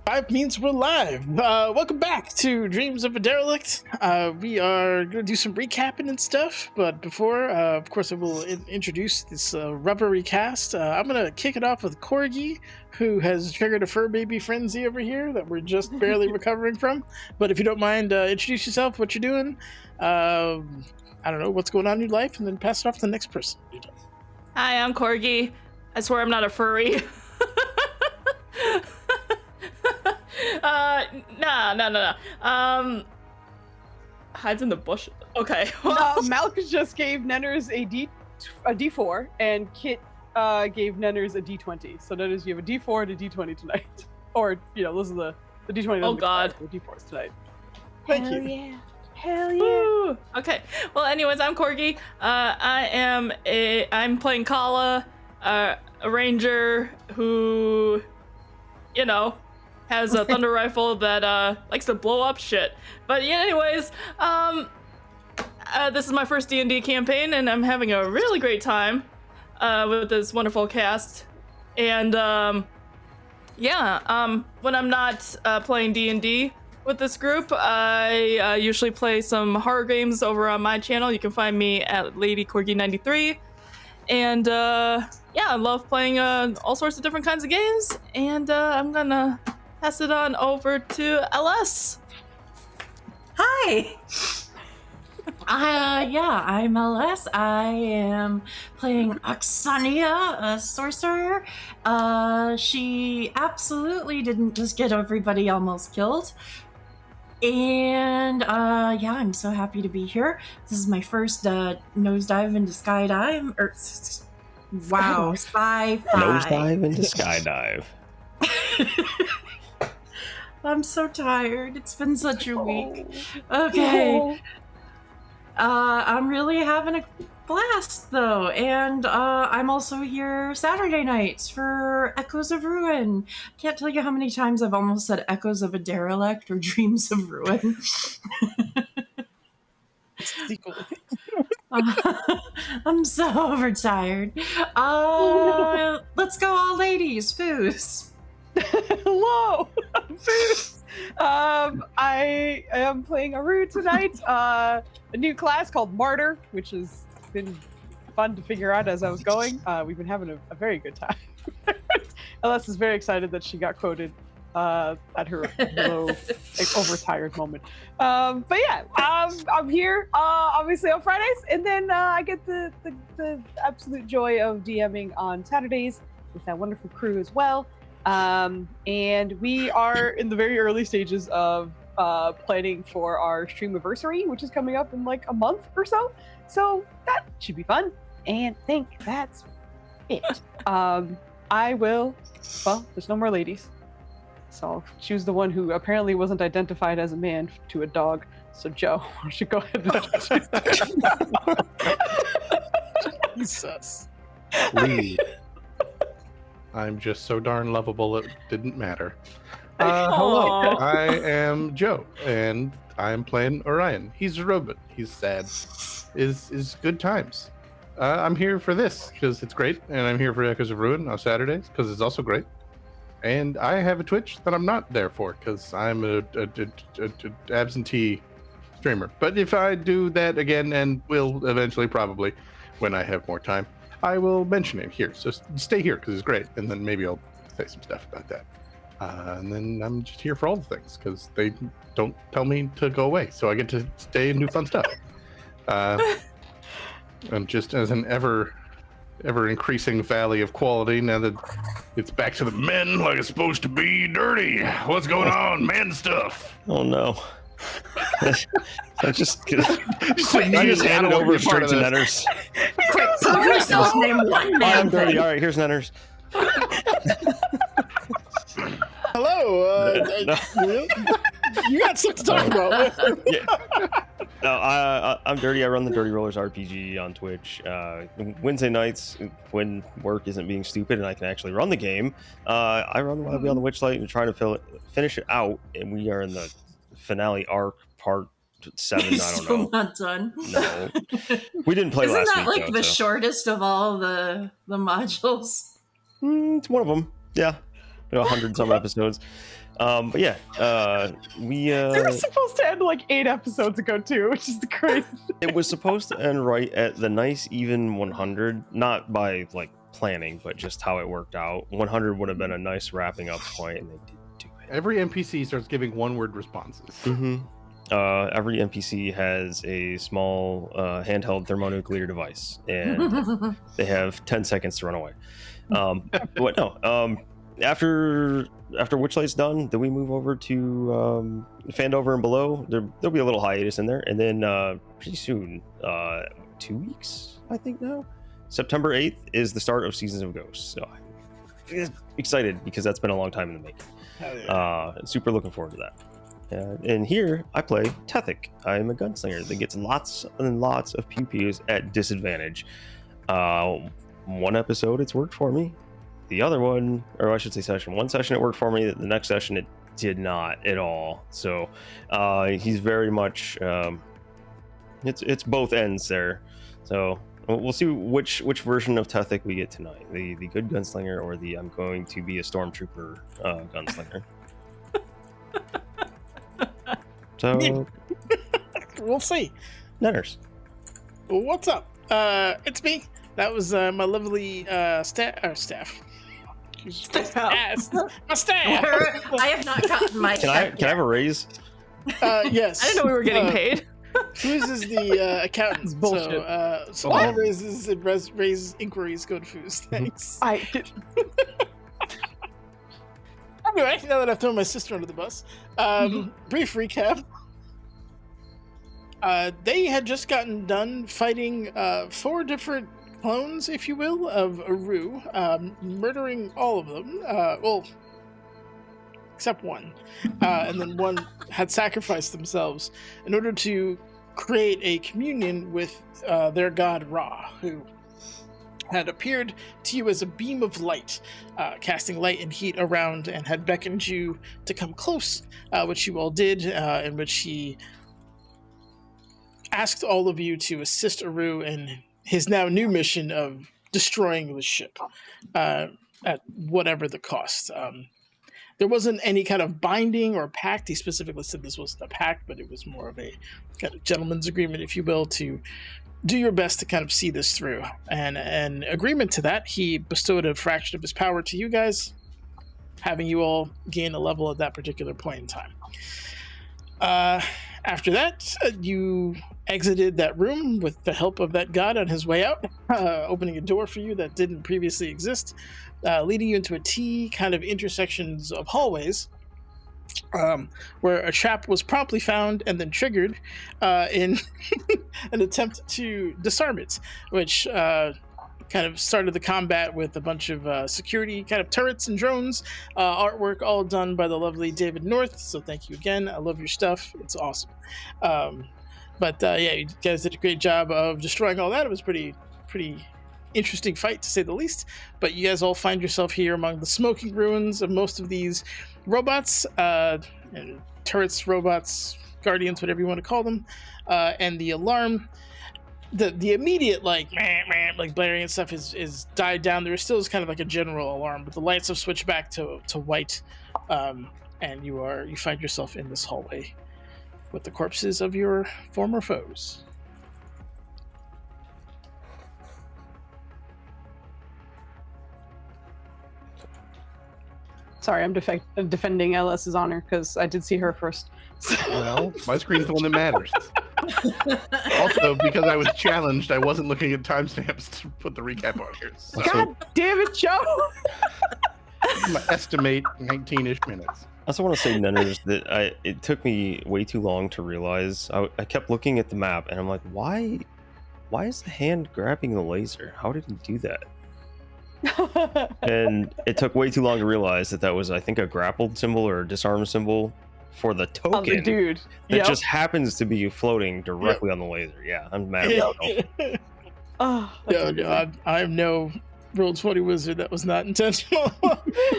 Five means we're live. Welcome back to Dreams of a Derelict. We are going to do some recapping and stuff, but before, of course, I will introduce this rubbery cast. I'm going to kick it off with Corgi, who has triggered a fur baby frenzy over here that we're just barely recovering from. But if you don't mind, introduce yourself, what you're doing, I don't know, what's going on in your life, and then pass it off to the next person. Hi, I'm Corgi. I swear I'm not a furry. No. Hides in the bush. Okay. Malkus just gave Nenners a D4, and Kit gave Nenners a D20. So Nenners, you have a D4 and a D20 tonight. Or, those are the D20. Oh God. The D4s tonight. Thank Hell you. Yeah. Hell yeah. Woo. Okay. Well, anyways, I'm Corgi. I'm playing Kala, a ranger who, has a thunder rifle that likes to blow up shit. But yeah, anyways, this is my first D&D campaign, and I'm having a really great time with this wonderful cast. And when I'm not playing D&D with this group, I usually play some horror games over on my channel. You can find me at Lady Corgi 93. And I love playing all sorts of different kinds of games. And I'm gonna pass it on over to LS. Hi. I'm LS. I am playing Oxania, a sorcerer. She absolutely didn't just get everybody almost killed. And I'm so happy to be here. This is my first nosedive into skydive. Sci-fi. Nosedive into skydive. I'm so tired. It's been such a week. Okay. I'm really having a blast, though. And I'm also here Saturday nights for Echoes of Ruin. Can't tell you how many times I've almost said Echoes of a Derelict or Dreams of Ruin. I'm so overtired. Let's go, all ladies. Foos. Hello, Foos. I am playing Aru tonight. A new class called Martyr, which has been fun to figure out as I was going. We've been having a very good time. LS is very excited that she got quoted at her low, overtired moment. But yeah, I'm here obviously on Fridays, and then I get the absolute joy of DMing on Saturdays with that wonderful crew as well. And we are in the very early stages of planning for our stream anniversary, which is coming up in like a month or so. So that should be fun. And I think that's it. There's no more ladies. So I'll choose the one who apparently wasn't identified as a man to a dog. So Joe, why don't you go ahead and Jesus. Lee. I'm just so darn lovable it didn't matter. Hello, I am Joe, and I'm playing Orion. He's a robot. He's sad. Is good times. I'm here for this because it's great, and I'm here for Echoes of Ruin on Saturdays because it's also great. And I have a Twitch that I'm not there for because I'm a absentee streamer. But if I do that again, and will eventually probably when I have more time, I will mention it here. So stay here because it's great, and then maybe I'll say some stuff about that. And then I'm just here for all the things because they don't tell me to go away, so I get to stay and do fun stuff. I'm just as an ever increasing valley of quality now that it's back to the men like it's supposed to be. Dirty, what's going on? Man stuff. Oh no. I just handed handed over straight to Nenners. Quick, prove yourself, name one man. I'm dirty. All right, here's Nenners. Hello. You got something to talk about. Yeah. No, I'm Dirty. I run the Dirty Rollers RPG on Twitch. Wednesday nights, when work isn't being stupid and I can actually run the game, I run Wild Beyond the Witchlight and trying to finish it out. And we are in the finale arc, part 7. I don't Still know. not done. No, we didn't play Isn't last that week. like the shortest of all the modules? It's one of them. Yeah, 100 some episodes. But yeah, we They were supposed to end like 8 episodes ago too, which is the crazy. it was supposed to end right at the nice even 100, not by like planning, but just how it worked out. 100 would have been a nice wrapping up point, and they didn't do it. Every NPC starts giving one-word responses. Mm-hmm. Every NPC has a small handheld thermonuclear device, and they have 10 seconds to run away. But no, after Witchlight's done, then we move over to Fandover and Below. There'll be a little hiatus in there, and then pretty soon, 2 weeks, I think now, September 8th is the start of Seasons of Ghosts. So I'm excited because that's been a long time in the making. Super looking forward to that. And here I play Tethic. I am a gunslinger that gets lots and lots of pew-pews at disadvantage. One episode it's worked for me. The other one, or I should say one session it worked for me. The next session it did not at all. So he's very much it's both ends there. So we'll see which version of Tethic we get tonight. The good gunslinger or the I'm going to be a stormtrooper gunslinger. So We'll see. Nenners. What's up? It's me. That was my lovely staff. My staff. I have not gotten my Can I have a raise? Yes. I didn't know we were getting paid. Foos is the accountant. It's bullshit. So all raises and raise inquiries go to Foos. Thanks. Anyway, now that I've thrown my sister under the bus, brief recap. They had just gotten done fighting 4 different clones, if you will, of Aru, murdering all of them. Well, except one. And then one had sacrificed themselves in order to create a communion with their god Ra, who had appeared to you as a beam of light, casting light and heat around, and had beckoned you to come close, which you all did, in which he asked all of you to assist Aru in his now new mission of destroying the ship at whatever the cost. There wasn't any kind of binding or pact. He specifically said this wasn't a pact, but it was more of a kind of gentleman's agreement, if you will, to do your best to kind of see this through. And an agreement to that, he bestowed a fraction of his power to you guys, having you all gain a level at that particular point in time. After that, you exited that room with the help of that god on his way out, opening a door for you that didn't previously exist, leading you into a T kind of intersections of hallways, where a trap was promptly found and then triggered in an attempt to disarm it, which kind of started the combat with a bunch of security kind of turrets and drones, artwork all done by the lovely David North. So thank you again. I love your stuff. It's awesome. But yeah, you guys did a great job of destroying all that. It was pretty interesting fight, to say the least. But you guys all find yourself here among the smoking ruins of most of these robots, turrets, robots, guardians, whatever you want to call them, and the alarm. The immediate like blaring and stuff is died down. There still is kind of like a general alarm, but the lights have switched back to white, and you find yourself in this hallway with the corpses of your former foes. Sorry, I'm defending LS's honor because I did see her first. Well, my screen's the one that matters. Also, because I was challenged, I wasn't looking at timestamps to put the recap on here. So God damn it, Joe! I'm gonna estimate 19-ish minutes. I also want to say, Nenners, that it took me way too long to realize. I kept looking at the map, and I'm like, why is the hand grabbing the laser? How did he do that? And it took way too long to realize that was, I think, a grappled symbol or a disarm symbol for the token. Oh, the dude. That just happens to be floating directly on the laser. Yeah, I'm mad at myself. No, I'm no Roll 20 wizard. That was not intentional.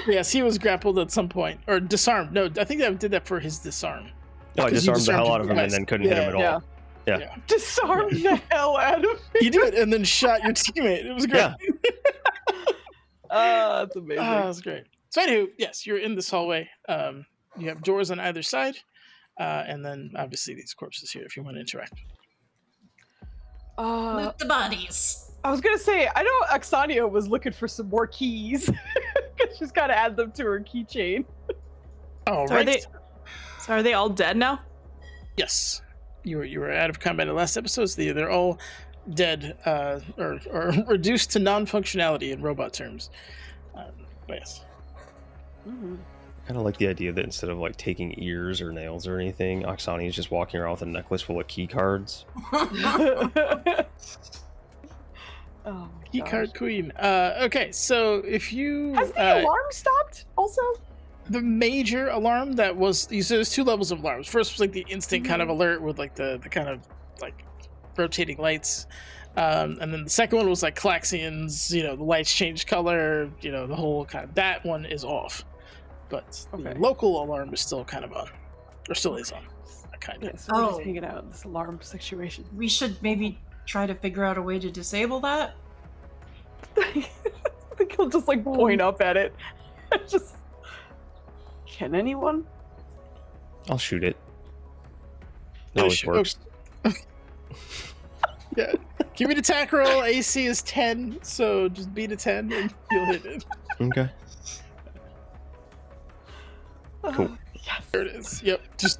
Yes, he was grappled at some point. Or disarmed. No, I think I did that for his disarm. No, I disarmed the hell out of him and then couldn't hit him at all. Yeah. Disarmed the hell out of me. You did, and then shot your teammate. It was great. Yeah. That's amazing. That's great. So anywho, yes, you're in this hallway. You have doors on either side, and then obviously these corpses here if you want to interact. Loot the bodies. I was gonna say, I know Oxania was looking for some more keys because she's got to add them to her keychain. All So right. are they all dead now? Yes, you were out of combat in the last episode. So they're all dead or reduced to non-functionality in robot terms. But yes. Mm-hmm. I kind of like the idea that instead of like taking ears or nails or anything, Oksani is just walking around with a necklace full of key cards. Oh, Key card queen. Okay, so if you has the alarm stopped? Also, the major alarm that was so there's two levels of alarms. First was like the instant kind of alert with like the kind of like rotating lights, and then the second one was like klaxons. The lights changed color. The whole kind of that one is off, but the local alarm is still kind of on, or still is on. Kind of. yeah, so we're just hanging out in this alarm situation. We should maybe try to figure out a way to disable that. I think he'll just like point up at it. Just can anyone? I'll shoot it. Oh, That always works. Yeah. Give me an attack roll. AC is 10, so just beat a 10 and you'll hit it. Okay. Cool. Yes. There it is. Yep. Just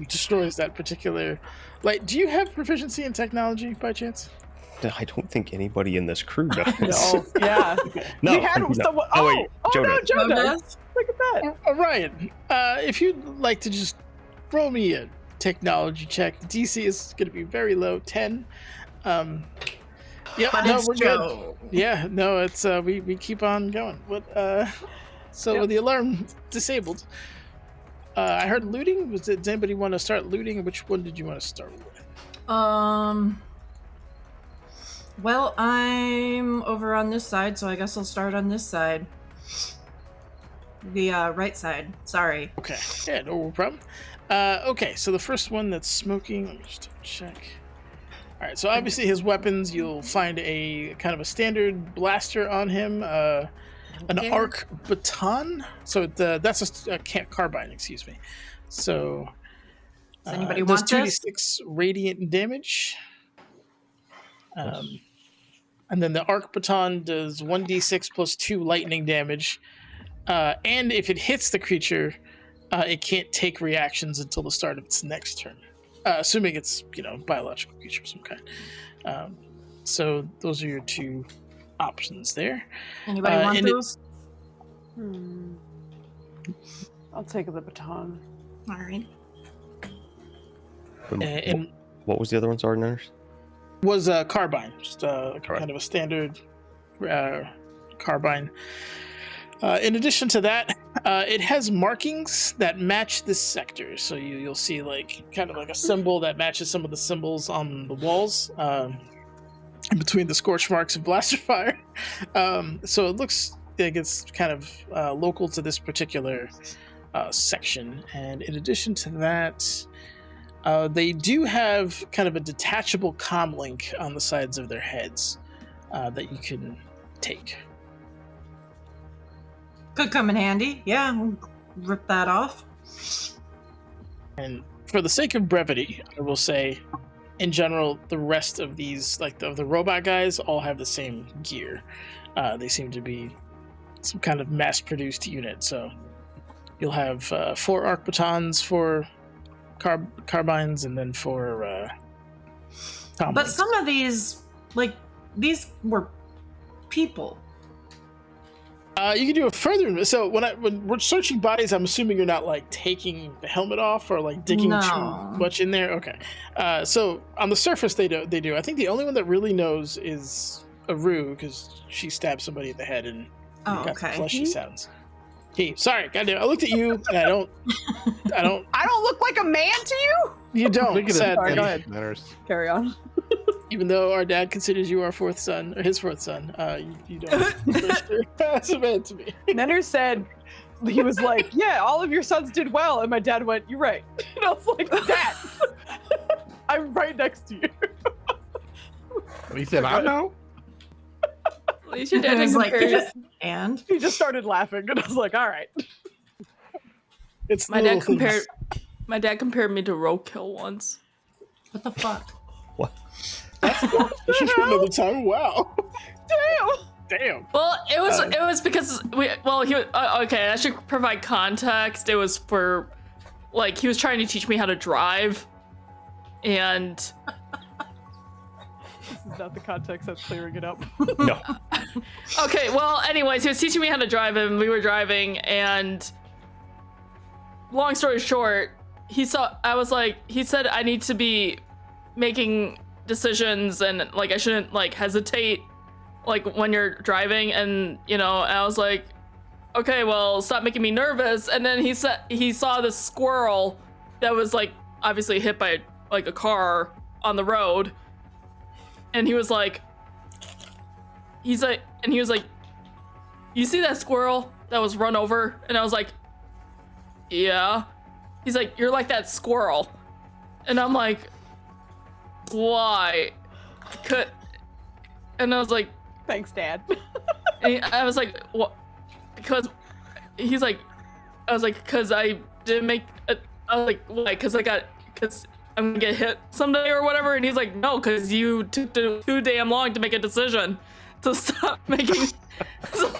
destroys that particular light. Do you have proficiency in technology by chance? I don't think anybody in this crew does. No. Yeah. No, We had no. someone. Oh, Oh, wait, Joe no, does. Joe does. Look at that. Ryan, if you'd like to just roll me a technology check, the DC is going to be very low, 10. Yeah, But no, it's we're Joe. good. Yeah, no, it's we keep on going. What? So the alarm disabled. I heard looting. Does anybody want to start looting? Which one did you want to start with? Well, I'm over on this side, so I guess I'll start on this side. The right side. Sorry. Okay. Yeah, no problem. Okay, so the first one that's smoking. Let me just check. All right. So obviously his weapons. You'll find a kind of a standard blaster on him. An Okay. arc baton. So that's a carbine. Excuse me. So. Does anybody does want this? 2d6 radiant damage. And then the arc baton does 1d6 plus 2 lightning damage. And if it hits the creature, it can't take reactions until the start of its next turn. Assuming it's, biological creature of some kind. So those are your two options there. Anybody want and those? I'll take the baton. All right. And What was the other one? Sorry, Nanners? was a carbine, just Carbine. kind of a standard carbine. In addition to that, it has markings that match this sector. So you'll see like kind of like a symbol that matches some of the symbols on the walls in between the scorch marks of blaster fire. So it looks like it's kind of local to this particular section. And in addition to that, they do have kind of a detachable comm link on the sides of their heads that you can take. Could come in handy. Yeah, we'll rip that off. And for the sake of brevity, I will say, in general, the rest of these, like of the robot guys, all have the same gear. They seem to be some kind of mass-produced unit. So you'll have 4 arc batons for carbines, and then for comm But links. some of these, like, these were people. You can do a further. So when we're searching bodies, I'm assuming you're not like taking the helmet off or like digging No. too much in there. Okay. So on the surface, they do. I think the only one that really knows is Aru, because she stabbed somebody in the head and Oh, got the okay. fleshy sounds. Hey, sorry, goddamn! I looked at you and I don't. I don't look like a man to you. You don't. Look at it. Sadly. Go ahead. Manners. Carry on. Even though our dad considers you our fourth son or his fourth son, you don't. For sure. That's a man to me. Nenner said, he was like, yeah, all of your sons did well. And my dad went, you're right. And I was like, Dad, I'm right next to you. He said, I know. At least your dad And I was didn't like, compare you. and He just started laughing, and I was like, all right. It's the My little dad compared. things. My dad compared me to roadkill once. what the fuck? What? For another time. Wow. Damn. Damn. Well, it was because okay, I should provide context. It was for like he was trying to teach me how to drive, and This is not the context that's clearing it up. No. okay, well, anyways, he was teaching me how to drive, and we were driving, and long story short, he said I need to be making decisions, and like I shouldn't like hesitate like when you're driving, and I was like, okay, well, stop making me nervous. And then he saw this squirrel that was like obviously hit by like a car on the road, and he was like, you see that squirrel that was run over? And I was like, yeah. He's like, you're like that squirrel. And I'm like, why? And I was like, Thanks, Dad. and I was like, what? Because he's like, I was like, because I didn't make I was like, why? Because I'm gonna get hit someday or whatever. And he's like, no, because you took too damn long to make a decision to stop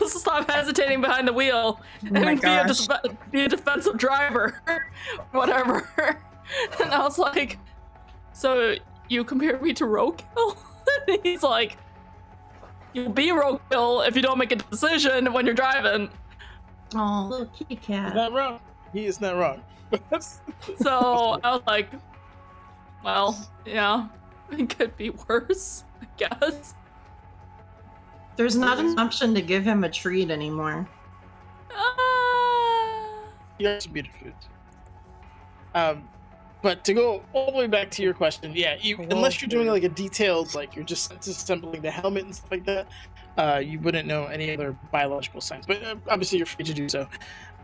stop hesitating behind the wheel and be a defensive driver, whatever. And I was like, so you compare me to roadkill? And he's like, you'll be roadkill if you don't make a decision when you're driving. Oh, little kitty He's cat. not wrong. He is not wrong. So I was like, well, yeah, it could be worse, I guess. There's not an option to give him a treat anymore. You have some beautiful food. But to go all the way back to your question, yeah, unless you're doing like a detailed, like you're just disassembling the helmet and stuff like that, you wouldn't know any other biological signs. But obviously, you're free to do so.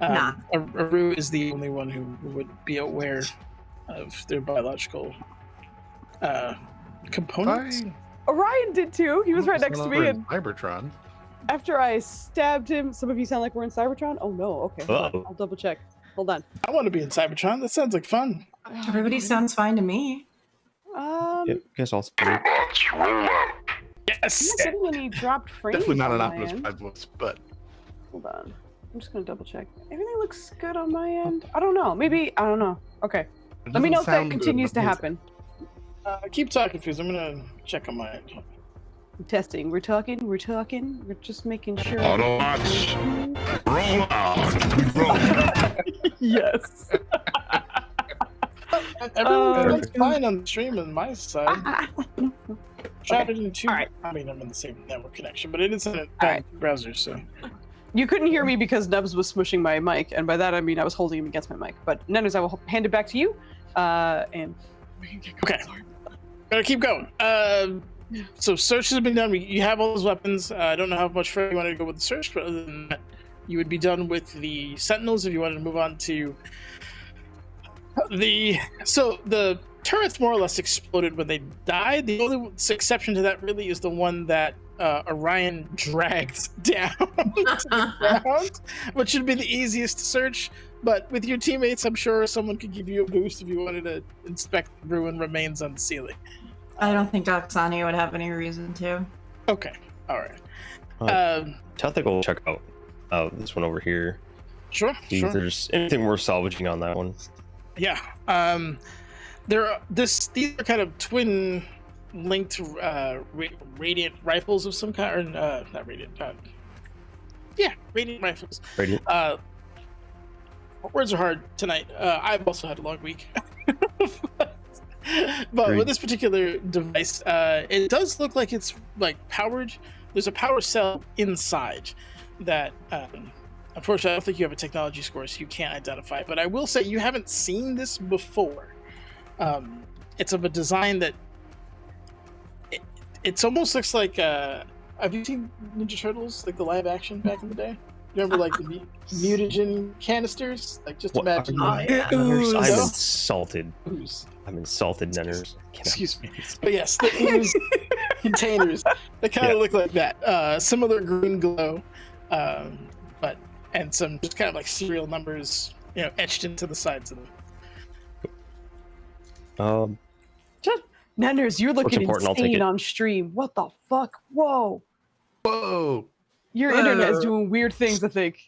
Nah. Aru is the only one who would be aware of their biological components. Orion did too. He was right next to me, and Cybertron. after I stabbed him, some of you sound like we're in Cybertron. Oh no. Okay, hold on. I'll double check. Hold on. I want to be in Cybertron. That sounds like fun. Everybody sounds fine to me. Yeah, guess I'll. Yes. I'm not getting any dropped frames. Definitely not on an my Optimus end. Prime voice, but Hold on. I'm just gonna double check. Everything looks good on my end. I don't know. Maybe I don't know. Okay. it Let me doesn't know if that sound good, continues to but happen. Keep talking, Fuse. I'm gonna check on my end. Testing. We're talking. We're just making sure. Autobots, roll out. Roll. Yes. Everyone's fine on the stream on my side. Tried it in two. Alright. I mean, I'm in the same network connection, but it is in a Alright. browser, so. You couldn't hear me because Nubs was smushing my mic, and by that I mean I was holding him against my mic. But none I will hand it back to you. And Okay. Gotta keep going. So search has been done. You have all those weapons. I don't know how much further you wanted to go with the search, but other than that, you would be done with the Sentinels if you wanted to move on to the turrets more or less exploded when they died. The only exception to that really is the one that Orion dragged down to the ground, which should be the easiest to search. But with your teammates, I'm sure someone could give you a boost if you wanted to inspect the ruined remains on the ceiling. I don't think Oksani would have any reason to. Okay, all right. Tactical check out this one over here. Sure, See sure. if there's anything worth salvaging on that one. Yeah. These are kind of twin linked radiant rifles of some kind, or not radiant. Radiant rifles. Radiant. Words are hard tonight. I've also had a long week. But with this particular device, it does look like it's like powered. There's a power cell inside that, unfortunately, I don't think you have a technology score, so you can't identify. But I will say you haven't seen this before. It's of a design that it's almost looks like. Have you seen Ninja Turtles, like the live action back in the day? Remember, like the mutagen canisters? Like, just imagine. Oh, yeah. I'm insulted. Ooze. I'm insulted, Nenners. Excuse me. But yes, the ooze. containers that kind of look like that. Similar green glow, but and some just kind of like serial numbers, etched into the sides of them. Nanners, you're looking important? I'll take insane it. on stream. What the fuck? Whoa. Whoa. Your internet is doing weird things, I think.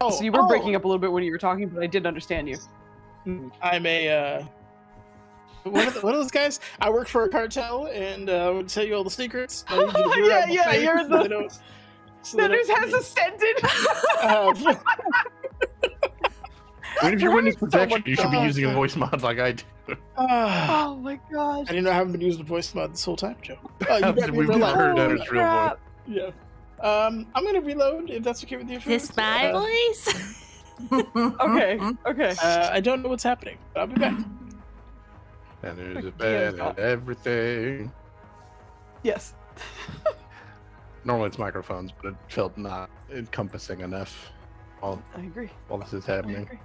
So you were breaking up a little bit when you were talking, but I did understand you. I'm a what are those guys? I work for a cartel, and I would tell you all the secrets. I need you to be around my face you're so they the... don't- so they Nanners don't- has ascended! I mean, if you're witness So protection, much you should be fun. using a voice mod like I do. Oh my gosh. I didn't know I haven't been using the voice mod this whole time, Joe. Oh, you We've got me in real never life. heard Holy Nanners' real voice. crap. Yeah. I'm gonna reload if that's okay with you. This my voice? Okay, okay. I don't know what's happening, but I'll be back. And there's a Like, bed yeah. and everything. Yes. Normally it's microphones, but it felt not encompassing enough while I agree. this is I happening. agree.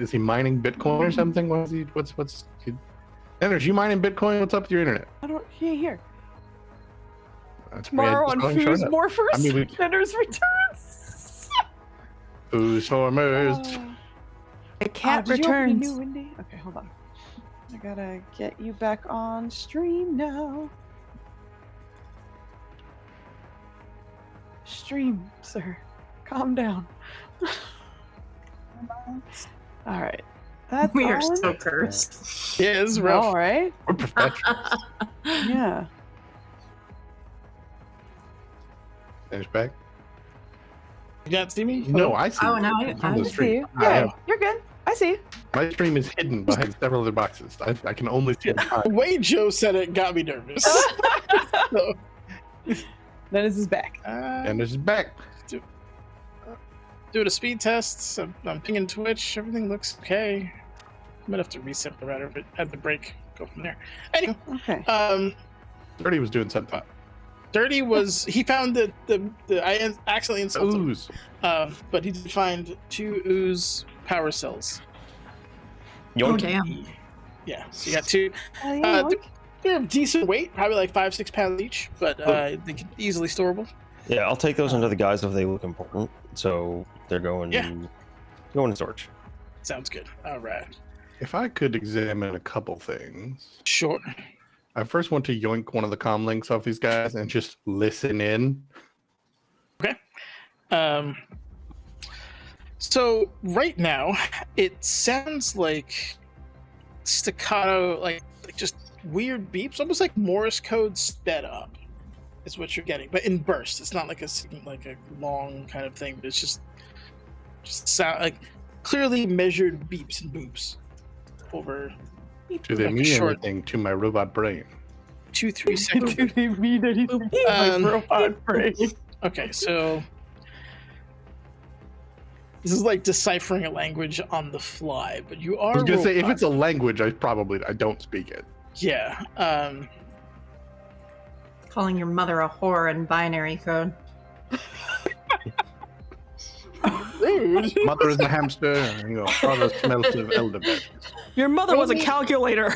Is he mining Bitcoin or something? What's Nanners, you mining Bitcoin? What's up with your internet? I don't hear here. That's Tomorrow on pretty Foos showing up. Morphers, I mean, we- Nanners returns. Who's formers? The cat Did you open a returns. new window? Okay, hold on. I gotta get you back on stream now. Stream, sir. Calm down. All right. That's We are on. so cursed. Yeah, this is rough. All right. We're professionals. Yeah. Finish back. You not see me? No, I see. Oh, you. now It's I on the I see stream. you. I Yeah, am. you're good. I see you. My stream is hidden behind several other boxes. I can only see The way Joe said it got me nervous. So, Dennis is back. and this is back. doing a speed test. I'm pinging Twitch. Everything looks okay. I'm gonna have to reset the router, but at the break, go from there. Anyway, Okay. Dirty was doing something. Dirty was he found the I accidentally insulted him. Ooze. But he did find 2 ooze power cells. Oh, Yoink. damn. Yeah, so you got 2. Oh, yeah, They're of decent weight, probably like 5-6 pounds each, but they can easily storable. Yeah, I'll take those under the guise of they look important. So they're going going in storage. Sounds good. All right. If I could examine a couple things, Sure. I first want to yoink one of the comm links off these guys and just listen in. So right now, it sounds like staccato, like just weird beeps, almost like Morse code sped up, is what you're getting, but in bursts. It's not like a long kind of thing, but it's just sound like clearly measured beeps and boops over Do they like a mean short anything to my robot brain? 2-3 seconds. Do they mean anything to my Um, robot brain? Okay, so this is like deciphering a language on the fly, but you are. I was gonna say, if robot. it's a language, I don't speak it. Yeah. Calling your mother a whore in binary code. Rude. Mother is a hamster, and your father smells of elderberry. Your mother was a calculator.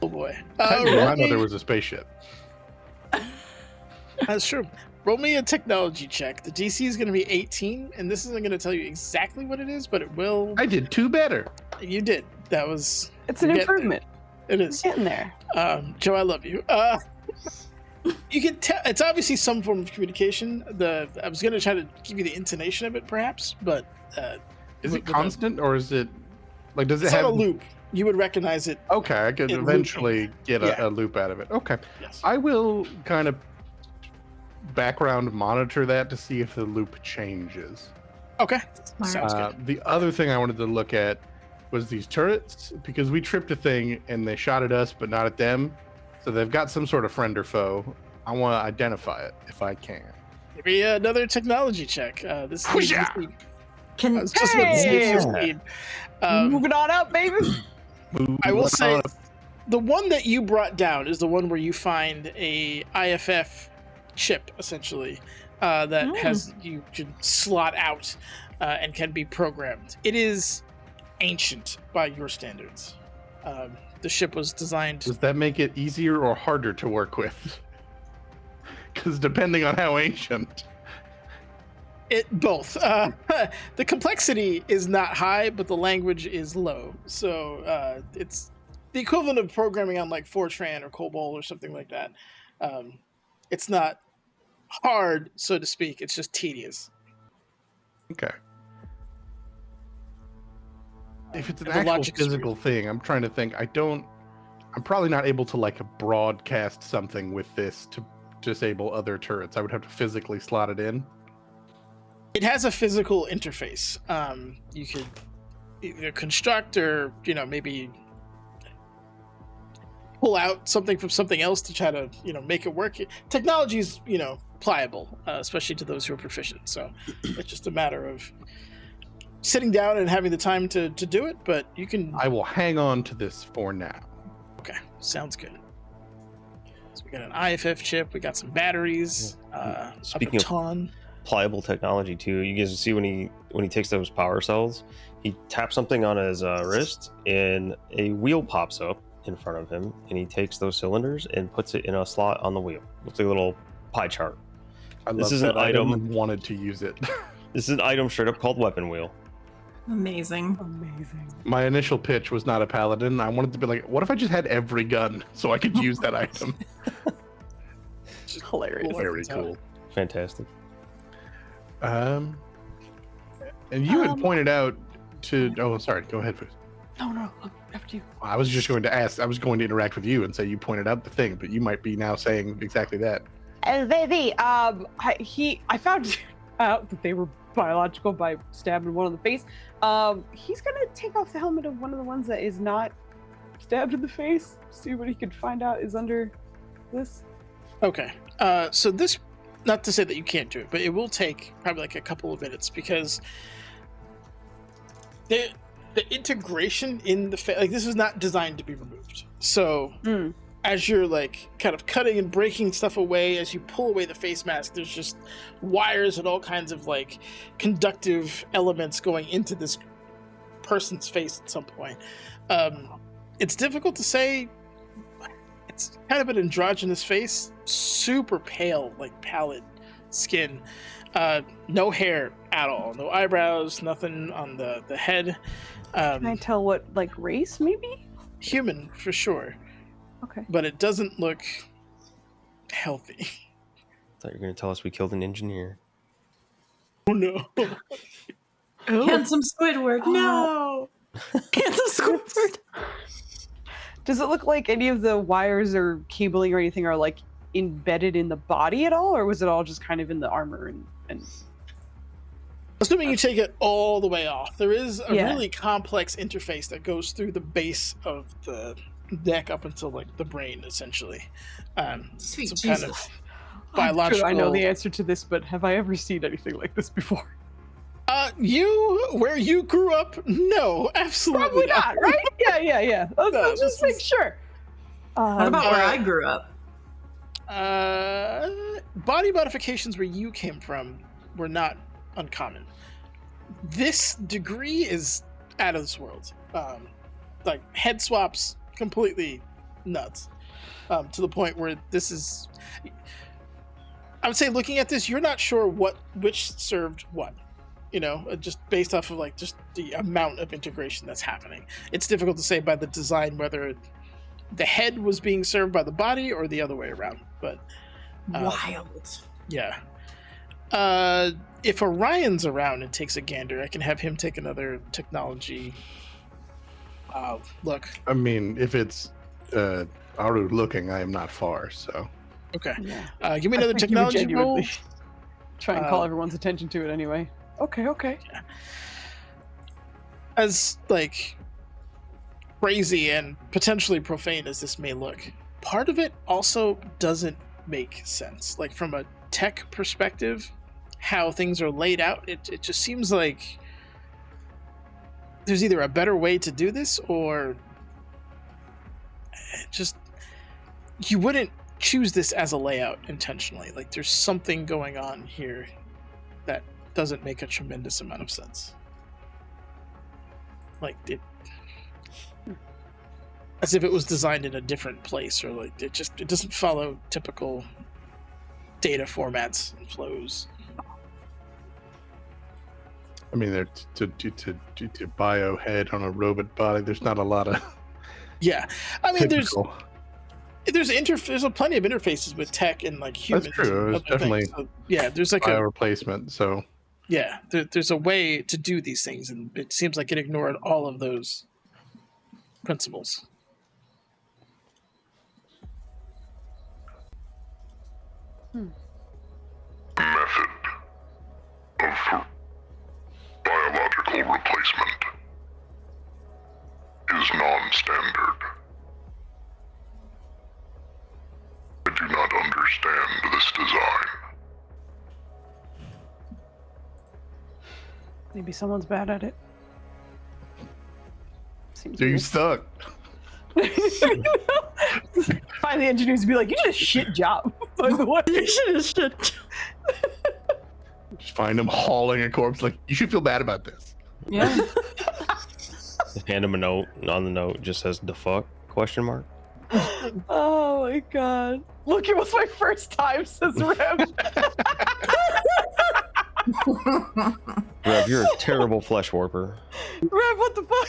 Oh boy. Technically, Roll my mother me- was a spaceship. That's true. Roll me a technology check. The DC is going to be 18, and this isn't going to tell you exactly what it is, but it will. I did 2 better. You did. That was. It's an Get there. improvement. It is. Getting there. Joe, I love you. You can tell it's obviously some form of communication. I was going to try to give you the intonation of it, perhaps, but Is it the- constant, or is it like? Does it it's have on a loop. You would recognize it. Okay, I could It eventually get Yeah. a loop out of it. Okay, Yes. I will kind of background monitor that to see if the loop changes. Okay. Smart. Sounds good. The other thing I wanted to look at was these turrets, because we tripped a thing and they shot at us, but not at them. So they've got some sort of friend or foe. I want to identify it if I can. Give me another technology check. This is Whoosha! I Can was just about to say Hey! 15. Moving on up, baby. I will say the one that you brought down is the one where you find a IFF chip, essentially, that has you can slot out and can be programmed. It is ancient by your standards. The ship was designed. Does that make it easier or harder to work with? Because depending on how ancient. It both. The complexity is not high, but the language is low. So it's the equivalent of programming on like Fortran or COBOL or something like that. It's not hard, so to speak. It's just tedious. Okay. If it's an And the actual logic's weird. physical thing, I'm trying to think. I'm probably not able to like broadcast something with this to disable other turrets. I would have to physically slot it in. It has a physical interface. You could either construct or, maybe pull out something from something else to try to, make it work. Technology is, pliable, especially to those who are proficient. So it's just a matter of sitting down and having the time to do it, but you can... I will hang on to this for now. Okay, sounds good. So we got an IFF chip, we got some batteries, Speaking a of ton. pliable technology too, you guys see when he takes those power cells, he taps something on his wrist and a wheel pops up in front of him, and he takes those cylinders and puts it in a slot on the wheel. Looks like a little pie chart. This is an item and wanted to use it. This is an item straight up called weapon wheel. Amazing. My initial pitch was not a paladin. I wanted to be like, what if I just had every gun so I could use that item? Hilarious. Very cool. Fantastic. And you had pointed out to... Oh, sorry. Go ahead, Foos. No, after you. I was just going to ask. I was going to interact with you and say you pointed out the thing, but you might be now saying exactly that. I found out that they were biological by stabbing one in the face. He's gonna take off the helmet of one of the ones that is not stabbed in the face. See what he could find out is under this. Okay. So this, not to say that you can't do it, but it will take probably like a couple of minutes because the integration in the face, like this is not designed to be removed. So as you're like kind of cutting and breaking stuff away, as you pull away the face mask, there's just wires and all kinds of like conductive elements going into this person's face at some point. It's difficult to say. It's kind of an androgynous face, super pale, like pallid skin, no hair at all, no eyebrows, nothing on the head. Can I tell what like race maybe? Human for sure. Okay. But it doesn't look healthy. Thought you were going to tell us we killed an engineer. Oh no. Handsome Squidward, no! Handsome Squidward. Does it look like any of the wires or cabling or anything are like embedded in the body at all, or was it all just kind of in the armor and... Assuming you take it all the way off, there is a really complex interface that goes through the base of the neck up until like the brain, essentially. Sweet some Jesus. kind of biological. I know the answer to this, but have I ever seen anything like this before? Where you grew up? No, absolutely Probably not, right? Yeah. Let's just make sure. What about where I grew up? Body modifications where you came from were not uncommon. This degree is out of this world. Like head swaps, completely nuts. To the point where this is, I would say, looking at this, you're not sure which served what. Just based off of like just the amount of integration that's happening. It's difficult to say by the design whether the head was being served by the body or the other way around. But Wild. yeah. If Orion's around and takes a gander, I can have him take another technology look. I mean, if it's Aru looking, I am not far, so. Okay. Yeah. Give me another I think you would technology roll. genuinely try and call everyone's attention to it anyway. Okay. Yeah. As like crazy and potentially profane as this may look, part of it also doesn't make sense. Like from a tech perspective, how things are laid out, it just seems like there's either a better way to do this or just you wouldn't choose this as a layout intentionally. Like there's something going on here that doesn't make a tremendous amount of sense. Like as if it was designed in a different place, or like it doesn't follow typical data formats and flows. I mean, they're to biohead on a robot body. There's not a lot of Yeah, I mean, typical. there's plenty of interfaces with tech and like humans. That's true. And It's other definitely things. So, yeah, there's like bio replacement. So there's a way to do these things, and it seems like it ignored all of those principles. Method of biological replacement is non-standard. I do not understand this design. Maybe someone's bad at it. Seems you weird. suck. Find the engineers and be like, you did a shit job, by the way. You should have shit. Just find him hauling a corpse. Like, you should feel bad about this. Yeah. Just hand him a note, and on the note it just says "the fuck?" ? Oh my god. Look, it was my first time, says Rev. Rev, you're a terrible flesh warper. Rev, what the fuck?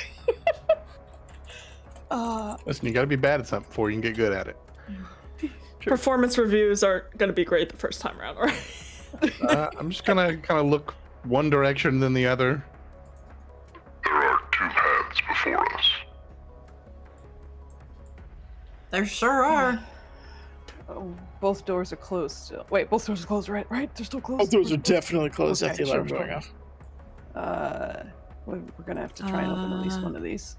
Listen, you got to be bad at something before you can get good at it. Performance reviews aren't going to be great the first time around, right? I'm just gonna kind of look one direction then the other. There are two paths before us. There sure are. Oh, both doors are closed still. Wait, both doors are closed, right? Right? They're still closed? Both doors are definitely closed Okay, after the sure, alarm going off. We're gonna have to try and open at least one of these.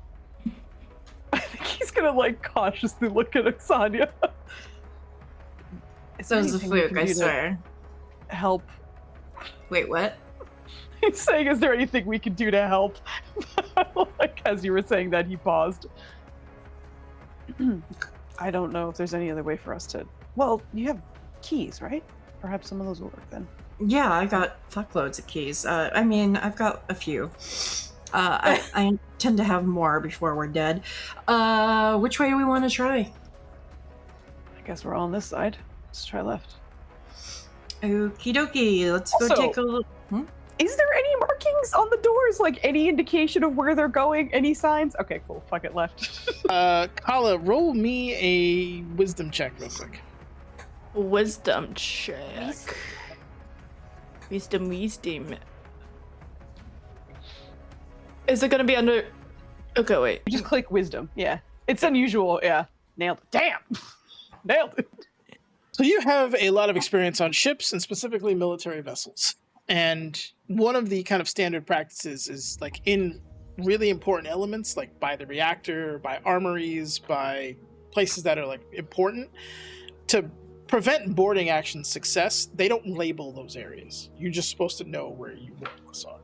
I think he's gonna like cautiously look at Oksana. So is the fluke, I swear. Help. Wait, what? He's saying, is there anything we can do to help? Like, as you were saying that, he paused. I don't know if there's any other way for us to... Well, you have keys, right? Perhaps some of those will work then. Yeah, I got fuckloads of keys. I mean, I've got a few. I tend to have more before we're dead. Which way do we want to try? I guess we're all on this side. Let's try left. Okie dokie, let's go Also- take a look. Is there any markings on the doors? Like, any indication of where they're going? Any signs? Okay, cool. Fuck it, left. Kala, roll me a wisdom check real quick. Wisdom check. Wisdom. Is it gonna be under... Okay, wait. Just click wisdom. Yeah. It's unusual. Yeah. Nailed it. Damn! Nailed it. So you have a lot of experience on ships and specifically military vessels. And one of the kind of standard practices is like in really important elements, like by the reactor, by armories, by places that are like important, to prevent boarding action success, they don't label those areas. You're just supposed to know where you are.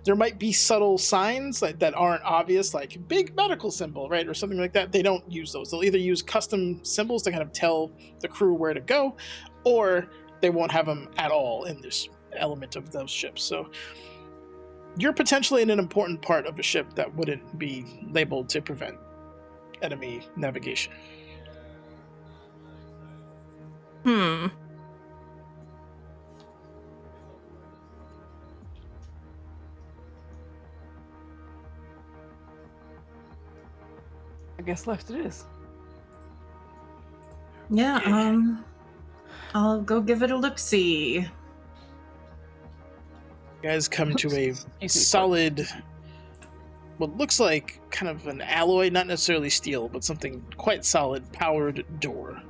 There might be subtle signs like that aren't obvious, like big medical symbol, right, or something like that. They don't use those. They'll either use custom symbols to kind of tell the crew where to go, or they won't have them at all in this element of those ships. So you're potentially in an important part of a ship that wouldn't be labeled to prevent enemy navigation. I guess left it is. Yeah, I'll go give it a look-see. You guys come to a Excuse me, solid, what looks like kind of an alloy, not necessarily steel, but something quite solid, powered door.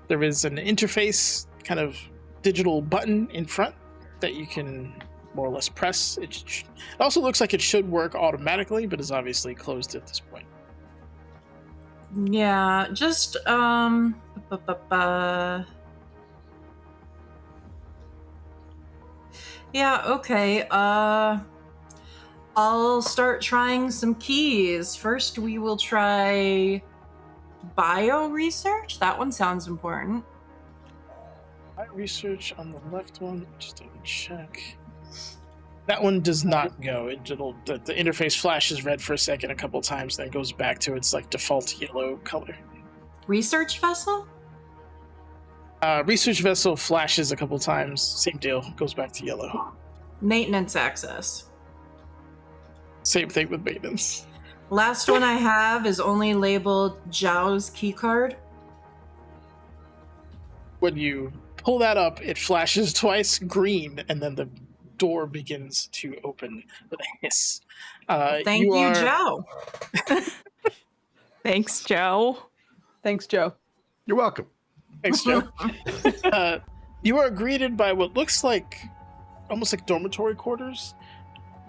There is an interface, kind of digital button in front that you can more or less press. It also looks like it should work automatically, but is obviously closed at this point. Yeah, just, Yeah, okay, I'll start trying some keys. First, we will try bio research. That one sounds important. My research on the left one, just double check. That one does not go. The interface flashes red for a second, a couple times, then goes back to its like default yellow color. Research vessel? Research vessel flashes a couple times, same deal, goes back to yellow. Maintenance access. Same thing with maintenance. Last one I have is only labeled Zhao's keycard. When you pull that up, it flashes twice green, and then the door begins to open with a hiss. Thank you, Zhao. Thanks, Joe. Thanks, Joe. You're welcome. Thanks, Joe. You are greeted by what looks like almost like dormitory quarters.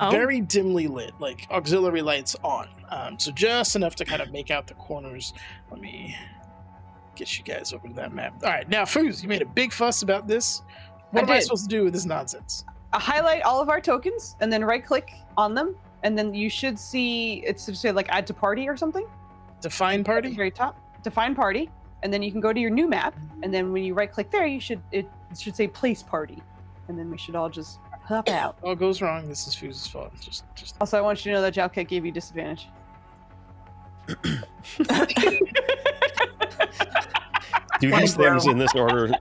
Oh. Very dimly lit, like auxiliary lights on. So just enough to kind of make out the corners. Let me get you guys over to that map. All right, now, Foos, you made a big fuss about this. What am I supposed to do with this nonsense? Highlight all of our tokens and then right-click on them, and then you should see it's to say like add to party or something. Define At the party? very top, define party, and then you can go to your new map, and then when you right-click there, it should say place party, and then we should all just hop out. All goes wrong. This is Foos' fault. Just Also, I want you to know that Jalcat gave you disadvantage. Do these things in this order.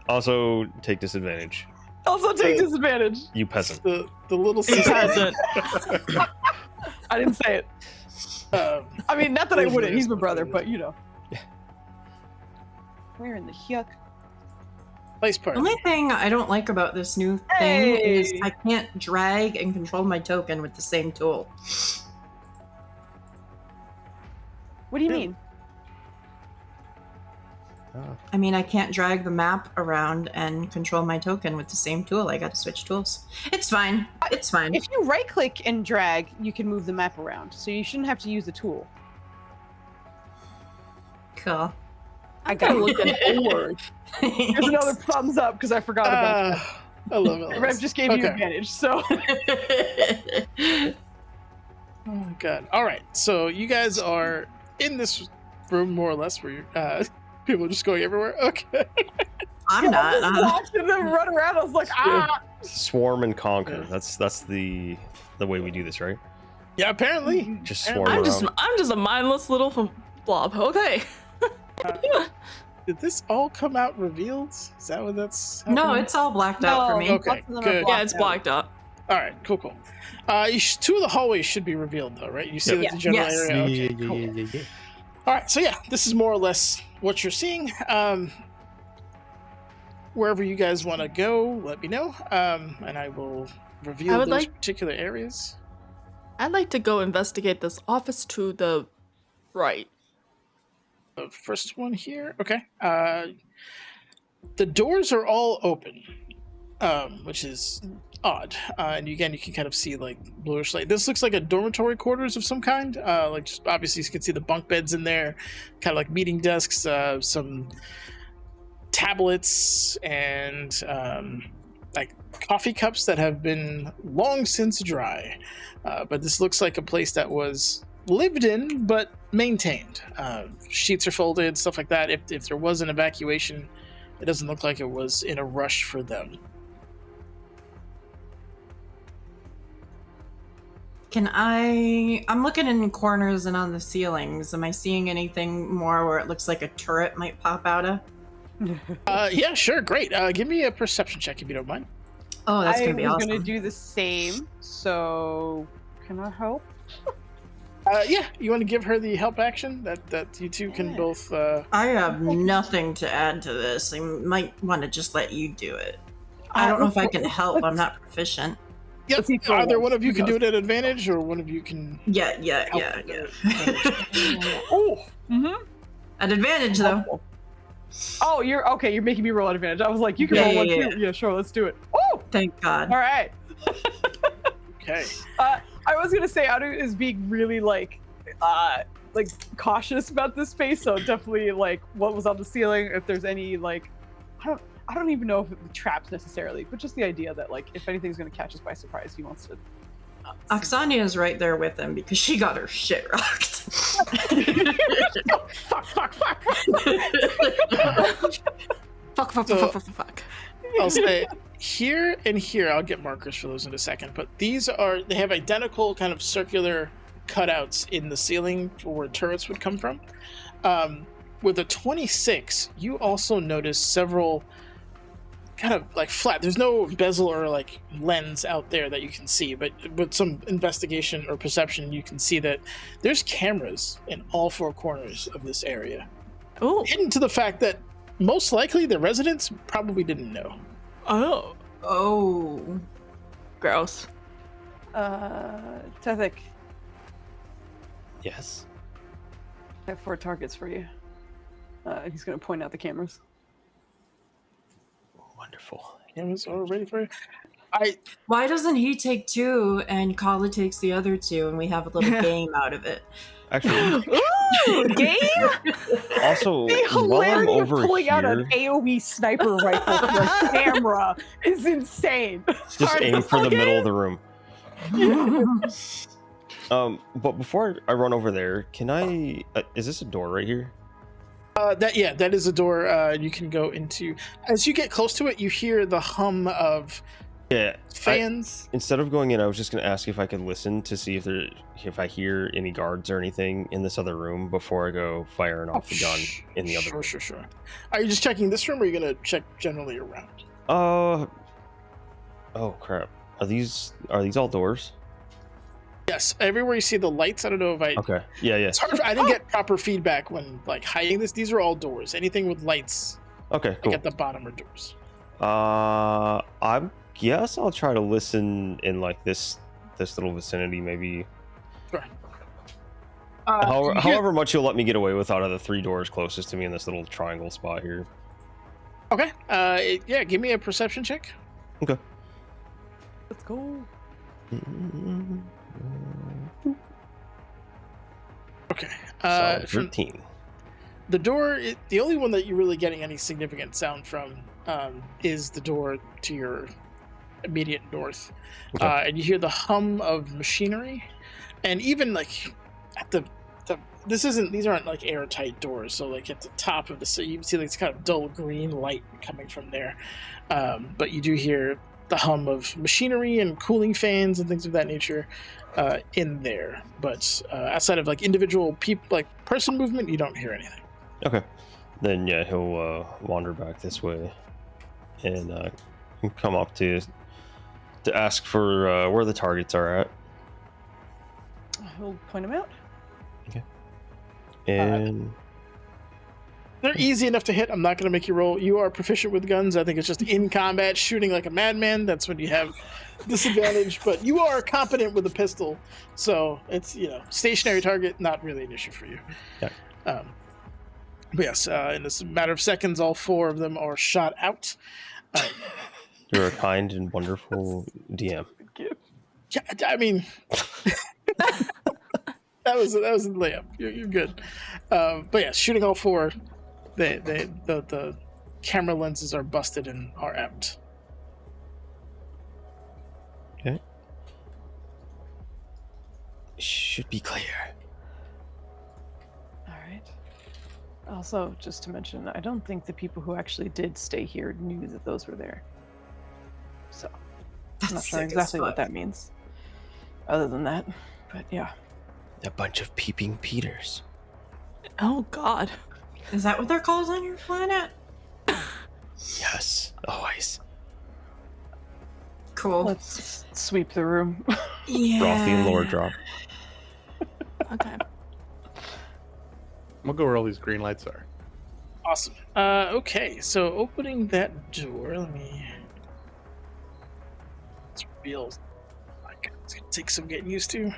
Also, take disadvantage. Also take disadvantage. You peasant. the little He sister. hasn't. I didn't say it. I mean, not that I wouldn't. He's my brother, but you know. Where in the yuck? Place The party. only thing I don't like about this new thing is Hey! I can't drag and control my token with the same tool. What do you Yeah. mean? I mean, I can't drag the map around and control my token with the same tool. I gotta switch tools. It's fine. It's fine. If you right-click and drag, you can move the map around, so you shouldn't have to use the tool. Cool. I got I'm it. looking bored. There's another thumbs up because I forgot about that. I love it. Rev just gave you Okay. advantage, so Oh god. All right. So you guys are in this room more or less where people are just going everywhere. Okay. I'm not. I was watching them run around. I was like, ah! Swarm and conquer. Yeah. That's the way we do this, right? Yeah, apparently. Just And swarm I'm around. just a mindless little blob. Okay. Did this all come out revealed? Is that what that's No, happening? it's all blacked out for me. Okay, lots of them are good. Yeah, it's out. blocked out. All right, cool. Two of the hallways should be revealed though, right? You see Yep. like the general Yes. area. Okay, cool. All right, so yeah, this is more or less what you're seeing. Wherever you guys want to go, let me know, and I will reveal I those would like- particular areas. I'd like to go investigate this office to the right. The first one here, okay. The doors are all open, which is odd. And again, you can kind of see like bluish light. This looks like a dormitory quarters of some kind. Like just obviously you can see the bunk beds in there, kind of like meeting desks, some tablets, and like coffee cups that have been long since dry. But this looks like a place that was lived in but maintained. Sheets are folded, stuff like that. If there was an evacuation, it doesn't look like it was in a rush for them. I'm looking in corners and on the ceilings. Am I seeing anything more where it looks like a turret might pop out of? Yeah, sure, great. Give me a perception check if you don't mind. Oh, that's gonna be I was awesome. gonna do the same, so can I help? Yeah, you want to give her the help action that you two can Yeah. both. I have nothing to add to this. I might want to just let you do it. I don't know if I can help. I'm not proficient. Yep. Let's see if it Either works. one of you Who can do knows? it at advantage, or one of you can. Yeah. Oh, mm-hmm. At advantage, though. Oh, you're okay. You're making me roll at advantage. I was like, you can Yeah, roll one yeah, too. Yeah, sure. Let's do it. Oh, Thank God. all right. Okay. I was gonna say Adu is being really like cautious about this space, so definitely like what was on the ceiling. If there's any like, I don't even know if it traps necessarily, but just the idea that like if anything's gonna catch us by surprise, he wants to. Oksana is right there with him because she got her shit rocked. Fuck. Fuck. I'll say here and here, I'll get markers for those in a second, but they have identical kind of circular cutouts in the ceiling for where turrets would come from. With a 26, you also notice several kind of like flat. There's no bezel or like lens out there that you can see, but with some investigation or perception, you can see that there's cameras in all four corners of this area. Oh. Hidden to the fact that most likely the residents probably didn't know. Oh. Oh. Gross. Tethic, Yes. I have 4 targets for you. He's going to point out the cameras. Wonderful. Cameras are ready for you. Why doesn't he take 2 and Kala takes the other 2 and we have a little game out of it? Actually, Ooh, game? also, The while I'm hilarity of over pulling out an here, AoE sniper rifle from a camera is insane. just aim for the middle of the room. But before I run over there, can I? Is this a door right here? That is a door you can go into. As you get close to it, you hear the hum of Yeah. fans. Instead of going in, I was just going to ask if I could listen to see if I hear any guards or anything in this other room before I go firing off the gun in the other room. Sure. Are you just checking this room, or are you gonna check generally around? Oh crap! Are these all doors? Yes, everywhere you see the lights. I don't know if I. Okay. Yeah. It's hard. I didn't get proper feedback when like hiding this. These are all doors. Anything with lights, Okay. like Cool. at the bottom, are doors. I guess I'll try to listen in like this little vicinity, maybe. Sure. However much you'll let me get away with out of the 3 doors closest to me in this little triangle spot here. Okay. Yeah. Give me a perception check. Okay. Let's go. Okay. So From 13. the door, the only one that you're really getting any significant sound from is the door to your immediate north. Okay. And you hear the hum of machinery, and even like at the these aren't like airtight doors, so like at the top of you can see like it's kind of dull green light coming from there, but you do hear the hum of machinery and cooling fans and things of that nature in there, but outside of like individual people, like person movement, you don't hear anything. Okay. Then yeah, he'll wander back this way and come up to ask for where the targets are at. He'll point him out. And They're easy enough to hit. I'm not going to make you roll. You are proficient with guns. I think it's just in combat, shooting like a madman. That's when you have disadvantage. But you are competent with a pistol, so it's stationary target, not really an issue for you. Yeah. But yes, in this matter of seconds, all 4 of them are shot out. you're a kind and wonderful DM. Yeah, I mean, that was a layup. You're good. But yeah, shooting all 4. The camera lenses are busted and are out. Okay. Should be clear. All right. Also, just to mention, I don't think the people who actually did stay here knew that those were there. So, I'm not sure exactly what that means. Other than that, but yeah. A bunch of peeping Peters. Oh, God. Is that what they're called on your planet? Yes, always. Cool. Let's sweep the room. Yeah. Frothy lore drop. Okay. We'll go where all these green lights are. Awesome. Okay, so opening that door, it's real. It's gonna take some getting used to.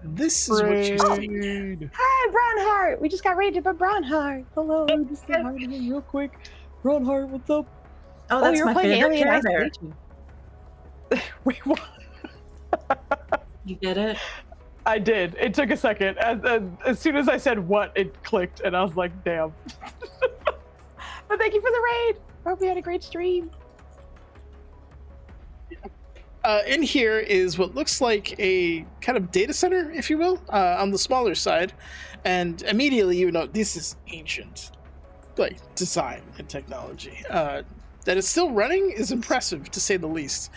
This is what you see. Hi, Bronhart! We just got raided by Bronhart. Hello, just say hi to him real quick. Bronhart, what's up? Oh, that's you're my playing favorite Alien Care Bear. Isolation. Wait, what? You get it? I did. It took a second. As soon as I said what, it clicked, and I was like, damn. But thank you for the raid. Hope you had a great stream. In here is what looks like a kind of data center, if you will, on the smaller side. And immediately you know this is ancient, like design and technology. that it's still running is impressive, to say the least.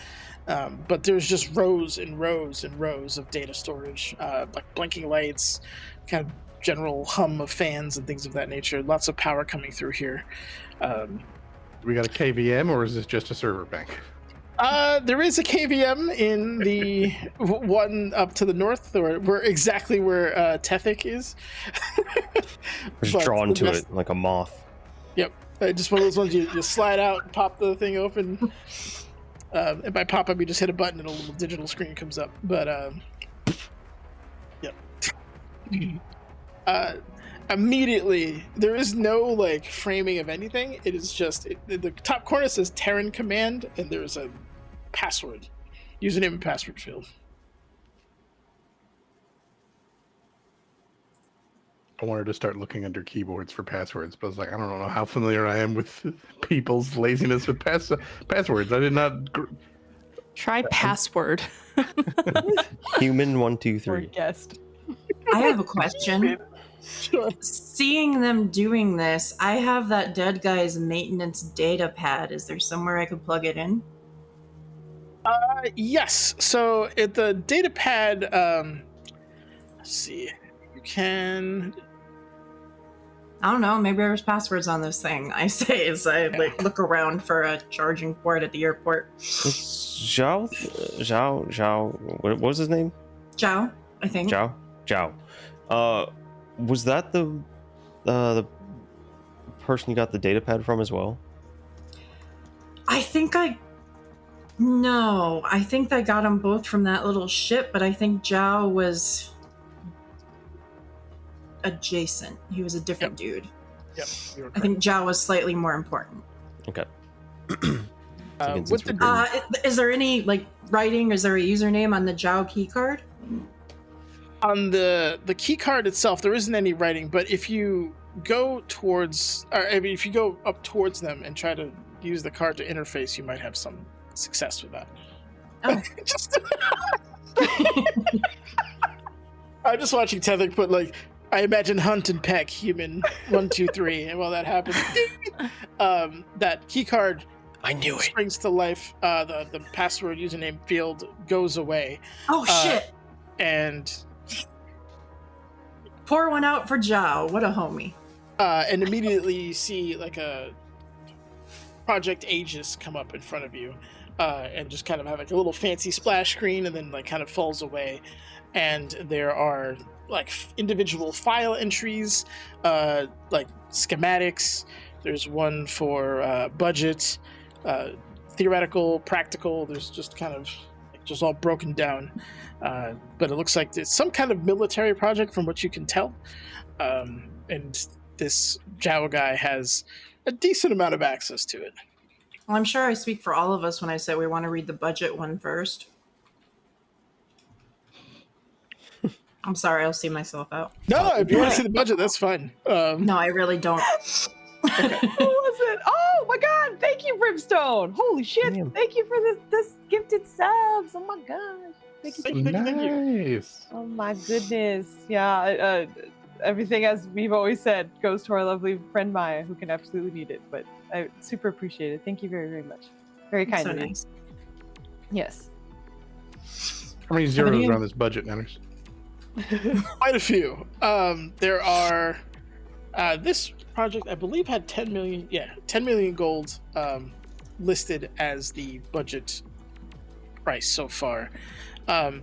But there's just rows and rows and rows of data storage, like blinking lights, kind of general hum of fans and things of that nature. Lots of power coming through here. We got a KVM, or is this just a server bank? There is a KVM in the one up to the north, or exactly where Tethic is. Just But drawn the to rest- it like a moth. Yep, just one of those ones you slide out, pop the thing open. And by pop up, you just hit a button and a little digital screen comes up. But yep. Immediately, there is no like framing of anything. It is just the top corner says Terran Command, and there's a password, username and password field. I wanted to start looking under keyboards for passwords, but I was like, I don't know how familiar I am with people's laziness with passwords. I did not. Try password. Human one two Or three. guessed. I have a question. Sure. Seeing them doing this, I have that dead guy's maintenance data pad. Is there somewhere I could plug it in? Yes. So at the data pad, let's see, you can. I don't know. Maybe there's passwords on this thing. I say as I like look around for a charging port at the airport. It's Zhao. What was his name? Zhao, I think. Zhao. Was that the person you got the data pad from as well? I think I got them both from that little ship, but I think Zhao was adjacent. He was a different dude. Yep. You were I think Zhao was slightly more important. Okay. with the Is there any like writing? Is there a username on the Zhao key card? On the key card itself, there isn't any writing, but if you go towards, or I mean, if you go up towards them and try to use the card to interface, you might have some success with that. Oh. I'm just watching Tethic put like, I imagine Hunt and Peck, human 1, 2, 3, and while that happens, that key card I knew it. springs to life. The password username field goes away, Oh shit! and Pour one out for Zhao. What a homie. and immediately you see like a Project Aegis come up in front of you, and just kind of have like a little fancy splash screen, and then like kind of falls away, and there are like individual file entries, like schematics. There's one for budget, theoretical, practical. There's just kind of like just all broken down. But it looks like it's some kind of military project from what you can tell. And this Zhao guy has a decent amount of access to it. Well, I'm sure I speak for all of us when I say we want to read the budget one first. I'm sorry, I'll see myself out. No, if you want to see the budget, that's fine. No, I really don't. Who was it? Oh my god! Thank you, Brimstone. Holy shit! Damn. Thank you for this gifted subs. Oh my gosh! Thank you. Thank you. Nice. Oh my goodness. Yeah. Everything, as we've always said, goes to our lovely friend Maya, who can absolutely need it. But I super appreciate it. Thank you very, very much. Very kind So of you. nice. Yes. How many zeros are on this budget, Nanners? Quite a few. There are this project, I believe, had 10 million. Yeah, 10 million gold listed as the budget price so far. I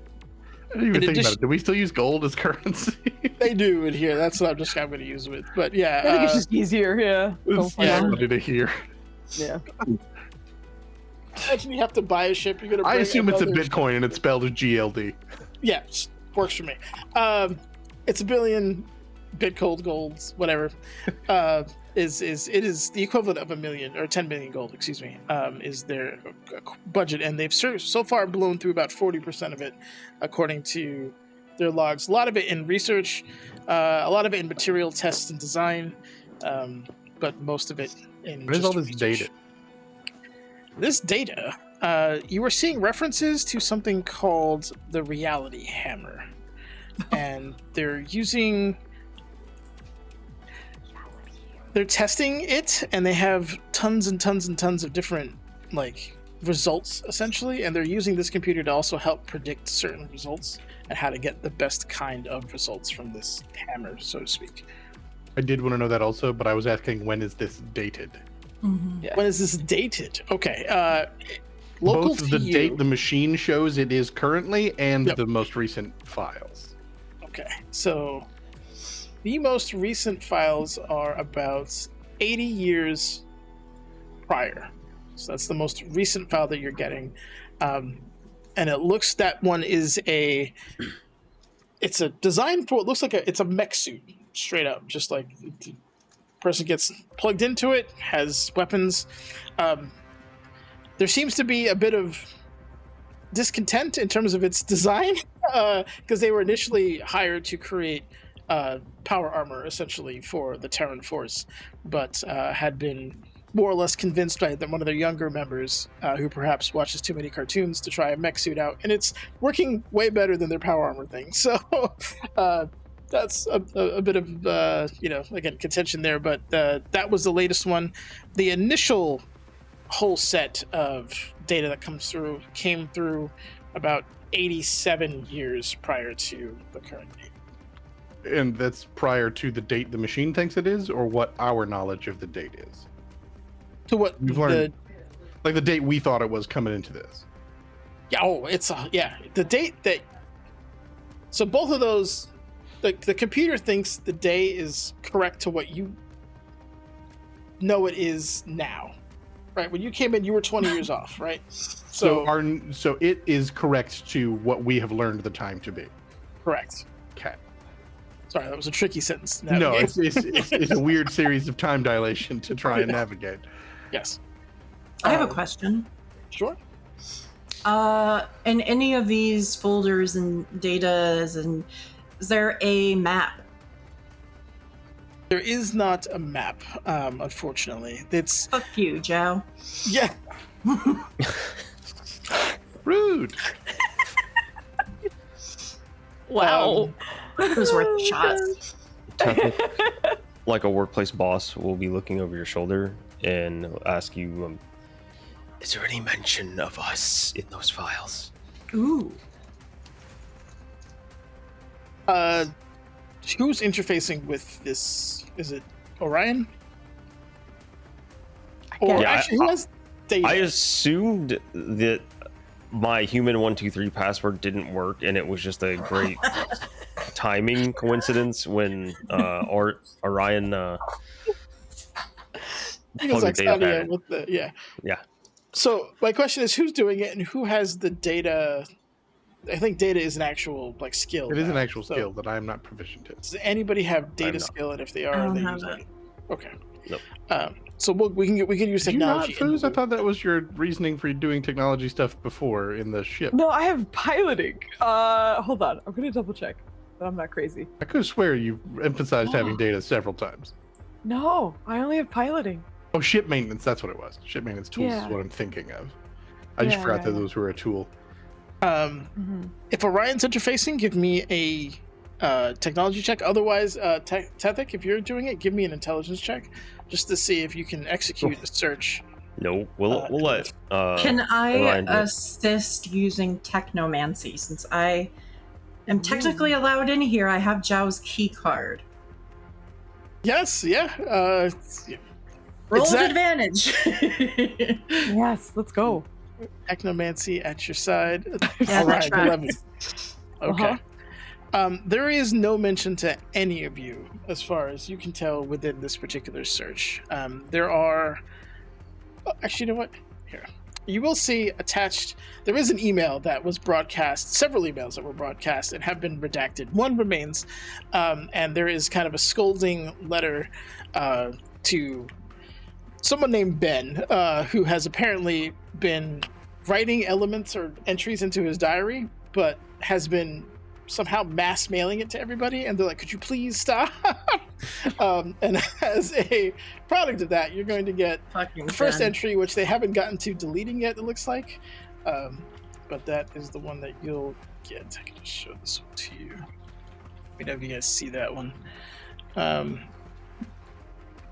didn't even In think about addition- it. Do we still use gold as currency? They do in here. That's what I'm going to use with. But yeah, I think it's just easier. Yeah. Go It's for yeah. it. funny to hear. Yeah. imagine you have to buy a ship. You're going to. I assume it's a Bitcoin and it's spelled as GLD. Yeah, works for me. It's a billion Bitcoin golds, whatever. It is the equivalent of 1 million or 10 million gold, excuse me, is their budget, and they've so far blown through about 40% of it, according to their logs. A lot of it in research, a lot of it in material tests and design, but most of it in. What is all just this research. data? This data, you were seeing references to something called the Reality Hammer, and they're using they're testing it, and they have tons and tons and tons of different like results essentially, and they're using this computer to also help predict certain results and how to get the best kind of results from this hammer, so to speak. I did want to know that also, but I was asking, when is this dated? Yeah. When is this dated? Okay, local Both to the you. date the machine shows it is currently and Yep. the most recent files. Okay, so the most recent files are about 80 years prior. So that's the most recent file that you're getting. And it looks, that one is it's a design for what looks like it's a mech suit, straight up. Just like the person gets plugged into it, has weapons. There seems to be a bit of discontent in terms of its design, because they were initially hired to create power armor essentially for the Terran Force, but had been more or less convinced by one of their younger members who perhaps watches too many cartoons to try a mech suit out, and it's working way better than their power armor thing. So that's a bit of again, contention there, but that was the latest one. The initial whole set of data that came through about 87 years prior to the current date. And that's prior to the date the machine thinks it is, or what our knowledge of the date is? To what We've learned, like the date we thought it was coming into this. the date that. So both of those, the computer thinks the day is correct to what you know it is now, right? When you came in, you were 20 years off, right? So it is correct to what we have learned the time to be. Correct. Okay. Sorry, that was a tricky sentence. to No, navigate. it's a weird series of time dilation to try and navigate. Yes. I have a question. Sure. In any of these folders and datas, and is there a map? There is not a map, unfortunately. It's Fuck you, Joe. yeah. Rude. Wow. It was worth a shot. Like a workplace boss will be looking over your shoulder and ask you, is there any mention of us in those files? Ooh. Who's interfacing with this? Is it Orion? Or Yeah, actually, who has data? I assumed that my human 123 password didn't work, and it was just a great timing coincidence when Orion Because plugged the like data pad Sadia in. with the Yeah. So my question is, who's doing it and who has the data? I think data is an actual like skill. It is an now, actual so skill that I am not proficient in. Does anybody have data not. skill? And if they I are, don't they have use it. it. Okay. Nope. So we can use Did you not, technology. in Foos? the I thought that was your reasoning for doing technology stuff before in the ship. No, I have piloting. Hold on. I'm gonna double check that I'm not crazy. I could swear you emphasized having data several times. No, I only have piloting. Oh, ship maintenance. That's what it was. Ship maintenance tools Yeah. is what I'm thinking of. I just forgot that those were a tool. If Orion's interfacing, give me a technology check. Otherwise, Tethik, if you're doing it, give me an intelligence check, just to see if you can execute a search. No, we'll let. Can I Orion do it. assist using technomancy, since I am technically allowed in here? I have Zhao's key card. Yes, yeah. Roll Is with that- advantage. Yes, let's go. Technomancy at your side. Yeah, All right, that's right. 11. Okay. Uh-huh. There is no mention to any of you, as far as you can tell, within this particular search. There are... actually, you know what? Here. You will see attached... There is an email that was broadcast, several emails that were broadcast and have been redacted. One remains, and there is kind of a scolding letter to someone named Ben, who has apparently been writing elements or entries into his diary, but has been somehow mass mailing it to everybody, and they're like, could you please stop? And as a product of that, you're going to get Fucking the first Ben. entry, which they haven't gotten to deleting yet, it looks like. But that is the one that you'll get. I can just show this one to you. Whenever you guys see that one.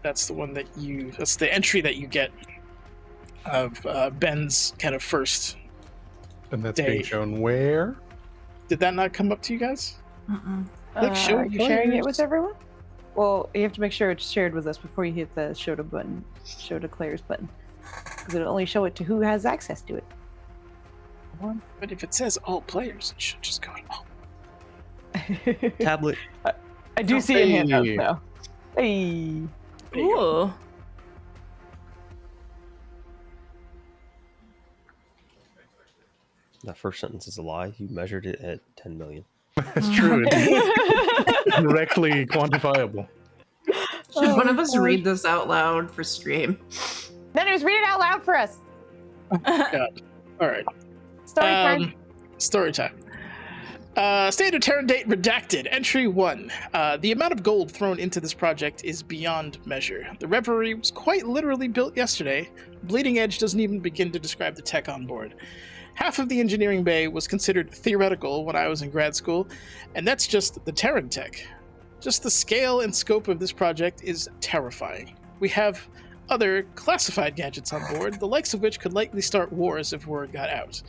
That's the one that's the entry that you get of Ben's kind of first And that's day. being shown where? Did that not come up to you guys? Mm-mm. Like, show Are you sharing it with players. everyone? Well, you have to make sure it's shared with us before you hit the show to players button. Because it'll only show it to who has access to it. But if it says all players, it should just go to all. Tablet. I do see it in handouts Hey. now. Hey. There you go. Ooh. That first sentence is a lie. You measured it at 10 million. That's true. It's directly quantifiable. Should one of us God. read this out loud for stream? Nanners, read it out loud for us. God. All right. Story time. Story time. Standard Terran date redacted. Entry 1. The amount of gold thrown into this project is beyond measure. The Reverie was quite literally built yesterday. Bleeding Edge doesn't even begin to describe the tech on board. Half of the engineering bay was considered theoretical when I was in grad school, and that's just the Terran tech. Just the scale and scope of this project is terrifying. We have other classified gadgets on board, the likes of which could likely start wars if word got out.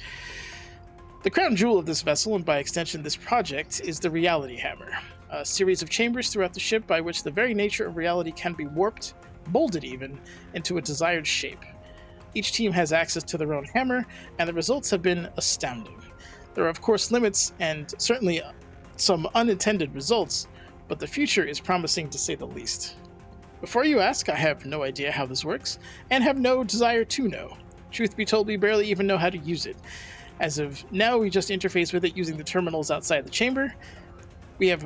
The crown jewel of this vessel, and by extension this project, is the Reality Hammer, a series of chambers throughout the ship by which the very nature of reality can be warped, molded even, into a desired shape. Each team has access to their own hammer, and the results have been astounding. There are of course limits, and certainly some unintended results, but the future is promising to say the least. Before you ask, I have no idea how this works, and have no desire to know. Truth be told, we barely even know how to use it. As of now, we just interface with it using the terminals outside the chamber. We have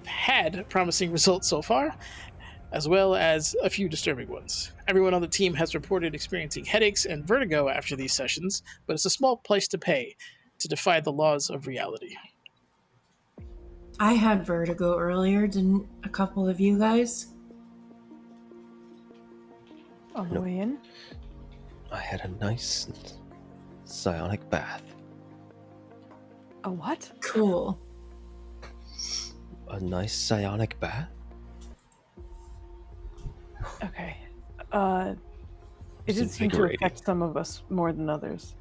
had promising results so far, as well as a few disturbing ones. Everyone on the team has reported experiencing headaches and vertigo after these sessions, but it's a small price to pay to defy the laws of reality. I had vertigo earlier, didn't a couple of you guys? On the way in. I had a nice psionic bath. A what? Cool. A nice psionic bath? Okay. It It's did seem to invigorating. affect some of us more than others.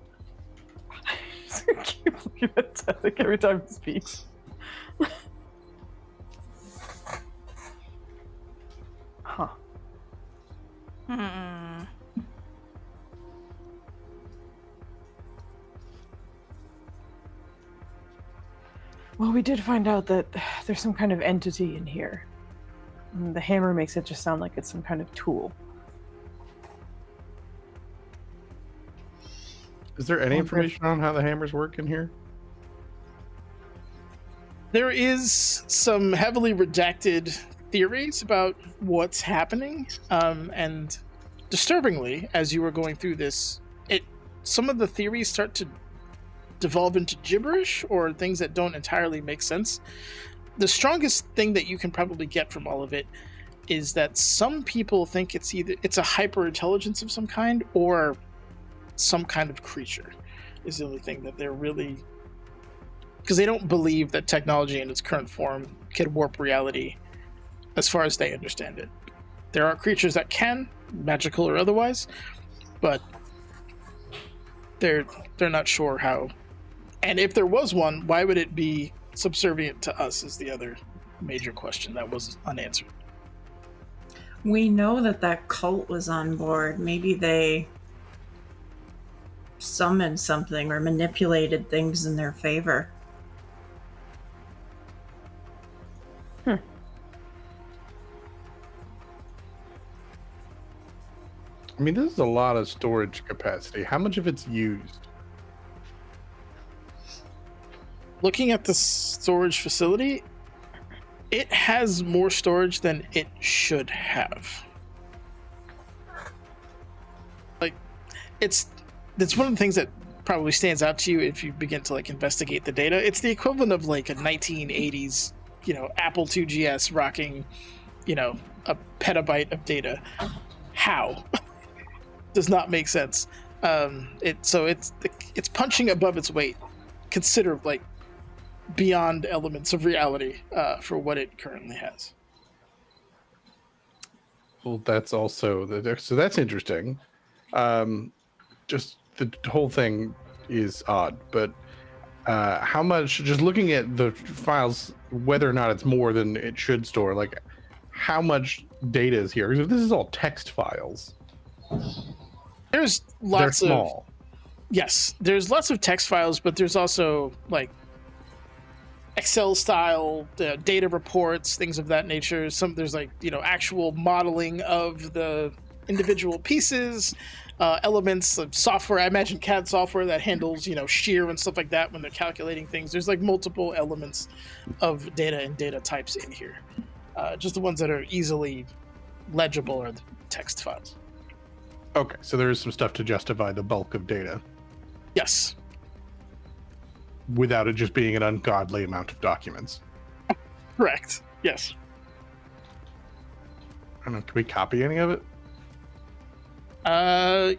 I keep looking at Tethek every time he speaks. Huh. Hmm. Well, we did find out that there's some kind of entity in here. And the hammer makes it just sound like it's some kind of tool. Is there any information on how the hammers work in here? There is some heavily redacted theories about what's happening, and disturbingly, as you were going through this, some of the theories start to devolve into gibberish or things that don't entirely make sense. The strongest thing that you can probably get from all of it is that some people think it's a hyper intelligence of some kind or some kind of creature is the only thing that they're really, because they don't believe that technology in its current form can warp reality as far as they understand it. There are creatures that can, magical or otherwise, but they're not sure how. And if there was one, why would it be subservient to us is the other major question that was unanswered. We know that cult was on board. Maybe they summoned something or manipulated things in their favor. I mean, this is a lot of storage capacity. How much of it's used? Looking at the storage facility, it has more storage than it should have. Like, it's one of the things that probably stands out to you if you begin to investigate the data. It's the equivalent of a 1980s, Apple IIgs rocking, a petabyte of data. How? Does not make sense. It's punching above its weight, considerably beyond elements of reality for what it currently has. Well, that's also so that's interesting. Just the whole thing is odd, but how much? Just looking at the files, whether or not it's more than it should store, like how much data is here? Because this is all text files. There's They're lots of small. yes, there's lots of text files, but there's also like Excel style data reports, things of that nature. There's like actual modeling of the individual pieces, elements of software. I imagine CAD software that handles shear and stuff like that when they're calculating things. There's like multiple elements of data and data types in here. Just the ones that are easily legible are the text files. Okay, so there is some stuff to justify the bulk of data Yes. without it just being an ungodly amount of documents. Correct. Yes. I don't know. Can we copy any of it?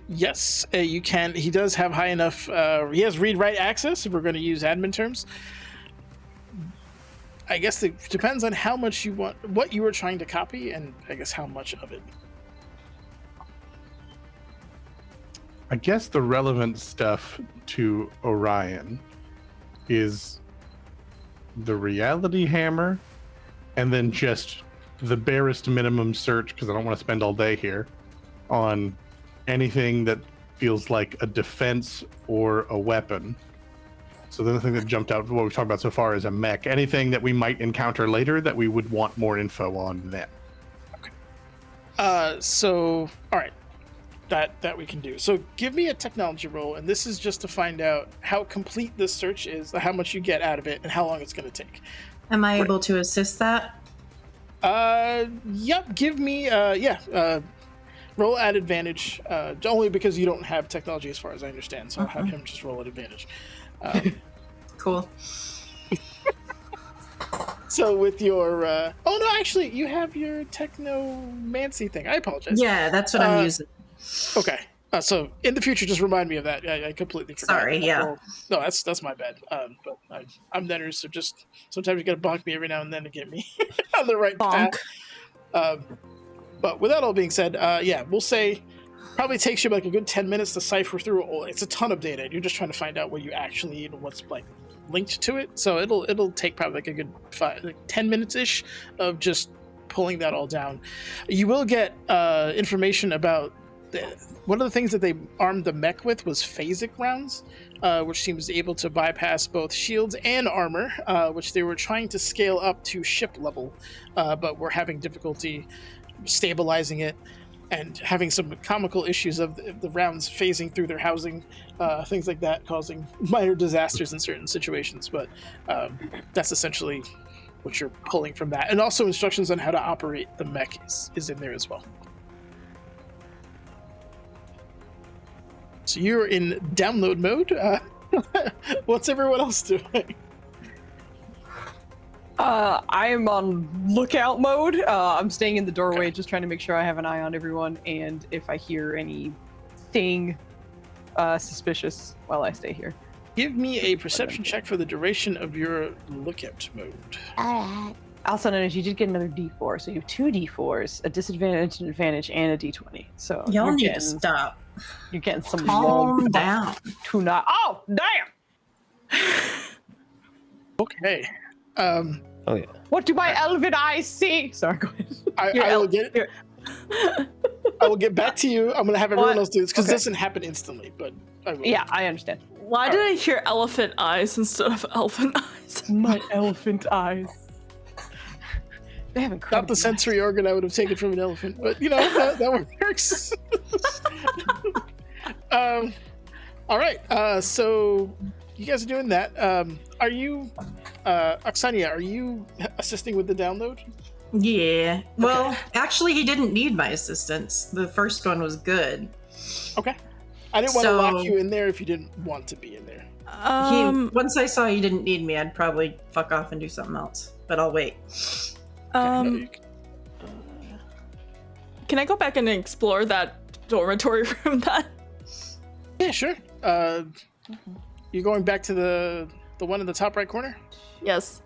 Yes, you can. He does have high enough. He has read-write access. If we're going to use admin terms, I guess it depends on how much you want, what you were trying to copy, and I guess how much of it. I guess the relevant stuff to Orion is the reality hammer, and then just the barest minimum search, because I don't want to spend all day here, on anything that feels like a defense or a weapon. So the other thing that jumped out, what we've talked about so far, is a mech. Anything that we might encounter later that we would want more info on then. So, all right. That we can do. So give me a technology roll, and this is just to find out how complete this search is, how much you get out of it, and how long it's going to take. Am I able to assist that? Yep. Give me, roll at advantage, only because you don't have technology as far as I understand, so I'll have him just roll at advantage. Cool. So with your, oh no, actually, you have your technomancy thing. I apologize. Yeah, that's what I'm using. Okay. So in the future, just remind me of that. I completely forgot. Sorry, yeah. Well, no, that's my bad. But I'm Nenners, so just sometimes you gotta bonk me every now and then to get me on the right Bonk. path. But with that all being said, we'll say probably takes you like a good 10 minutes to cipher through. It's a ton of data, and you're just trying to find out what you actually need and what's like linked to it. So it'll take probably like a good 10 minutes ish of just pulling that all down. You will get information about. One of the things that they armed the mech with was phasic rounds, which seems able to bypass both shields and armor, which they were trying to scale up to ship level, but were having difficulty stabilizing it and having some comical issues of the rounds phasing through their housing, things like that, causing minor disasters in certain situations. But that's essentially what you're pulling from that. And also instructions on how to operate the mech is in there as well. So you're in download mode. What's everyone else doing? I am on lookout mode. I'm staying in the doorway, just trying to make sure I have an eye on everyone, and if I hear anything suspicious while I stay here. Give me a perception check for the duration of your lookout mode. Alright. Also notice you did get another D4, so you have two D4s, a disadvantage, an advantage, and a D20. So Y'all you're need to getting, stop. you're getting some Calm long down. tonight. Oh, damn! Okay. Oh yeah. What do my elven eyes see? Sorry, go ahead. Your I will el- get. your- I will get back to you. I'm gonna have everyone What? else do this because Okay. it doesn't happen instantly, but I will. Yeah, I understand. Why did I hear elephant eyes instead of elfin eyes? My elephant eyes. They haven't Not the sensory organ I would have taken from an elephant, but that works. All right. So you guys are doing that. Are you, Oksania? Are you assisting with the download? Yeah. Well, actually, he didn't need my assistance. The first one was good. Okay. I didn't want to lock So- you in there if you didn't want to be in there. Once I saw he didn't need me, I'd probably fuck off and do something else. But I'll wait. Can I go back and explore that dormitory room then? Yeah, sure. You going back to the one in the top right corner? Yes.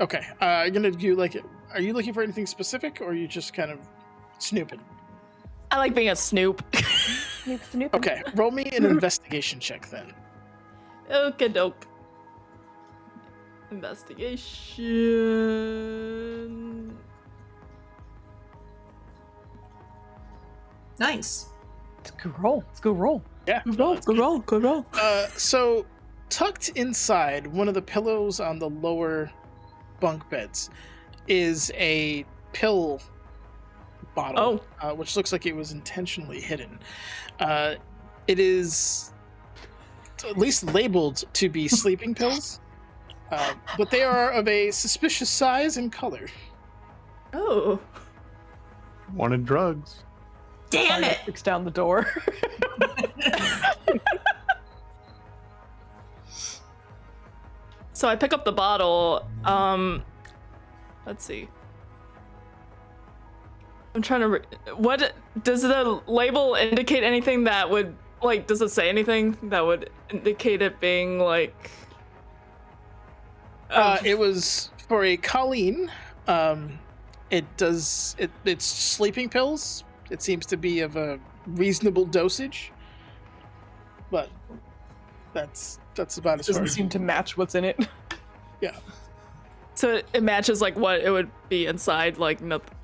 Okay. Are you gonna do like? Are you looking for anything specific, or are you just kind of Snooping. I like being a snoop. Snoop. Okay, roll me an investigation check then. Okay, doke. Investigation. Nice. It's a good roll. It's a good roll. Yeah. Good roll, good roll, good roll. So tucked inside one of the pillows on the lower bunk beds is a pill bottle, which looks like it was intentionally hidden. It is at least labeled to be sleeping pills, but they are of a suspicious size and color. Oh. Wanted drugs. Damn it! Kicks down the door. So I pick up the bottle. Let's see. I'm trying to. What does the label indicate? Anything that would like? Does it say anything that would indicate it being like? It was for a Colleen. It's sleeping pills. It seems to be of a reasonable dosage, but that's about as far Doesn't as. seem to match what's in it. Yeah, So it matches like what it would be inside. Like nothing.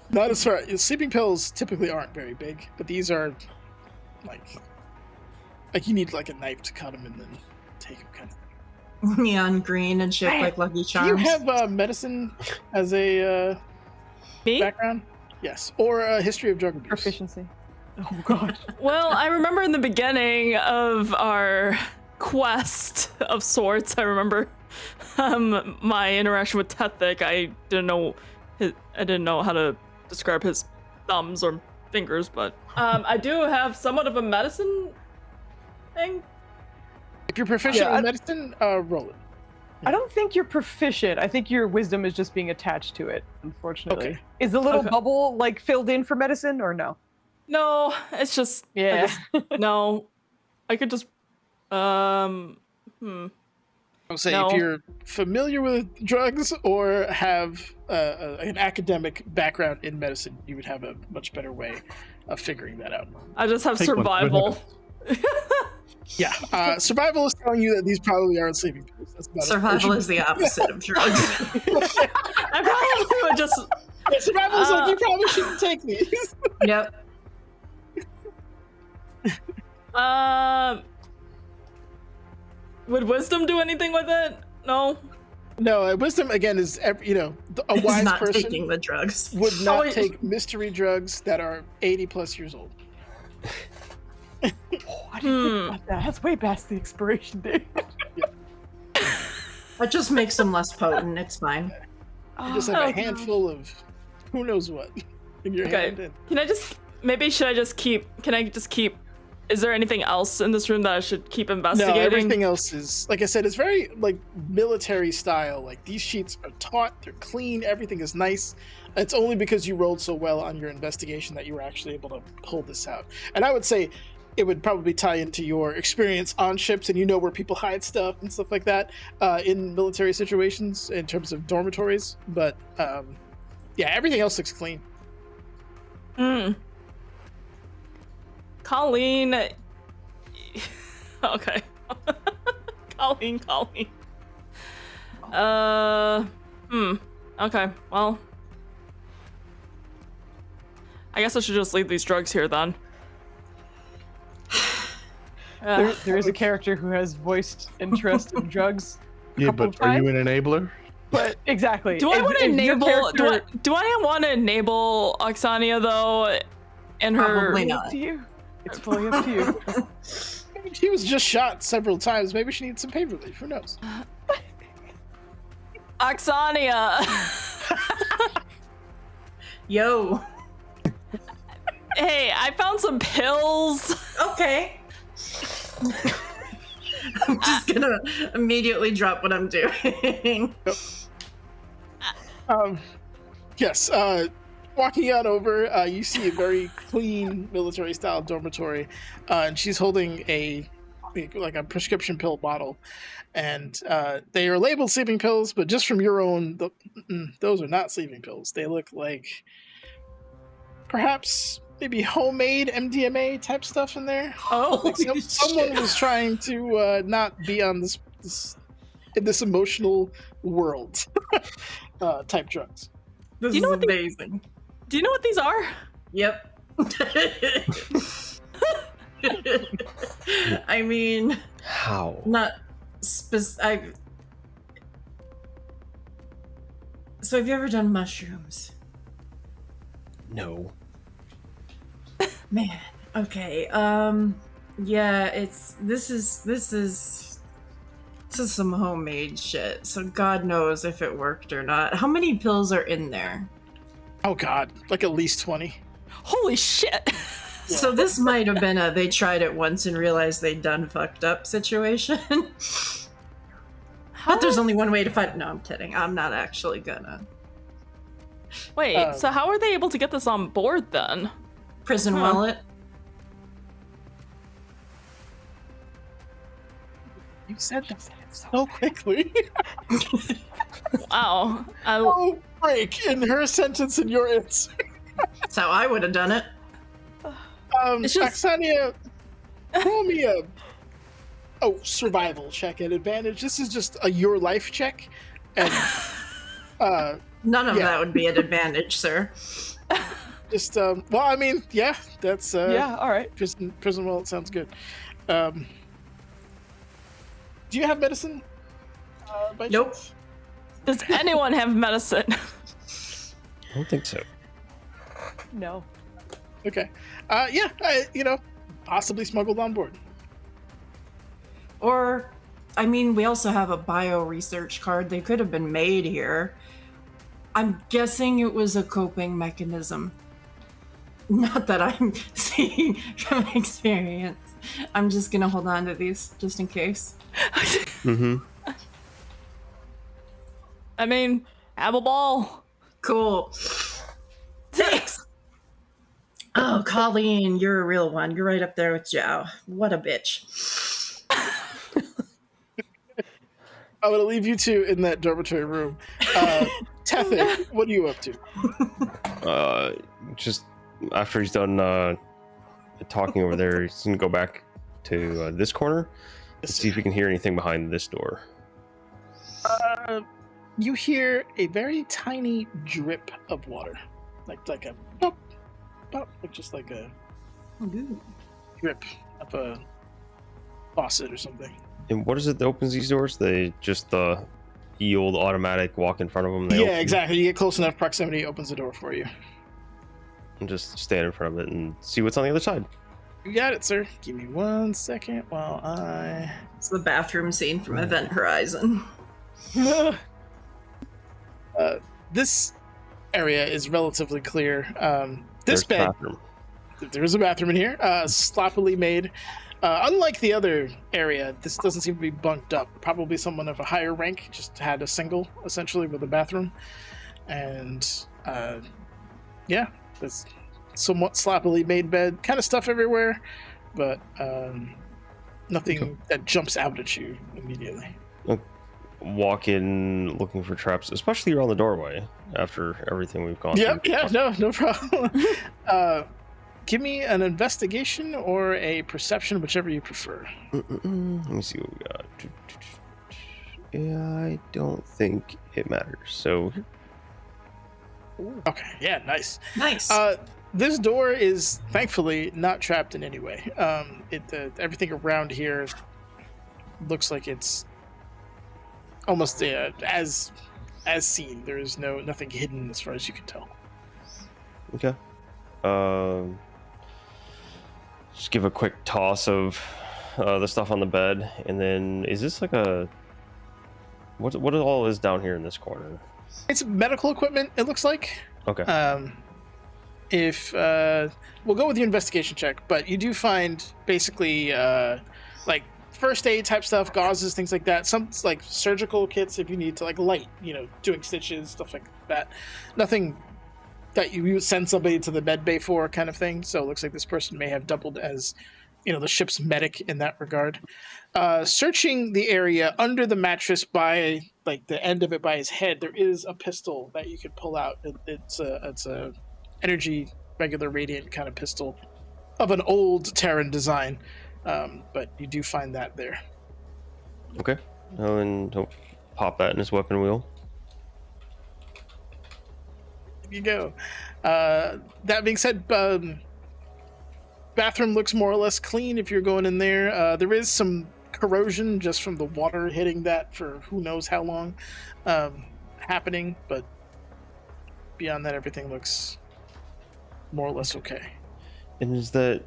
not as far. Sleeping pills typically aren't very big, but these are like you need like a knife to cut them and then take them kind of thing. Neon green and shaped like Lucky Do you Charms. have medicine as a Me? background? Yes, or a history of drug abuse. Proficiency. Oh god. Well, I remember in the beginning of our quest of sorts, I remember my interaction with Tethik. I didn't know how to describe his thumbs or fingers, but I do have somewhat of a medicine thing. If you're proficient Yeah, in medicine, roll it. I don't think you're proficient. I think your wisdom is just being attached to it, unfortunately. Okay. Is the little Okay. bubble like filled in for medicine or no? No, it's just no. I could just I'll say No. if you're familiar with drugs or have an academic background in medicine, you would have a much better way of figuring that out. I just have Take one. survival. Yeah, survival is telling you that these probably aren't sleeping pills. That's about Survival is the opposite of drugs. I probably would just Yeah, survival is like you probably shouldn't take these. Yep. would wisdom do anything with it? No. No, wisdom again is a He's wise not person taking the drugs. would not wait. take mystery drugs that are 80 plus years old. Oh, I didn't think about that. That's way past the expiration date. That just makes them less potent. It's fine. You just have Oh, a handful of who knows what in your hand. Okay. And Can I just keep is there anything else in this room that I should keep no, investigating? everything else is like I said. It's very like military style. Like these sheets are taut, they're clean, everything is nice. It's only because you rolled so well on your investigation that you were actually able to pull this out. And I would say it would probably tie into your experience on ships, and you know where people hide stuff and stuff like that in military situations in terms of dormitories. But yeah, everything else looks clean. Colleen. Okay. Colleen. Okay, well. I guess I should just leave these drugs here then. There is a character who has voiced interest in drugs. Yeah, couple but of are you times. an enabler? But exactly. Do I If- want to if your enable? character- Do I want to enable Oxania though? And her. Probably It's not. up to you. It's fully up to you. She was just shot several times. Maybe she needs some pain relief. Who knows? Oxania. Yo. Hey, I found some pills. Okay. I'm just gonna immediately drop what I'm doing. Yes. Walking on over, you see a very clean military-style dormitory, and she's holding a prescription pill bottle, and they are labeled sleeping pills, but just from your own, those are not sleeping pills. They look like perhaps maybe homemade MDMA type stuff in there. Oh, Like Holy someone shit. was trying to not be on this in this emotional world type drugs. This Do you know is what the- amazing. do you know what these are? Yep. I mean, How? not So have you ever done mushrooms? No. Man. Okay. Yeah, this is some homemade shit. So God knows if it worked or not. How many pills are in there? Oh God, like at least 20. Holy shit! So this might have been a they tried it once and realized they'd done fucked up situation. How? But there's only one way to find. No, I'm kidding. I'm not actually gonna. Wait, so how are they able to get this on board then? Prison Huh. wallet. You said that so quickly. Wow. Oh, break in her sentence and your answer. That's how I would have done it. It's just- Axania, roll me a survival check at advantage. This is just a your life check, and None of Yeah. that would be an advantage, sir. just well, I mean, yeah, that's Yeah, all right. prison wallet sounds good. Do you have medicine? By Nope. chance? Does anyone have medicine? I don't think so. No. Okay. Yeah, possibly smuggled on board. Or, I mean, we also have a bio research card. They could have been made here. I'm guessing it was a coping mechanism. Not that I'm seeing from experience. I'm just gonna hold on to these just in case. Mm-hmm. I mean, have a ball. Cool. Thanks. Oh, Colleen, you're a real one. You're right up there with Zhao. What a bitch. I'm gonna leave you two in that dormitory room. Tethic, what are you up to? Just after he's done talking over there, he's gonna go back to this corner and see if we can hear anything behind this door. You hear a very tiny drip of water, like a pop, pop, just like a drip of a faucet or something. And what is it that opens these doors? They just the old automatic walk in front of them. They Yeah, open, exactly. You get close enough proximity, it opens the door for you. and just stand in front of it and see what's on the other side. You got it, sir. Give me 1 second while I. It's the bathroom scene from Event Horizon. This area is relatively clear. This There's the bed, bathroom. there is a bathroom in here, sloppily made. Unlike the other area, this doesn't seem to be bunked up. Probably someone of a higher rank just had a single, essentially, with a bathroom. And yeah, it's somewhat sloppily made bed. Kind of stuff everywhere, but nothing that jumps out at you immediately. Walk in looking for traps, especially around the doorway after everything we've gone Yep, through. yeah, no problem. Give me an investigation or a perception, whichever you prefer. Let me see what we got. Yeah, I don't think it matters. So Okay, yeah, nice. Nice. This door is thankfully not trapped in any way. Everything around here looks like it's almost as seen. There is nothing hidden as far as you can tell. okay. Just give a quick toss of the stuff on the bed, and then is this like a what all is down here in this corner? It's medical equipment. It looks like. Okay. If we'll go with your investigation check, but you do find basically like first aid type stuff, gauzes, things like that. Some like surgical kits if you need to, like light, doing stitches, stuff like that. Nothing that you would send somebody to the med bay for, kind of thing. So it looks like this person may have doubled as, the ship's medic in that regard. Searching the area under the mattress by like the end of it by his head, there is a pistol that you could pull out. It's a energy regular radiant kind of pistol of an old Terran design, but you do find that there. Okay. Oh, and he'll pop that in his weapon wheel. There you go. That being said, bathroom looks more or less clean if you're going in there. There is some corrosion just from the water hitting that for who knows how long happening, but beyond that, everything looks more or less okay. And is that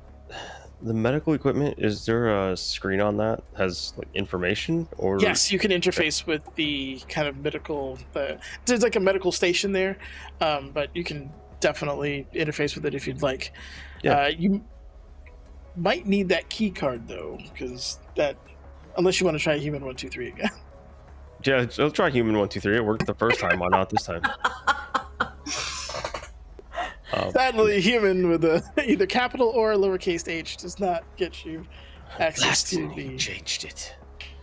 the medical equipment? Is there a screen on that has like information or? Yes, you can interface with the kind of medical. There's like a medical station there, but you can definitely interface with it if you'd like. Yeah. You might need that key card though, because that, unless you want to try Human 123 again. Yeah, I'll try Human 123. It worked the first time. Why not this time? Sadly, Human with either capital or lowercase h does not get you access to the. Changed it.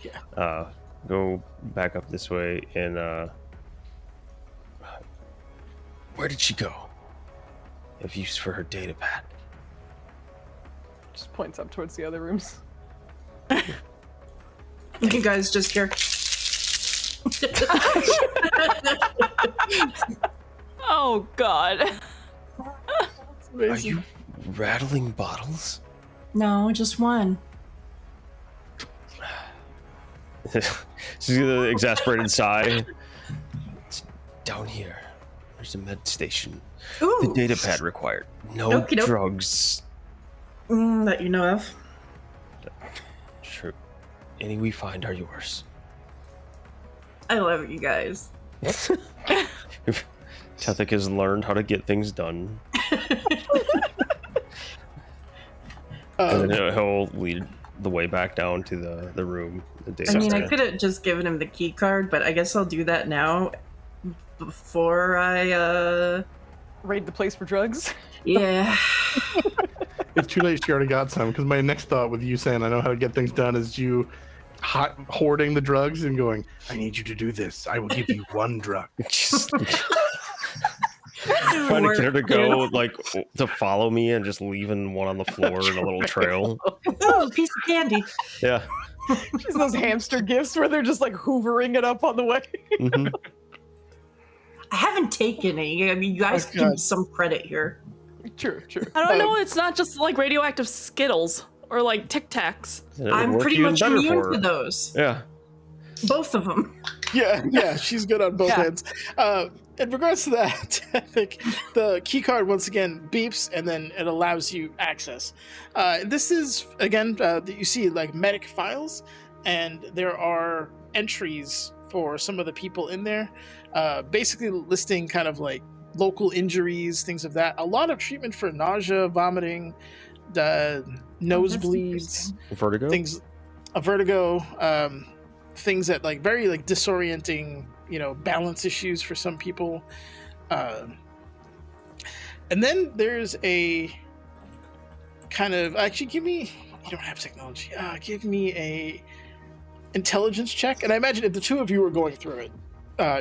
Yeah. Go back up this way and where did she go? Have use for her data pad. Just points up towards the other rooms. You guys just hear. Oh God. Are you rattling bottles? No, just one. She's gonna exasperated sigh. It's down here. There's a med station. Ooh. The data pad required. No Okey-doke. drugs. That you know of. True. Any we find are yours. I love you guys. Tethek has learned how to get things done. And then he'll lead the way back down to the room. I mean, I could have just given him the key card, but I guess I'll do that now before I, Raid the place for drugs. Yeah. It's too late. She already got some. Because my next thought with you saying I know how to get things done is you hoarding the drugs and going, I need you to do this. I will give you one drug. Just trying to get her to go, like, to follow me and just leaving one on the floor in a little trail. Oh, a piece of candy. Yeah. Just those hamster gifts where they're just like hoovering it up on the way. Mm-hmm. I haven't taken any. I mean, you guys Oh, give me God. some credit here. True. I don't know. It's not just like radioactive Skittles or like Tic Tacs. I'm pretty much immune to those. Yeah. Both of them. Yeah, she's good on both Yeah. ends. In regards to that, I think the key card once again beeps and then it allows you access. This is again that you see like medic files, and there are entries for some of the people in there, basically listing kind of like local injuries, things of that. A lot of treatment for nausea, vomiting, nosebleeds, Vertigo? vertigo, things that like very like disorienting, balance issues for some people. And then there's a kind of actually give me, you don't have technology. Give me a intelligence check, and I imagine if the two of you are going through it,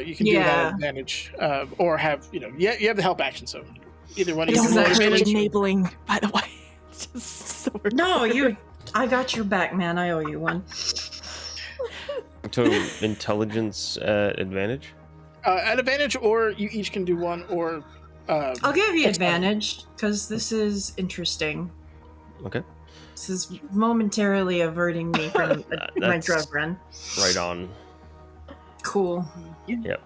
you can do that at advantage, or have you have the help action. So either one of you This is can roll actually advantage. enabling, by the way. Just so we're No, clear. I got your back, man. I owe you one. So intelligence at advantage? At advantage, or you each can do one, or I'll give you Excellent. advantage, because this is interesting. Okay. This is momentarily averting me from my That's- drug run. Right on. Cool. it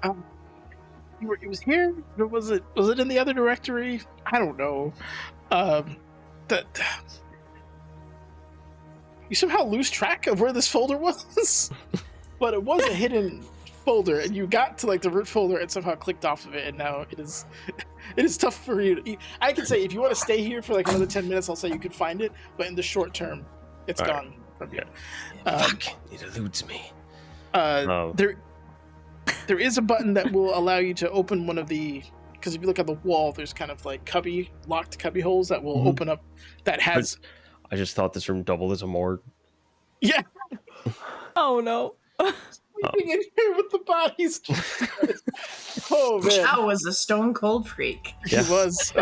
was here, or was it in the other directory? I don't know. That you somehow lose track of where this folder was, but it was a hidden folder, and you got to like the root folder and somehow clicked off of it, and now it is tough for you to. I can say if you want to stay here for like another 10 minutes, I'll say you could find it, but in the short term, it's All right. gone from you. Fuck, it eludes me. There is a button that will allow you to open one of the, because if you look at the wall, there's kind of like locked cubby holes that will Mhm. open up. That has I just thought this room doubled as a morgue. yeah. Oh no. Sleeping in here with the bodies. Oh man, Chow was a stone cold freak. Yeah. he was.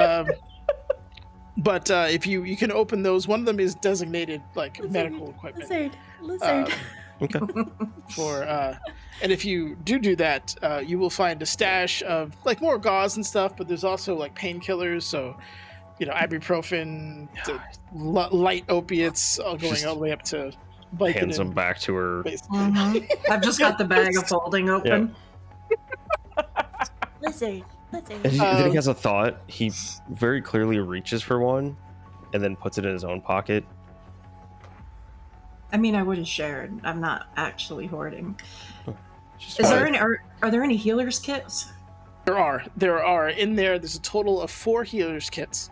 But if you can open those, one of them is designated like medical equipment. Lizard. Okay. For and if you do that, you will find a stash of like more gauze and stuff, but there's also like painkillers, so ibuprofen, to light opiates, all going all the way up to Vicodin. Hands them back to her. Mhm. I've just got the bag of folding open. Lizard. And then he has a thought. He very clearly reaches for one, and then puts it in his own pocket. I mean, I would have shared. I'm not actually hoarding. Just Is fine. there any? Are there any healers kits? There are in there. There's a total of 4 healers kits,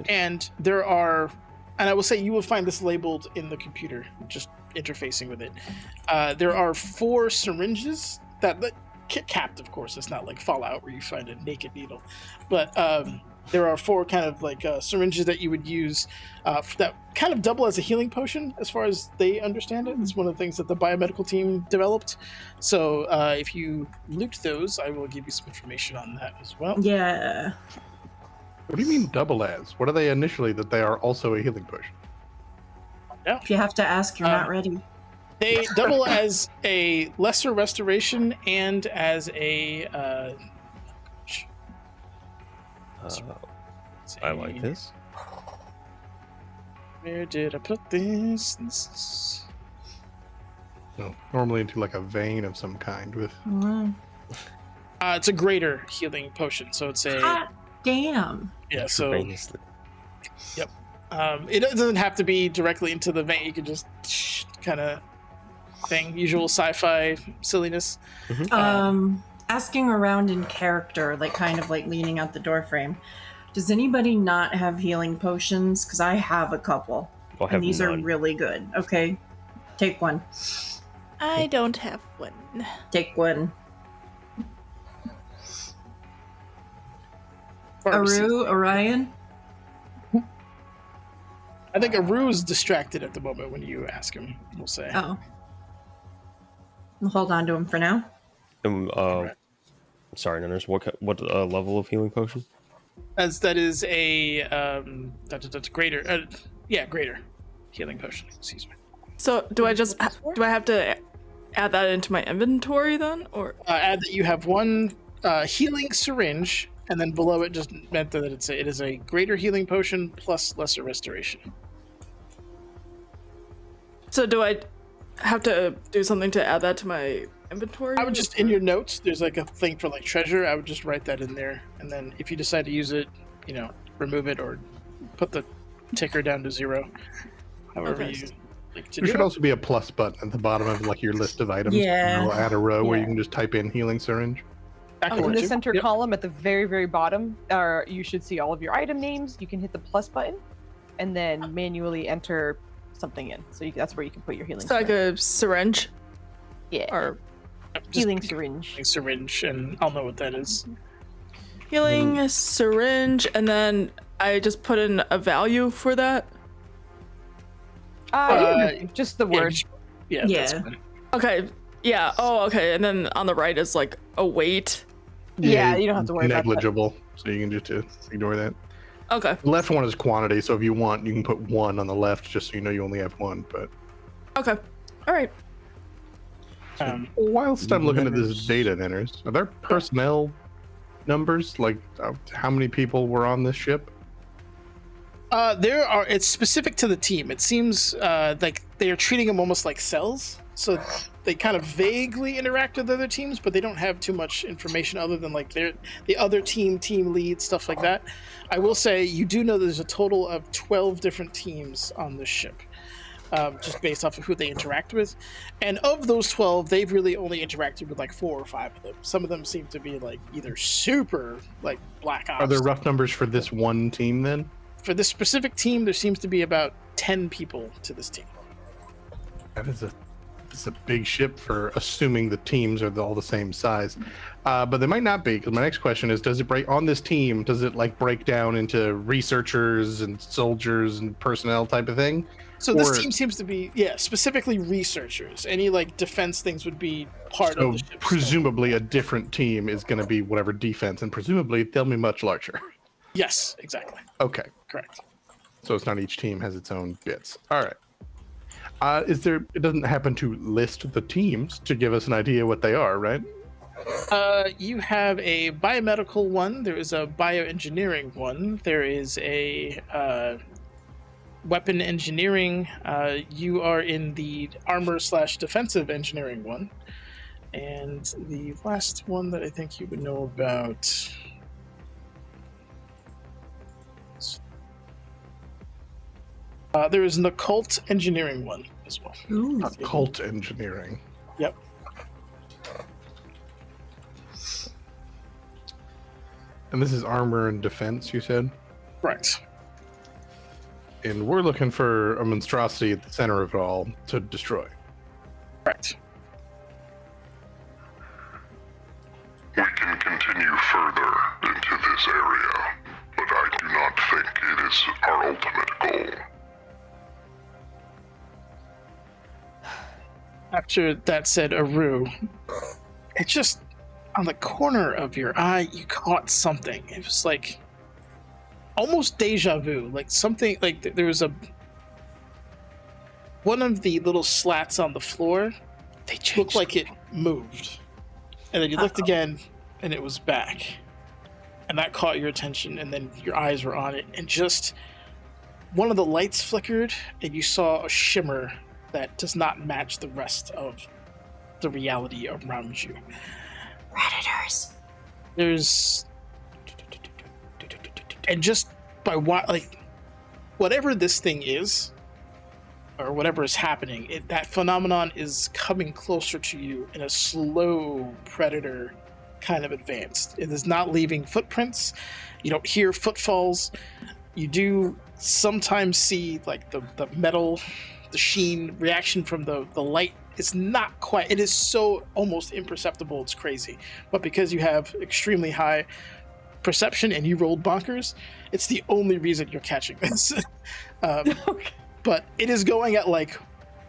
and there are, and I will say you will find this labeled in the computer, just interfacing with it. There are 4 syringes that capped, of course. It's not like Fallout where you find a naked needle, but there are 4 kind of like syringes that you would use that kind of double as a healing potion, as far as they understand it. It's one of the things that the biomedical team developed. So if you loot those, I will give you some information on that as well. Yeah. What do you mean double as? What are they initially that they are also a healing potion? If you have to ask, you're not ready. They double as a lesser restoration and as a I like this. Where did I put this? This is... No, normally into like a vein of some kind with. it's a greater healing potion, so it's a Hot damn. yeah. So Intravenously. it doesn't have to be directly into the vein. You can just kind of thing, usual sci-fi silliness. Asking around in character, like kind of like leaning out the door frame. Does anybody not have healing potions? Because I have a couple, I'll have and these are none. really good. Okay, take one. I don't have one. Take one. Pharmacy. Aru, Orion. I think Aru's distracted at the moment when you ask him. We'll say. Oh. We'll hold on to him for now. Sorry, Nunners. What level of healing potion? That is a that's greater. Greater healing potion. Excuse me. So do I have to add that into my inventory then, or Add that you have one healing syringe, and then below it just meant that it is a greater healing potion plus lesser restoration. so do I have to do something to add that to my inventory? I would just in your notes. There's like a thing for like treasure. I would just write that in there, and then if you decide to use it, remove it or put the ticker down to 0. However you like to There do should it. also be a plus button at the bottom of like your list of items. Yeah. We'll add a row where you Yeah. can just type in healing syringe. Back In forward the too. center Yep. column at the very, very bottom, you should see all of your item names. You can hit the plus button and then manually enter something in. So that's where you can put your healing So like syringe. a syringe Yeah, or Just healing syringe. syringe, and I'll know what that is. healing syringe, and then I just put in a value for that. Just the Yeah, word. Yeah. That's Yeah. fine. Okay. Yeah. Oh, okay. And then on the right is like a weight. Yeah, you don't have to worry about that. negligible, so you can just ignore that. Okay. The left one is quantity, so if you want, you can put 1 on the left, just so you know you only have 1. But Okay. All right. whilst I'm looking at this data, Nenners, are there personnel numbers? Like how many people were on this ship? There are. It's specific to the team. It seems like they are treating them almost like cells. So they kind of vaguely interact with other teams, but they don't have too much information other than like the other team lead, stuff like that. I will say you do know there's a total of 12 different teams on this ship, just based off of who they interact with. And of those 12, they've really only interacted with like 4 or 5 of them. Some of them seem to be like either super like black ops. Are there rough numbers for this one team then? For this specific team, there seems to be about 10 people to this team. That is a big ship for assuming the teams are all the same size. But they might not be, because my next question is, does it break on this team? Does it like break down into researchers and soldiers and personnel type of thing? So this team seems to be, specifically researchers. Any like defense things would be part So of the ship. presumably a different team is going to be whatever defense, and presumably they'll be much larger. Yes, exactly. Okay. Correct. So it's not each team has its own bits. All right. It doesn't happen to list the teams to give us an idea what they are, right? You have a biomedical one. There is a bioengineering one. There is a weapon engineering. You are in the armor/defensive engineering one. And the last one that I think you would know about. There is an occult engineering one as well. Ooh. Occult engineering. Yep. And this is armor and defense, you said? Correct. And we're looking for a monstrosity at the center of it all to destroy. Correct. We can continue further into this area, but I do not think it is our ultimate goal. After that said, Aru, it just on the corner of your eye, you caught something. It was like almost deja vu, like something like there was one of the little slats on the floor. They looked like it moved, and then you looked again, and it was back, and that caught your attention, and then your eyes were on it, and just one of the lights flickered, and you saw a shimmer that does not match the rest of the reality around you. Predators. There's, and just by what, like, whatever this thing is, or whatever is happening, that phenomenon is coming closer to you in a slow predator kind of advance. It is not leaving footprints. You don't hear footfalls. You do sometimes see like the metal, the sheen reaction from the light. It's not quite, it is so almost imperceptible, it's crazy. But because you have extremely high perception and you rolled bonkers, it's the only reason you're catching this. But it is going at like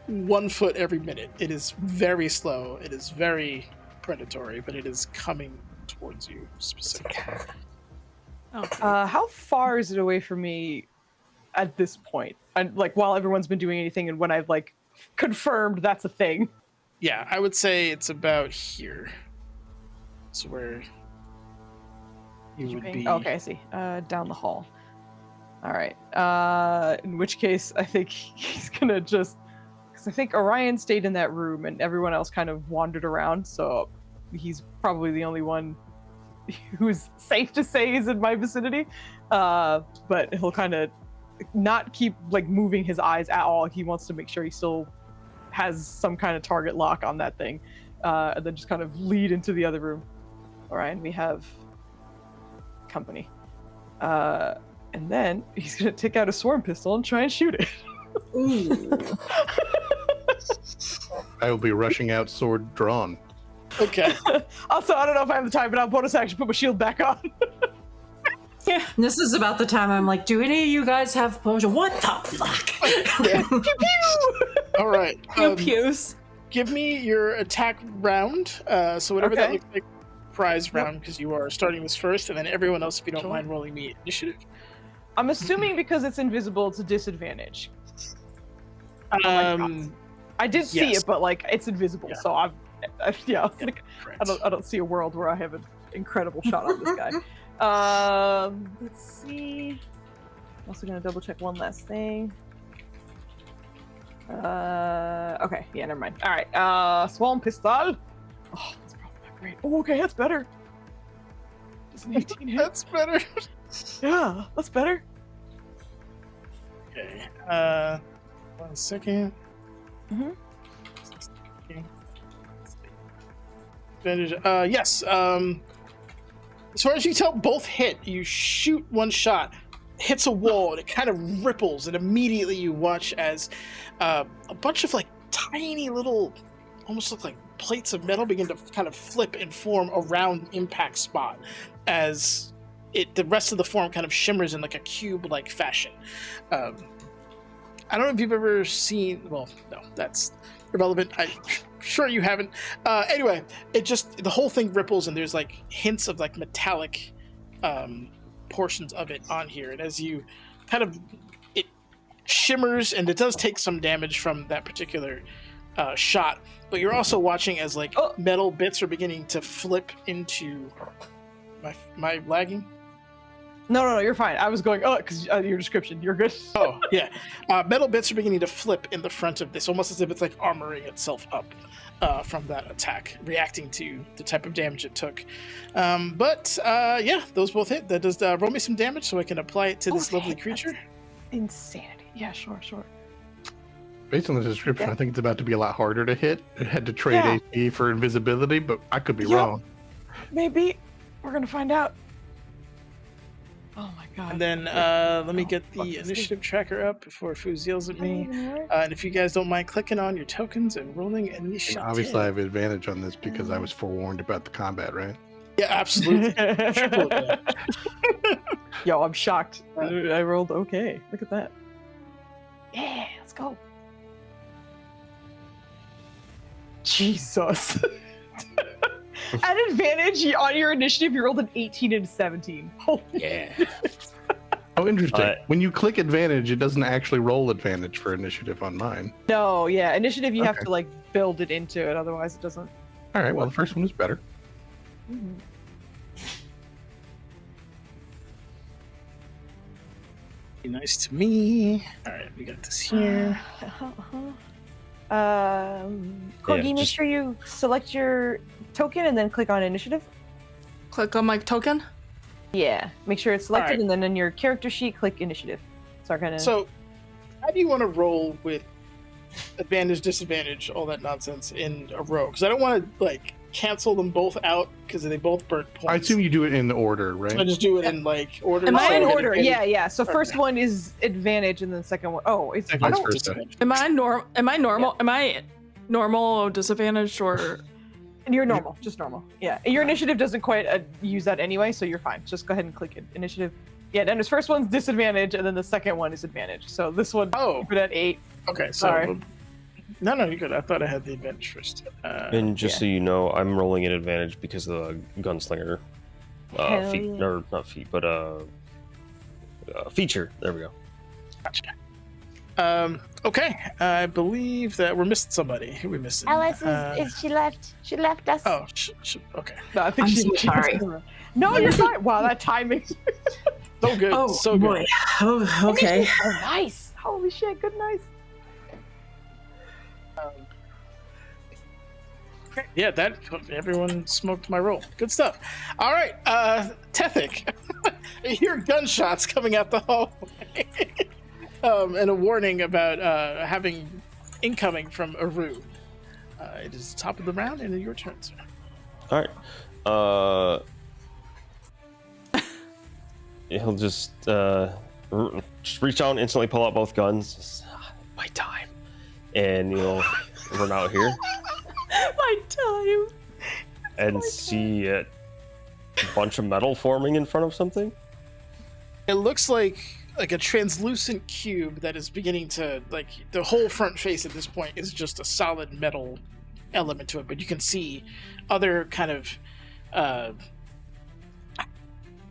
1 foot every minute. It is very slow. It is very predatory, but it is coming towards you specifically. How far is it away from me at this point? And like while everyone's been doing anything, and when I've like confirmed that's a thing. Yeah, I would say it's about here. It's where you would be. Okay, I see. Down the hall. All right. In which case, I think he's gonna just, because I think Orion stayed in that room and everyone else kind of wandered around. So he's probably the only one who's safe to say is in my vicinity. But he'll kind of not keep like moving his eyes at all. He wants to make sure he still has some kind of target lock on that thing, and then just kind of lead into the other room. Orion, we have company. And then he's gonna take out a swarm pistol and try and shoot it. Ooh. I will be rushing out, sword drawn. Okay. Also, I don't know if I have the time, but I'll bonus action put my shield back on. Yeah. This is about the time I'm like, do any of you guys have potion? What the fuck? Pew pew! All right. Pews. Give me your attack round. So whatever that Okay. looks like, prize round, because you are starting this first, and then everyone else, if you don't Sure. mind rolling me initiative. I'm assuming because it's invisible, it's a disadvantage. I did see yes. it, but like it's invisible, Yeah. so yeah. Like, Correct. I don't see a world where I have an incredible shot on this guy. Let's see. I'm also gonna double check one last thing. Okay, yeah, never mind. All right, swarm pistol. Oh, that's probably not great. Oh, okay, that's better. Does an 18 hit? That's better. Yeah, that's better. Okay. 1 second. Mhm. Advantage. Yes. As far as you tell, both hit. You shoot one shot, hits a wall, and it kind of ripples, and immediately you watch as a bunch of like tiny little, almost look like plates of metal begin to kind of flip and form around impact spot as the rest of the form kind of shimmers in like a cube-like fashion. I don't know if you've ever seen. Well, no, that's irrelevant. I'm sure you haven't. Anyway, the whole thing ripples, and there's like hints of like metallic portions of it on here. And as you kind of, it shimmers, and it does take some damage from that particular shot. But you're also watching as like metal bits are beginning to flip into my lagging. No, you're fine. I was going, because your description. You're good. Oh, yeah. Metal bits are beginning to flip in the front of this, almost as if it's like armoring itself up from that attack, reacting to the type of damage it took. Yeah, those both hit. That does roll me some damage so I can apply it to this lovely creature. That's insanity. Yeah, sure. Based on the description, I think it's about to be a lot harder to hit. It had to trade AP for invisibility, but I could be wrong. Maybe. We're going to find out. Oh my god. And then let me get the initiative tracker up before Foos yells at me. And if you guys don't mind clicking on your tokens and rolling initiative. And obviously, I have advantage on this because I was forewarned about the combat, right? Yeah, absolutely. Triple advantage. Yo, I'm shocked. I rolled okay. Look at that. Yeah, let's go. Jesus. At advantage on your initiative, you rolled an 18 and a 17. Holy shit. Oh, interesting. When you click advantage, it doesn't actually roll advantage for initiative on mine. No, yeah. Initiative, you have to like build it into it. Otherwise, it doesn't. All right. Well, the first one was better. Mm-hmm. Be nice to me. All right, we got this here. Corgi, make sure you select your token and then click on initiative. Click on my token. Yeah, make sure it's selected, Alright. and then in your character sheet, click initiative. So, how do you want to roll with advantage, disadvantage, all that nonsense in a row? Because I don't want to like cancel them both out because they both burnt points. I assume you do it in order, right? So I just do it in like order. Am I so in I get order? advantage. Yeah. So first one is advantage, and then second one. Oh, it's Second I Vice don't- versa. disadvantage. Am I normal? Am I normal or disadvantaged or? You're normal, just normal. Yeah, your initiative doesn't quite use that anyway, so you're fine. Just go ahead and click it. Initiative. Yeah, then this first one's disadvantage, and then the second one is advantage. So this one, keep it at 8. Okay, so Sorry. No, you're good. I thought I had the advantage first. And just so you know, I'm rolling an advantage because of the gunslinger Hell feat, yeah. or not feat, but feature. There we go. Gotcha. Okay, I believe that we're missing somebody. Who we missing? Alice is she left? She left us. Oh, okay. No, I think I'm she- so sorry. No, you're fine. Wow, that timing. So good. Oh so boy. good. Oh, okay. Oh, nice. Holy shit, good nice. Okay, yeah, that everyone smoked my roll. Good stuff. All right, Tethic, you hear gunshots coming out the hallway, and a warning about having incoming from Aru. It is top of the round, and your turn, sir. All right. He'll just reach out and instantly pull out both guns. Just, my time, and you'll run out here My time. and see a bunch of metal forming in front of something. It looks like a translucent cube that is beginning to like the whole front face at this point is just a solid metal element to it, but you can see other kind of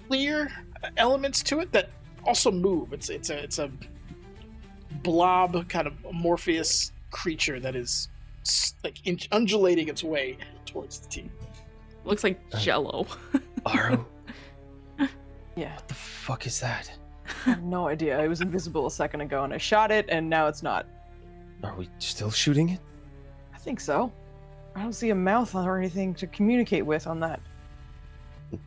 clear elements to it that also move. It's a blob kind of Morpheus creature that is like undulating its way towards the team. Looks like Jello. Aru, Yeah, the fuck is that? I have no idea. It was invisible a second ago, and I shot it, and now it's not. Are we still shooting it? I think so. I don't see a mouth or anything to communicate with on that.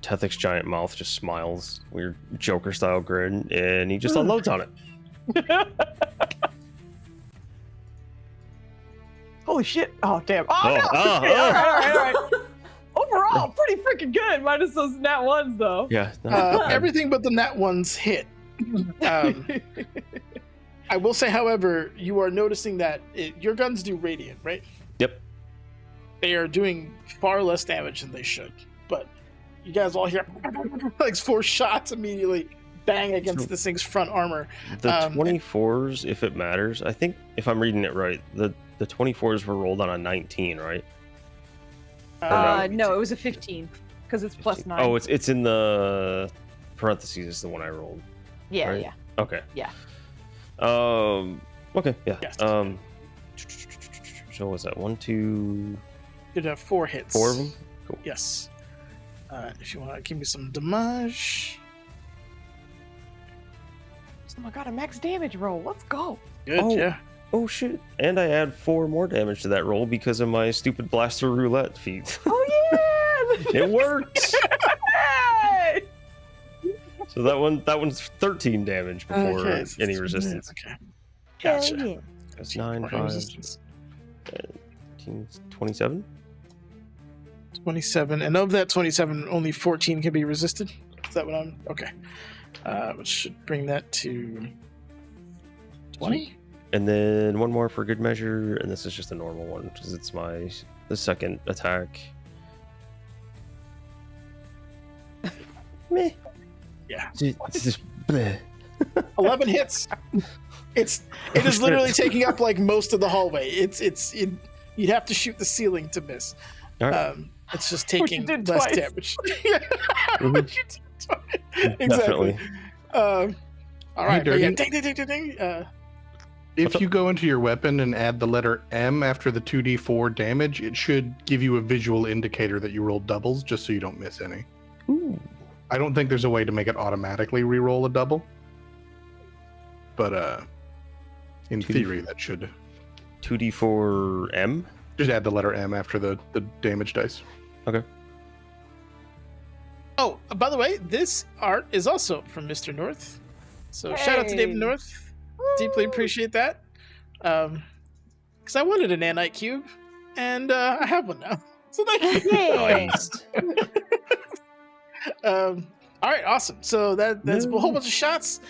Tethic's giant mouth just smiles, weird Joker style grin, and he just unloads on it. Holy shit! Oh damn! Oh, Oh, no! oh, Okay, oh. all right. Overall, pretty freaking good. Minus those nat ones, though. Yeah. Everything but the nat ones hit. I will say, however, you are noticing that your guns do radiant, right? Yep. They are doing far less damage than they should, but you guys all hear like 4 shots immediately bang against this thing's front armor. The 24s, if it matters, I think if I'm reading it right, the 24s were rolled on a 19, right? No, it was a 15 because it's plus 9. Oh, it's in the parentheses. Is the one I rolled. yeah, right? yeah. Okay. Yeah. Okay, yeah. Yes. So what's that? 1, 2. You'd have 4 hits. 4 of them? Cool. Yes. If you want to give me some damage. Oh my god, a max damage roll. Let's go. Good, Oh. yeah. Oh shit! And I add 4 more damage to that roll because of my stupid blaster roulette feat. Oh yeah! It worked. Hey! So that one's 13 damage before Okay, so any it's- resistance. Okay. Hell Gotcha. yeah. That's 9, Or 5, resistance. 15, 27. 27. And of that 27, only 14 can be resisted. Is that what I'm? Okay. Which should bring that to 20. And then 1 more for good measure, and this is just a normal one because it's the second attack. Meh. Yeah. It's just bleh. 11 hits. It is literally taking up like most of the hallway. You'd have to shoot the ceiling to miss. All right. It's just Which you taking did less twice. damage. Mhm. Which you did twice. Exactly. Definitely. All right. But yeah, Dirty. ding, ding, ding, ding, ding. If you go into your weapon and add the letter M after the 2d4 damage, it should give you a visual indicator that you rolled doubles, just so you don't miss any. Ooh. I don't think there's a way to make it automatically re-roll a double, but in 2d4. theory that should 2d4M. just add the letter M after the damage dice. Okay. Oh, by the way, this art is also from Mr. North. So shout out to David Hey. North. Deeply appreciate that. Because I wanted a nanite cube, and I have one now. So thank you. Yeah. All right, awesome. So that's a whole bunch of shots.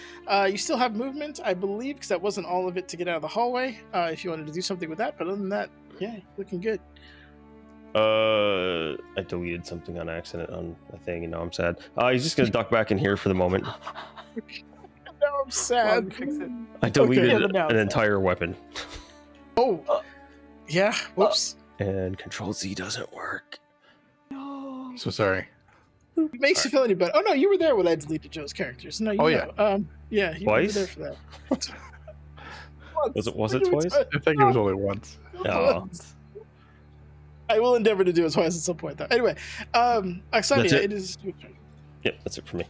You still have movement, I believe, because that wasn't all of it to get out of the hallway. If you wanted to do something with that, but other than that, yeah, looking good. I deleted something on accident on a thing, and now I'm sad. He's just gonna duck back in here for the moment. Now I'm Well, sad. fix it. I deleted Yeah, but now an it's entire weapon, Oh, yeah. Whoops. and Control Z doesn't work. No. So sorry. It makes you feel any better. Oh no, you were there when I deleted Joe's characters. No, you Oh, know. Yeah, you were Twice? there for that. Was it twice? I think it was only once. Oh, I will endeavor to do it twice at some point, though. Anyway, Oksania, That's it. it is your turn. yep, that's it for me.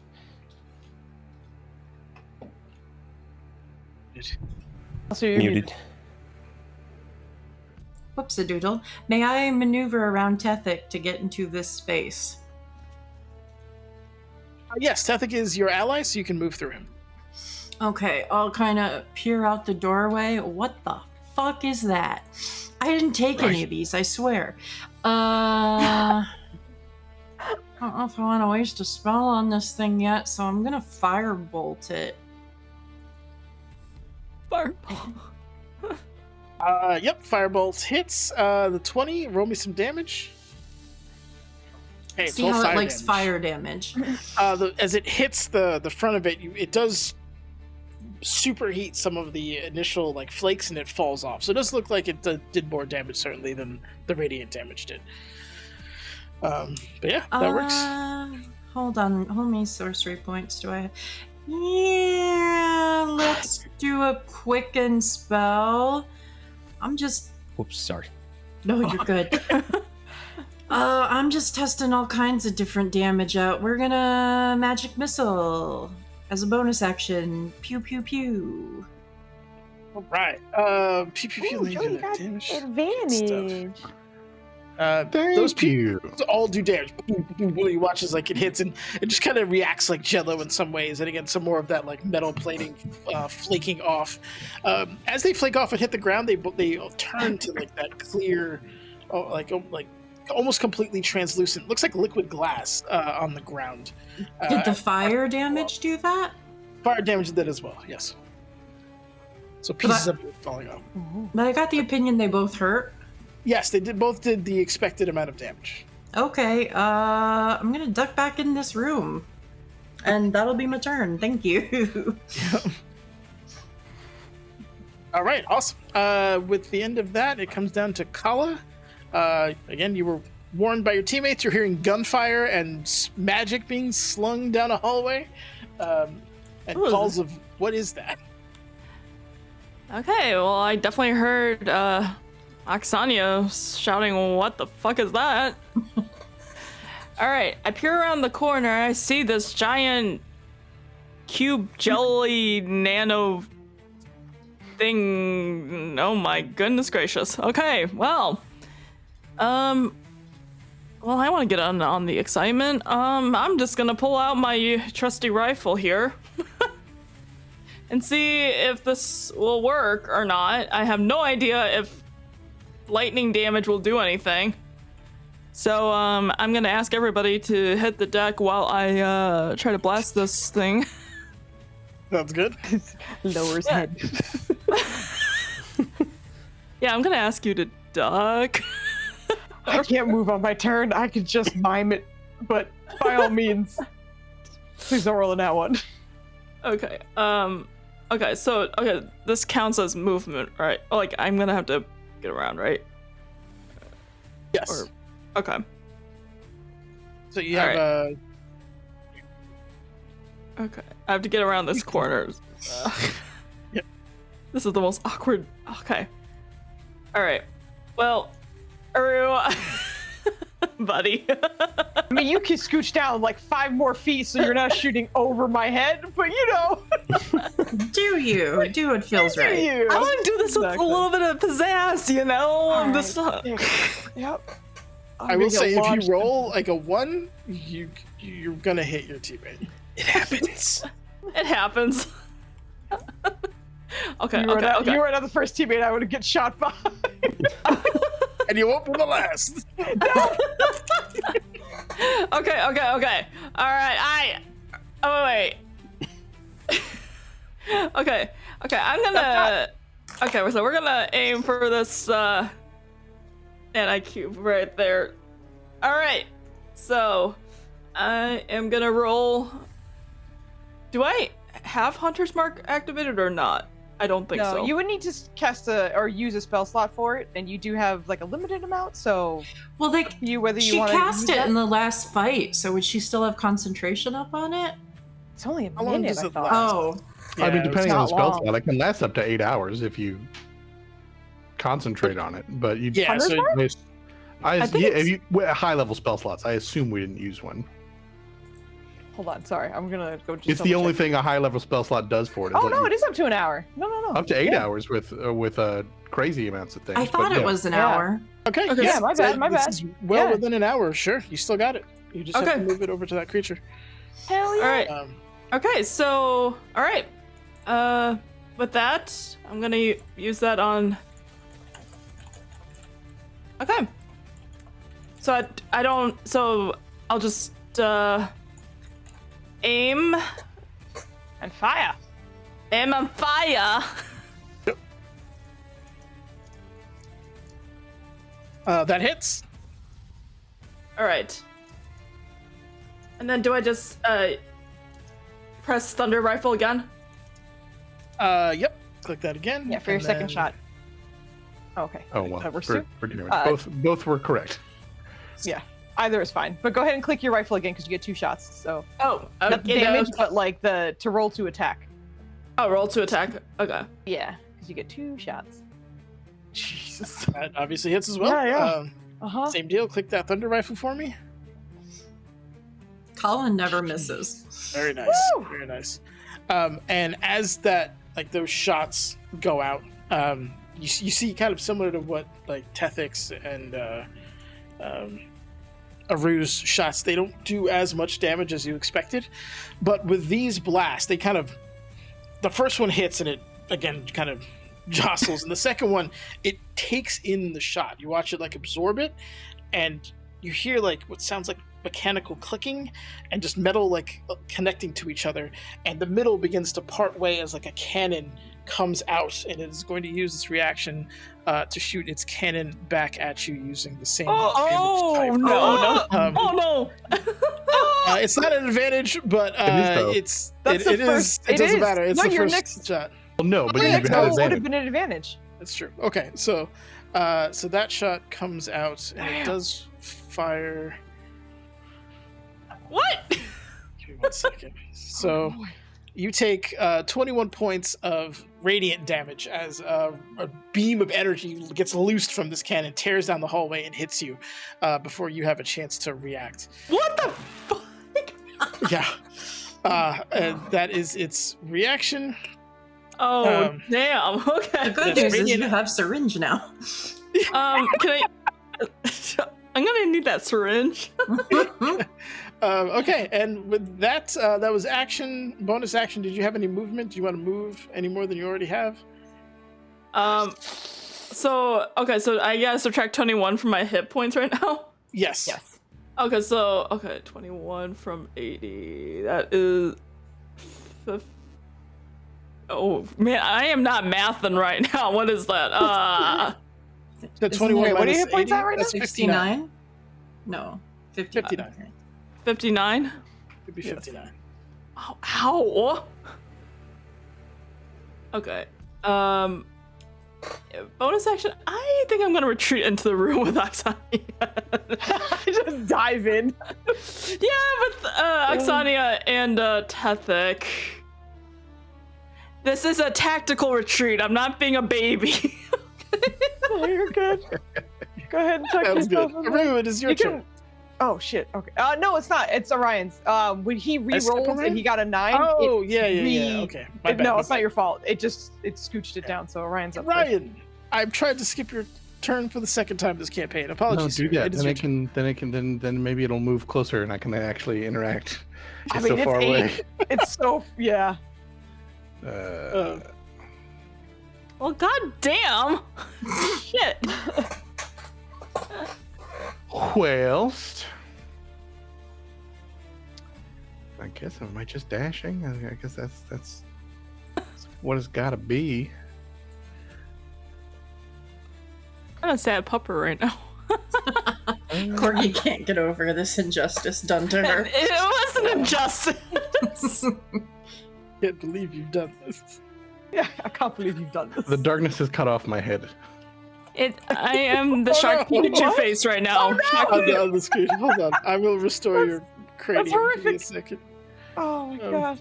So you're Muted. Whoops-a-doodle. May I maneuver around Tethic to get into this space? Yes, Tethic is your ally, so you can move through him. Okay, I'll kind of peer out the doorway. What the fuck is that? I didn't take any of these, I swear. I don't know if I want to waste a spell on this thing yet, so I'm gonna firebolt it. Fireball. Yep, Firebolt hits. The 20, roll me some damage. Hey, it's See all how fire it likes damage. fire damage. As it hits the front of it, it does superheat some of the initial like flakes, and it falls off. So it does look like it did more damage certainly than the radiant damage did. But yeah, that works. Hold on, how many sorcery points do I have? Yeah, let's do a quicken spell. Oops, sorry. No, you're good. I'm just testing all kinds of different damage out. We're gonna magic missile as a bonus action. Pew pew pew. All right. Pew pew pew. Ooh, Let me Joe, do you that got damage. advantage. Those Thank you. all do damage. You watch as like it hits, and it just kind of reacts like Jello in some ways. And again, some more of that like metal plating flaking off. As they flake off and hit the ground, they turn to like that clear, like almost completely translucent. Looks like liquid glass on the ground. Did the fire damage do that? Fire damage did that as well? Yes. So pieces of it falling off. But I got the opinion they both hurt. Yes, they both did the expected amount of damage. Okay, I'm gonna duck back in this room. And that'll be my turn. Thank you. All right, awesome. With the end of that, it comes down to Kala. Again, you were warned by your teammates. You're hearing gunfire and magic being slung down a hallway. And Ooh. calls of, what is that? Okay, well, I definitely heard Oksania shouting, "What the fuck is that?" All right, I peer around the corner. I see this giant cube jelly nano thing. Oh my goodness gracious. Okay, well, I want to get on the excitement. I'm just gonna pull out my trusty rifle here and see if this will work or not. I have no idea if lightning damage will do anything. So, I'm gonna ask everybody to hit the deck while I try to blast this thing. Sounds good. Lowers head. Yeah, I'm gonna ask you to duck. I can't move on my turn. I could just mime it, but by all means, please don't roll in that one. Okay. Okay, this counts as movement, right? Like, I'm gonna have to get around, right? Yes. Or, okay. So you have Okay. I have to get around this corner. Yep. This is the most awkward. Okay. All right. Well, Aru, buddy. I mean, you can scooch down like 5 more feet so you're not shooting over my head, but you know. Do you? Do what feels right. You. I want to do this with a little bit of pizzazz, you know? I'm just. Yep. I will say, if you roll like a 1, you're gonna hit your teammate. It happens. It happens. Okay, You were not the first teammate I would get shot by. And you won't be the last. Okay. All right, Oh, wait. Okay, I'm gonna... Okay, so we're gonna aim for this, anti-cube right there. All right, so I am gonna roll... Do I have Hunter's Mark activated or not? I don't think so. No, you would need to cast or use a spell slot for it, and you do have like a limited amount, so Well, you whether you she want cast to it in the last fight, so would she still have concentration up on it? It's only a How long minute, does I it thought. last? Oh, I mean, Yeah, depending on the not spell long. slot, it can last up to 8 hours if you concentrate on it. But you, Yeah, so I think yeah, it's- if you high level spell slots, I assume we didn't use one. Hold on, sorry, I'm gonna go just It's the only thing a high level spell slot does for it. Oh let no, you- it is up to an hour. No. up to 8 Yeah. hours with crazy amounts of things. I thought but it yeah. was an Yeah. hour. okay, Okay, yeah, my bad, my this bad. is well Yeah. within an hour. Sure, you still got it. You just have Okay. to move it over to that creature. Hell yeah. All right. Okay, so all right. With that, I'm gonna use that on. Okay. So I don't. So I'll just aim And fire. and fire. That hits. All right. And then do I just press Thunder Rifle again? Yep. Click that again. Yeah, for your and second then- shot. Okay. Oh well, That works for, too? for damage. Uh, both were correct. Yeah, either is fine. But go ahead and click your rifle again because you get 2 shots. So Oh, not the damage, but like to roll to attack. Oh, roll to attack. Okay. Yeah, because you get 2 shots. Jesus. That obviously hits as well. Yeah. Uh-huh. Same deal. Click that thunder rifle for me. Colin never misses. Very nice. Woo! Very nice. And as that, like those shots go out, you see kind of similar to what like Tethix and Aru's shots. They don't do as much damage as you expected, but with these blasts, they kind of the first one hits and it again kind of jostles, and the second one it takes in the shot. You watch it like absorb it, and you hear like what sounds like mechanical clicking and just metal like connecting to each other, and the middle begins to part way as like a cannon comes out, and it is going to use this reaction to shoot its cannon back at you using the same damage type. Oh no! It's not an advantage, but It is, though. That's the it first. it doesn't is. matter. It's No, the your first next. shot. Well, no, but Your you next had roll would have advantage. been an advantage. That's true. Okay, so that shot comes out and it does fire. What? Give me 1 second. So you take 21 points of radiant damage as a beam of energy gets loosed from this cannon, tears down the hallway, and hits you before you have a chance to react. What the fuck? Yeah. And that is its reaction. Oh, damn. Okay. The good Yes, news is radiant- you have syringe now. Can I? I'm gonna need that syringe. Okay, and with that, that was action, bonus action. Did you have any movement? Do you want to move any more than you already have? So I gotta subtract 21 from my hit points right now. Yes. Yes. Okay, 21 from 80. That is. Oh man, I am not mathing right now. What is that? So Isn't 21 it- what are minus your points 80, at right now? that's 59. 69? No, 59. 59. Okay. 59. It'd be 59. Oh, ow. Okay. Bonus action. I think I'm gonna retreat into the room with Oxania. Just dive in. Yeah, with Oxania and Tethic. This is a tactical retreat. I'm not being a baby. Oh, you're good. Go ahead and tuck That was good. yourself in there. Aru, it is your You turn. can. Oh shit. Okay. No, it's not. It's Orion's. When he I skip re-rolled Orion? and he got a 9. Oh, it yeah. Okay. My bad, no, my it's not bad. your fault. It scooched it down, so Orion's up first. Ryan, I've tried to skip your turn for the second time this campaign. Apologies. No, do sir. that. It is your Then maybe it'll move closer and I can actually interact. I It's mean, so far it's away. It's so yeah. turn. Well, goddamn. Shit. Whilst I guess am I just dashing? I guess that's what it's gotta be. I'm a sad pupper right now. Corgi can't get over this injustice done to her. It was an injustice. Can't believe you've done this. Yeah, I can't believe you've done this. The darkness has cut off my head. I am the Shark no. Pikachu What? face right now. Shark On the screen. Hold on. I will restore your cranium. Give me a horrific. second. Oh my Oh. gosh.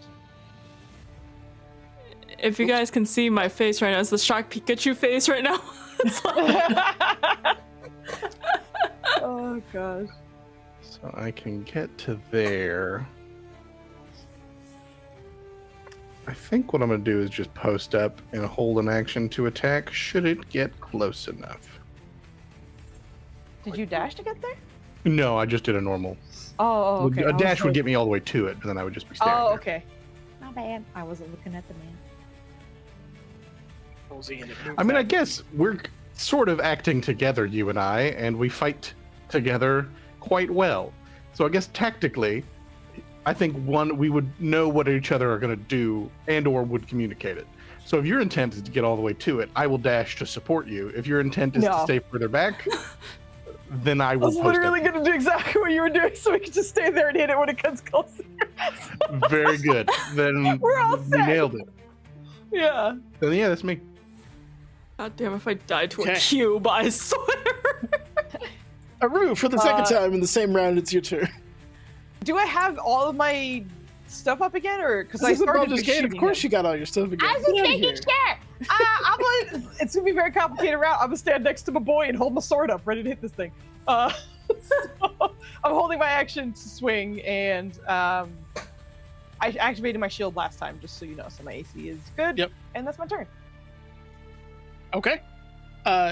If you guys can see my face right now, it's the Shark Pikachu face right now. It's like- Oh gosh. So I can get to there. I think what I'm going to do is just post up and hold an action to attack should it get close enough. Did you dash to get there? No, I just did a normal. Oh, okay. A dash would get me all the way to it, and then I would just be standing Oh, there. okay. My bad. I wasn't looking at the man. I mean, I guess we're sort of acting together, you and I, and we fight together quite well. So I guess tactically, I think we would know what each other are going to do and or would communicate it. So if your intent is to get all the way to it, I will dash to support you. If your intent is to No. stay further back, then I I will was post literally up. gonna do exactly what you were doing, so we could just stay there and hit it when it comes closer. Very good. Then We're all we set. nailed it. Yeah. Then yeah, that's me. God damn, if I die to a Okay. cube, I swear. Aru, for the second time in the same round, it's your turn. Do I have all of my stuff up again, or because This I is the started Baldur's with Gate. Of shooting course, him? you got all your stuff again. I was Get just out of making here. sure. It's gonna be a very complicated route. I'm gonna stand next to my boy and hold my sword up, ready to hit this thing. So I'm holding my action to swing, and I activated my shield last time, just so you know. So my AC is good. Yep. And that's my turn. Okay.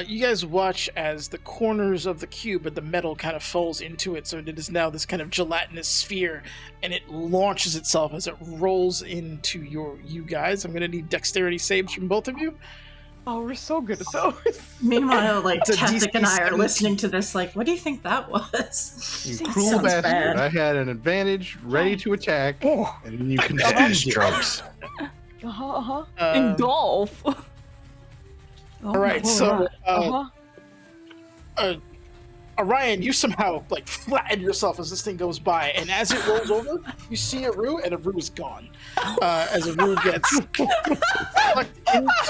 You guys watch as the corners of the cube and the metal kind of falls into it, so it is now this kind of gelatinous sphere, and it launches itself as it rolls into you guys. I'm gonna need dexterity saves from both of you. Oh, we're so good at those. Meanwhile, like It's a Tethic and I are DC-17. listening to this, like, what do you think that was? You Sounds cruel bastard. bad. I had an advantage ready to attack, Oh. and you conceded. Drugs. Uh-huh. In golf. All right, so Uh-huh. Orion, you somehow like flatten yourself as this thing goes by, and as it rolls over, you see Aru, and Aru is gone. As Aru gets sucked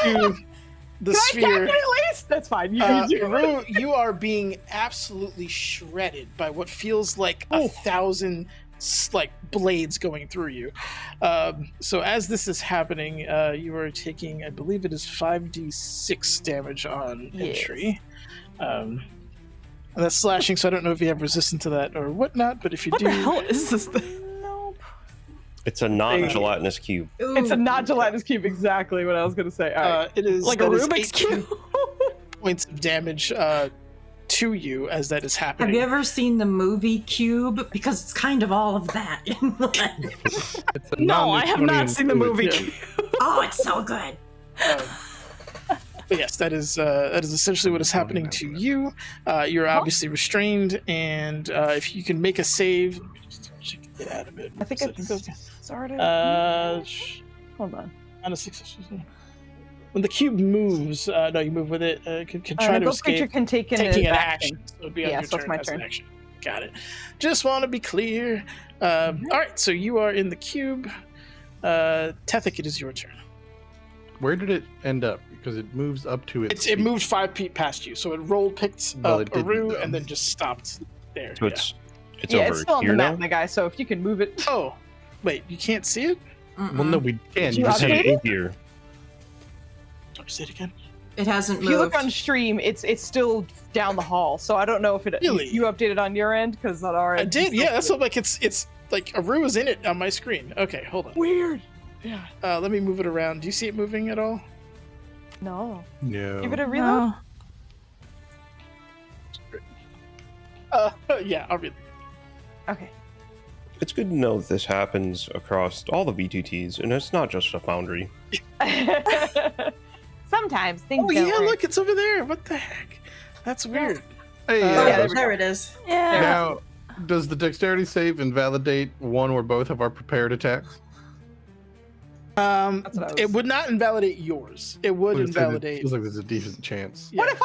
into the Can I sphere. attack it at least? That's fine. You can do it. Aru, you are being absolutely shredded by what feels like 1,000 like blades going through you. So as this is happening, you are taking, I believe it is 5d6 damage on entry. And that's slashing, so I don't know if you have resistance to that or whatnot, but if you What do... the hell is this thing? It's a not gelatinous cube. It's a not gelatinous cube, exactly what I was going to say. All right. It is Like a that is Rubik's 18 Cube? points of damage to you as that is happening. Have you ever seen the movie Cube? Because it's kind of all of that in one. It's a No, I have not non-Newtonian seen the fluid. movie. Yeah. Oh, it's so good. But yes, that is essentially what is happening to you. You're obviously restrained, and if you can make a save, get out of it. I think it's started. Hold on. On a success. When the cube moves, no, you move with it. Can try to Ghost creature escape, can take an taking an action. action. So it'd be on Yeah, your so it's turn my as an turn. action. Got it. Just want to be clear. All right, so you are in the cube. Tethic, it is your turn. Where did it end up? Because it moves up to its. It moved 5 feet past you, so it rolled, picked Well, up it didn't, Aru, though. and then just stopped there. So Yeah. it's Yeah, over it's still on here the map, now. my guy. So if you can move it. Oh, wait, you can't see it? Well, no, we can. You You just See have update it it? here. Sorry, say it again. It hasn't If moved. you look on stream, it's still down the hall. So I don't know if it Really? you updated on your end because on our I end. did, yeah. That's what, like it's like Aru is in it on my screen. Okay, hold on. weird. Yeah. Let me move it around. Do you see it moving at all? No. No. Give it a reload. No. Yeah, I'll read. Okay. It's good to know that this happens across all the V2Ts, and it's not just a foundry. Sometimes things. Oh don't yeah, work. look, it's over there. What the heck? That's weird. Hey, Oh, Yeah, there we there go. it is. Yeah. now, does the dexterity save invalidate one or both of our prepared attacks? That's what I was- It would not invalidate yours. It would It invalidate. feels like there's a decent chance. What if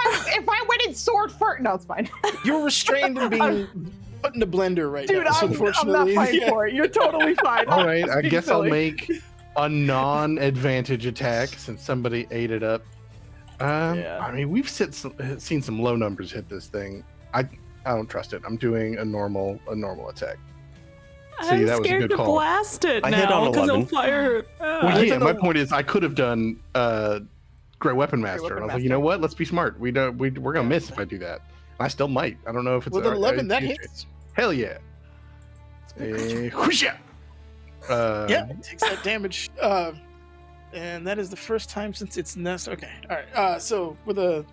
I went in sword first? No, it's fine. You're restrained and being put in a blender right Dude, now. so I'm not unfortunately, fighting yeah. for it. You're totally fine. All right, Just I being guess I'll silly. make a non-advantage attack since somebody ate it up. Yeah. I mean, we've seen some low numbers hit this thing. I don't trust it. I'm doing a normal attack. See, I'm that was a scared good to call. blast it I hit now on because it'll 11. fire. Well, yeah. don't My know. point is, I could have done Great Weapon Master, Weapon and I was like, Master. you know what? Let's be smart. We're gonna miss if I do that. I still might. I don't know if it's With an a- 11, a- that a- hits. Hell yeah. Whoosha! Yeah, it takes that damage. And that is the first time since its nest. Okay, all right. So with a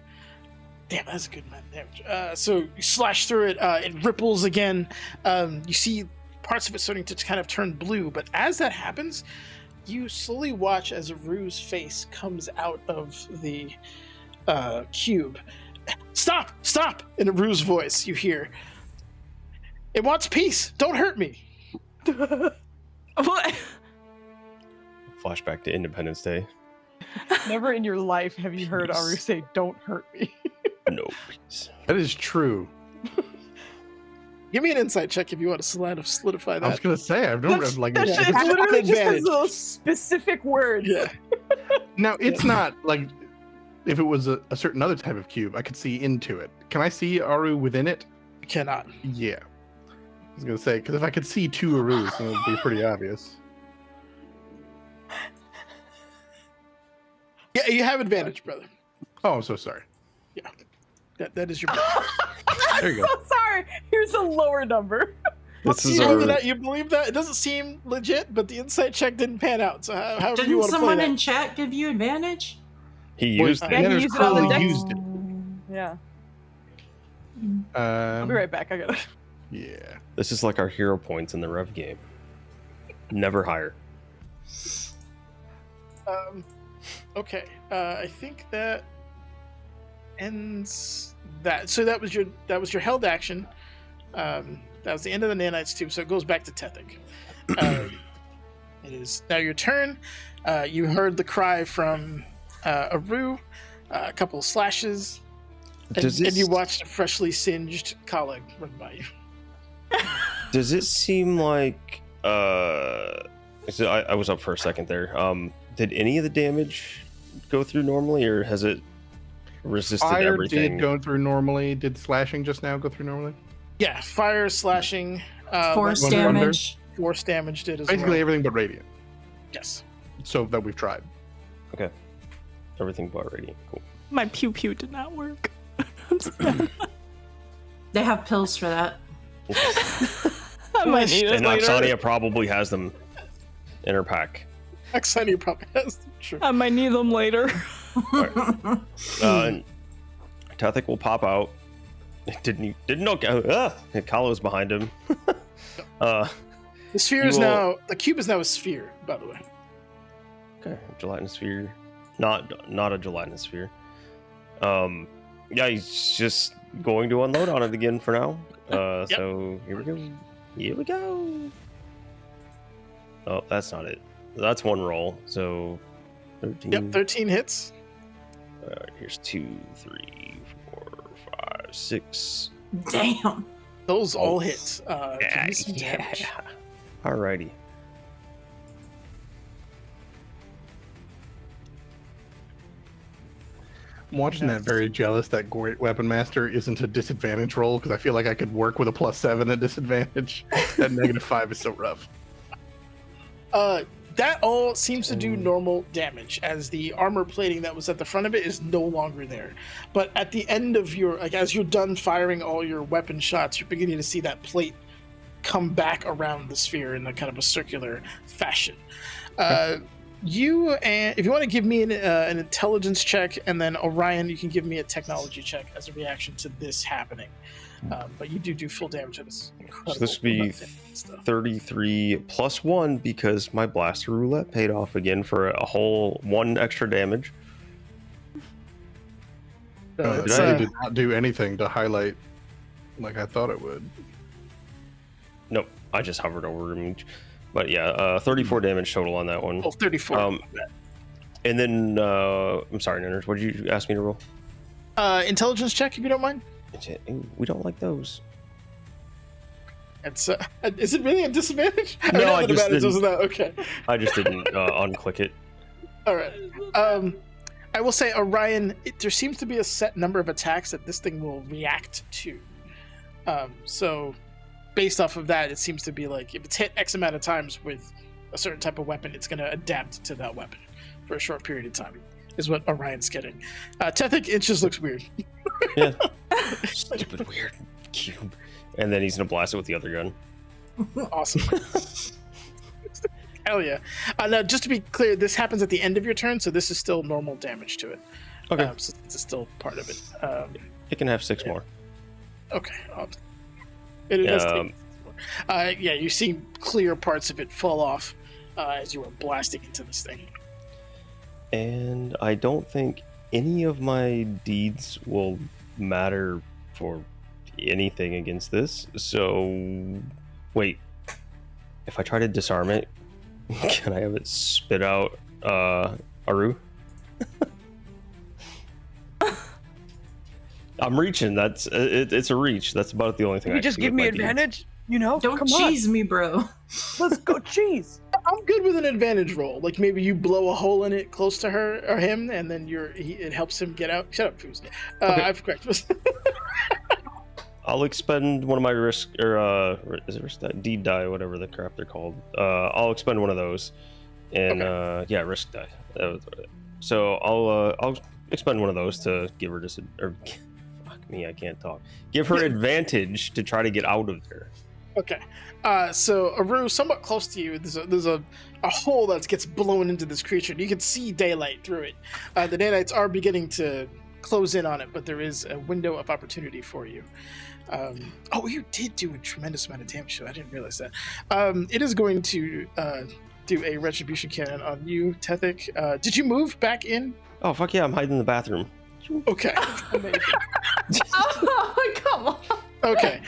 damn, that's a good amount of damage. So you slash through it. It ripples again. You see parts of it starting to kind of turn blue. But as that happens, you slowly watch as Aru's face comes out of the cube. Stop! Stop! In Aru's voice, you hear. It wants peace. Don't hurt me. What? Flashback to Independence Day. Never in your life have you heard Aru say, "Don't hurt me." No peace. That is true. Give me an insight check if you want to solidify I was that. gonna say I've never like. That Yeah, shit, it's it's literally just advantage. has those specific words. Yeah. Now it's not like if it was a certain other type of cube, I could see into it. Can I see Aru within it? You cannot. Yeah. I was gonna say because if I could see two Arus, then it would be pretty obvious. Yeah, you have advantage, brother. Oh, I'm so sorry. That is your. There you go. So sorry. Here's a lower number. This is You believe our that? You believe that? It doesn't seem legit, but the insight check didn't pan out. So however you Didn't want to play someone that. in chat give you advantage? he Well, used Yeah, Yeah, Tanner's he used it on the clearly deck. used it. Yeah. I'll be right back. I gotta. Yeah. This is like our hero points in the Rev game. Never higher. Okay. I think that ends that. So that was your held action. That was the end of the nanites tube. So it goes back to Tethic. It is now your turn. You heard the cry from Aru. A couple of slashes. And you watched a freshly singed colleague run by you. Does it seem like so I was up for a second there. Did any of the damage go through normally, or has it resisted Fire everything? did go through normally. Did slashing just now go through normally? Yeah, fire, slashing, Force Wonder- Wonder. damage. Force damage did as Basically well. everything but radiant. Yes. So that we've tried. Okay. Everything but radiant. Cool. My pew pew did not work. They have pills for that. I might need it And later. Oxania probably has them in her pack. Axania probably has them. Sure. I might need them later. And Tethek will pop out. Didn't know. Kalo's behind him. The sphere you is will- now the cube is now a sphere, by the way. Okay, gelatinous sphere. Not a gelatinous sphere. Yeah, he's just going to unload on it again for now. So here we go. Here we go. Oh, that's not it. That's one roll. So 13. Yep, 13 hits. Here's 2, 3, 4, 5, 6. Damn. Those all hit. Give Yeah, me some damage. Alrighty. I'm watching that very jealous that Great Weapon Master isn't a disadvantage roll because I feel like I could work with a +7 at disadvantage. That -5 is so rough. That all seems to do normal damage, as the armor plating that was at the front of it is no longer there. But at the end of your, like, as you're done firing all your weapon shots, you're beginning to see that plate come back around the sphere in a kind of a circular fashion. You and if you want to give me an intelligence check, and then Orion, you can give me a technology check as a reaction to this happening. But you do full damage to this. So this would be 33 plus 1 because my blaster roulette paid off again for a whole 1 extra damage. It did not do anything to highlight like I thought it would. Nope, I just hovered over him. But yeah, 34 damage total on that one. Oh, 34. And then, I'm sorry, Nanners, what did you ask me to roll? Intelligence check, if you don't mind. Ooh, we don't like those. It's is it really a disadvantage? No, know I the just advantage didn't. wasn't that okay. I just didn't unclick it. All right. I will say, Orion, there seems to be a set number of attacks that this thing will react to. So, based off of that, it seems to be like if it's hit X amount of times with a certain type of weapon, it's going to adapt to that weapon for a short period of time, is what Orion's getting. Tethek, it just looks weird. Yeah. Stupid weird cube. And then he's going to blast it with the other gun. Awesome. Hell yeah. Now, just to be clear, this happens at the end of your turn, so this is still normal damage to it. Okay. So it's still part of it. It can have 6 more. Okay. It does take 6 more. Yeah, you see clear parts of it fall off as you were blasting into this thing. And I don't think any of my deeds will matter for anything against this. So, wait. If I try to disarm it, can I have it spit out Aru? I'm reaching. It's a reach. That's about the only thing. You I just can give with me my deeds. advantage, you know? Don't Come cheese me, bro. on. Let's go cheese. I'm good with an advantage roll. Like maybe you blow a hole in it close to her or him, and then it helps him get out. Shut up, Foozca. Okay. I've corrected. I'll expend one of my risk or is it risk die? Deed die, whatever the crap they're called. I'll expend one of those, and yeah, risk die. So I'll expend one of those to give her fuck me, I can't talk. Give her advantage to try to get out of there. Okay. So Aru, somewhat close to you, there's a hole that gets blown into this creature. You can see daylight through it. The daylights are beginning to close in on it, but there is a window of opportunity for you. You did do a tremendous amount of damage, so I didn't realize that. It is going to do a retribution cannon on you, Tethek. Did you move back in? Oh fuck yeah, I'm hiding in the bathroom. Okay. Amazing. Oh, come on. Okay.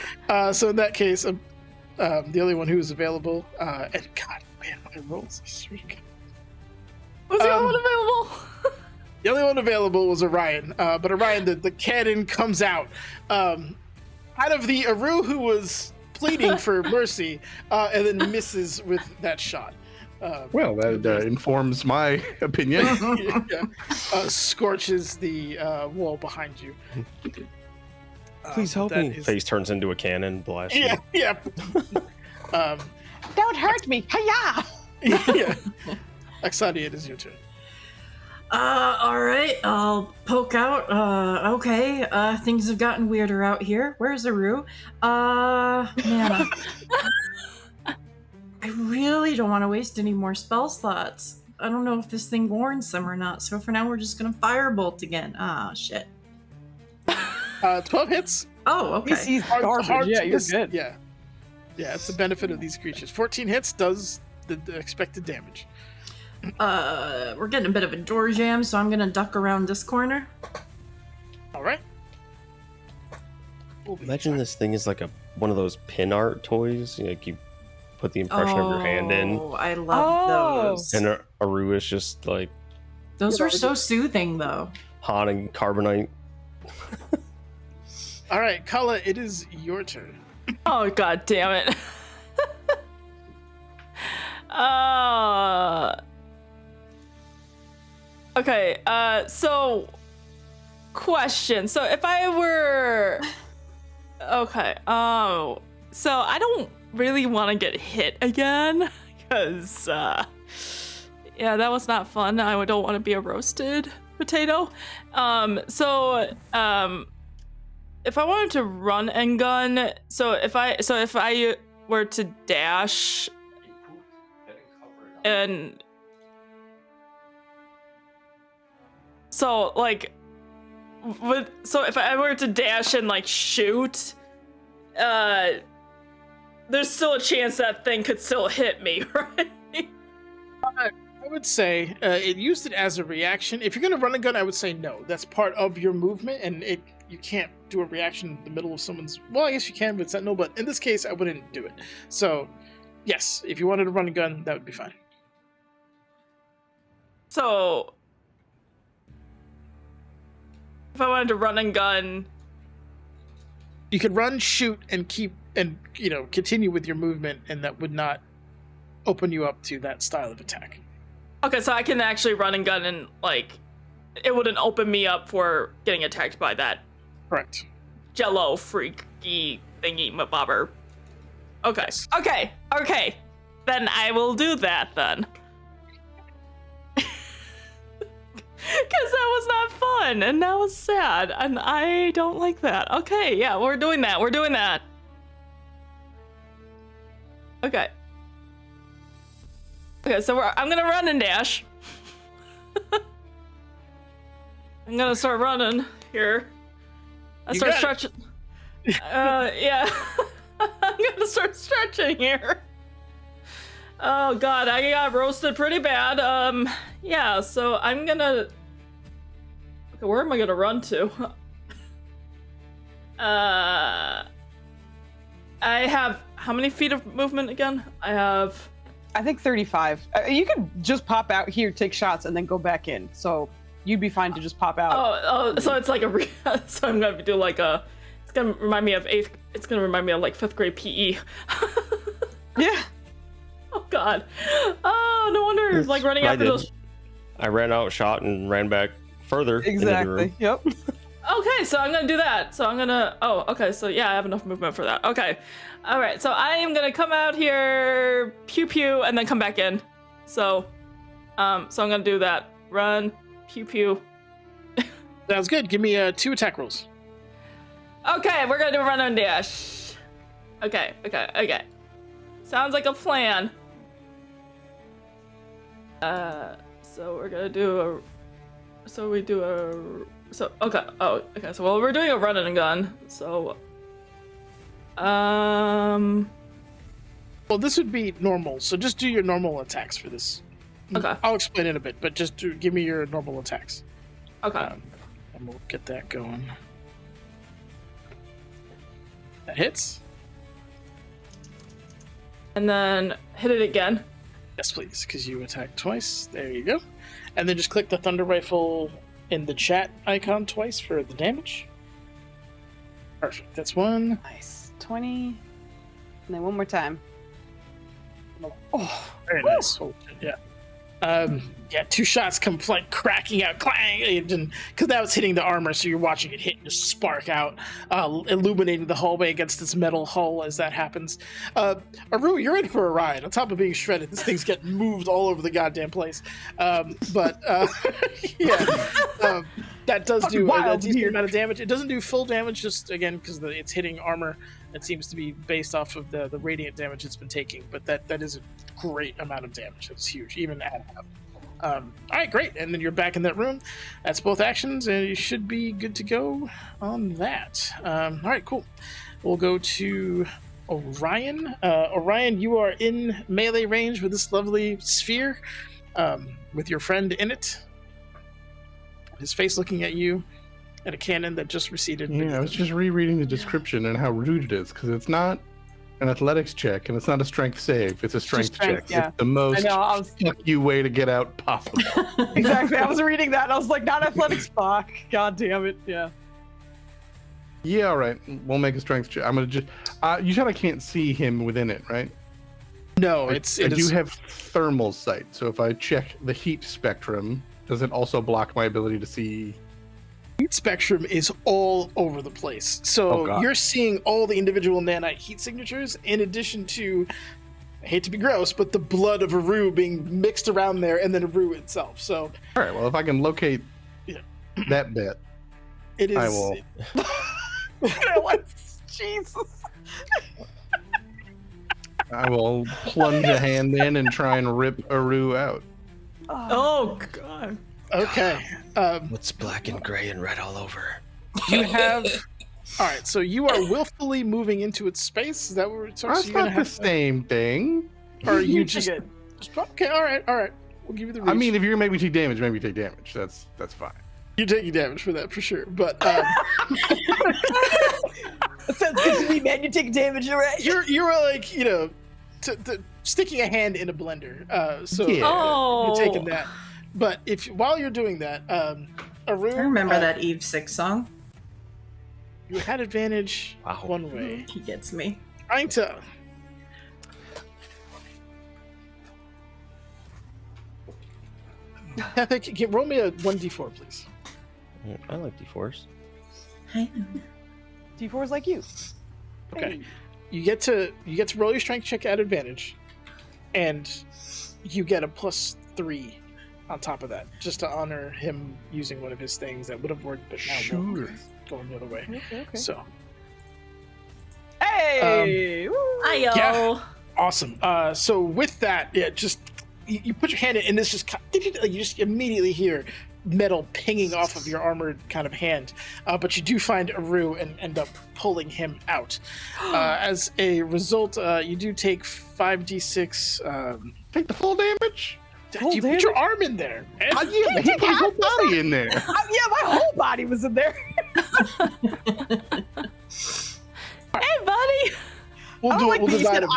So in that case, the only one who is available, and God, man, my rolls. I swear to God. Was the other one available? The only one available was Orion, but Orion, the cannon comes out of the Aru who was pleading for mercy, and then misses with that shot. Well, that informs my opinion. Scorches the wall behind you. Please help that me. is- Face turns into a cannon, blast. Yeah, yeah. Don't hurt me! Hiya! Yeah. Oxadia, it is your turn. All right, I'll poke out. Okay, things have gotten weirder out here. Where's Aru? Man, I really don't want to waste any more spell slots. I don't know if this thing warns them or not, so for now we're just gonna firebolt again. Ah, shit. 12 hits. Oh, okay. He's garbage. Yeah, to you're miss. good. Yeah. Yeah, it's the benefit of these creatures. 14 hits does the expected damage. We're getting a bit of a door jam, so I'm gonna duck around this corner. All right. Imagine this thing is like one of those pin art toys. Like you put the impression of your hand in, Oh, I love those. and Aru is just like Those were so soothing, though. hot and carbonite. All right, Kala, it is your turn. Oh, god damn it. Okay, so question. So if I were okay, so I don't really want to get hit again because yeah, that was not fun. I don't want to be a roasted potato. If I wanted to run and gun, so if I were to dash and so like if I were to dash and like shoot, there's still a chance that thing could still hit me, right? I would say it used it as a reaction. If you're going to run a gun, I would say no. That's part of your movement, and you can't do a reaction in the middle of someone's... Well, I guess you can with Sentinel, but in this case, I wouldn't do it. So, yes, if you wanted to run a gun, that would be fine. So, if I wanted to run and gun... You could run, shoot, and continue with your movement, and that would not open you up to that style of attack. Okay, so I can actually run and gun and, like, it wouldn't open me up for getting attacked by that Correct. jello freaky thingy mabobber. Okay. Yes. Okay. Then I will do that then. Because that was not fun, and that was sad, and I don't like that. Okay, yeah, we're doing that. Okay. Okay, so I'm gonna run and dash. I'm gonna start running here. I You start got stretching. Yeah. I'm gonna start stretching here. Oh god, I got roasted pretty bad. Yeah, so I'm gonna... Okay, where am I gonna run to? I have... How many feet of movement again? I have... I think 35. You could just pop out here, take shots, and then go back in. So you'd be fine to just pop out. Oh, so it's like so I'm gonna do like a... It's gonna remind me of like 5th grade PE. Yeah. Oh god. Oh, no wonder like running after those... I ran out, shot, and ran back further into the Exactly. room. Yep. Okay, so I'm gonna do that. So I'm gonna... Oh, okay, so yeah, I have enough movement for that. Okay. Alright, so I am gonna come out here, pew pew, and then come back in. So I'm gonna do that. Run, pew pew. Sounds good. Give me 2 attack rolls. Okay, we're gonna do a run and dash. Okay. Sounds like a plan. So we're gonna do a... So we do a... So, okay. Oh, okay. So, well, we're doing a run and gun. So, Well, this would be normal, so just do your normal attacks for this. Okay. I'll explain it a bit, but just give me your normal attacks. Okay. And we'll get that going. That hits. And then hit it again. Yes, please, because you attacked twice. There you go. And then just click the Thunder Rifle in the chat icon twice for the damage. Perfect. That's 1. Nice. 20. And then one more time. Oh, very nice. Oh, yeah. Yeah, 2 shots come like cracking out, clang, because that was hitting the armor, so you're watching it hit and just spark out, illuminating the hallway against its metal hull as that happens. Aru, you're in for a ride. On top of being shredded, this thing's getting moved all over the goddamn place. But yeah, that does do a decent amount of damage. It doesn't do full damage, just again because it's hitting armor. It seems to be based off of the radiant damage it's been taking, but that is a great amount of damage. It's huge, even at half. All right, great. And then you're back in that room. That's both actions, and you should be good to go on that. All right, cool. We'll go to Orion. Orion, you are in melee range with this lovely sphere with your friend in it. His face looking at you and a cannon that just receded. Yeah, I was just rereading the description and how rude it is, because it's not an athletics check and it's not a strength save. It's a strength check. Yeah. It's the most fuck you way to get out possible. Exactly. I was reading that and I was like, not athletics, fuck. God damn it. Yeah. Yeah, all right. We'll make a strength check. I'm gonna just. You said I can't see him within it, right? No, I do have thermal sight, so if I check the heat spectrum, does it also block my ability to see? Heat spectrum is all over the place. So you're seeing all the individual nanite heat signatures in addition to, I hate to be gross, but the blood of Aru being mixed around there and then Aru itself. So all right, well, if I can locate that bit, it is. I will. Jesus. I will plunge a hand in and try and rip Aru out. Oh, God. Okay. What's black and gray and red all over? You have. All right, so you are willfully moving into its space. Is that what we're talking about? That's not the same thing. Or are you just okay? All right. We'll give you the reach. I mean, if you're gonna make me take damage, make me take damage. That's fine. You're taking damage for that for sure, but That sounds good to me, man. You take damage, right? you were like sticking a hand in a blender. So Yeah. you're taking that. But while you're doing that, Aru, I remember that Eve 6 song. You had advantage one way. He gets me. Trying to. Epic, roll me a 1d4, please. I like d4s. I know. D4's like you. Okay. You get to roll your strength check at advantage, and you get a +3 on top of that, just to honor him using one of his things that would have worked, but now won't, going the other way. Okay. So. Hey! Ayo. Yeah. Awesome. So with that, just you put your hand in, and this just you just immediately hear metal pinging off of your armored kind of hand, but you do find Aru and end up pulling him out. As a result, you do take 5d6. Take the full damage. You put your arm in there. Yeah, but he put his whole body in there. Yeah, my whole body was in there. Hey, buddy. We'll do it. We'll design it.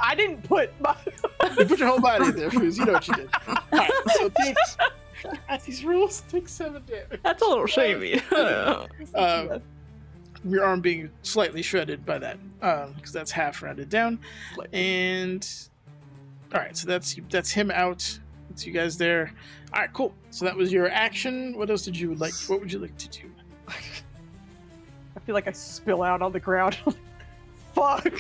I didn't put my. You put your whole body in there, Foos. You know what you did. All right, so at these rules, take 7 damage. That's a little shamey. Your arm being slightly shredded by that, because that's half rounded down. And all right, so that's him out. That's you guys there. All right, cool. So that was your action. What else did you like? What would you like to do? I feel like I spill out on the ground. Fuck.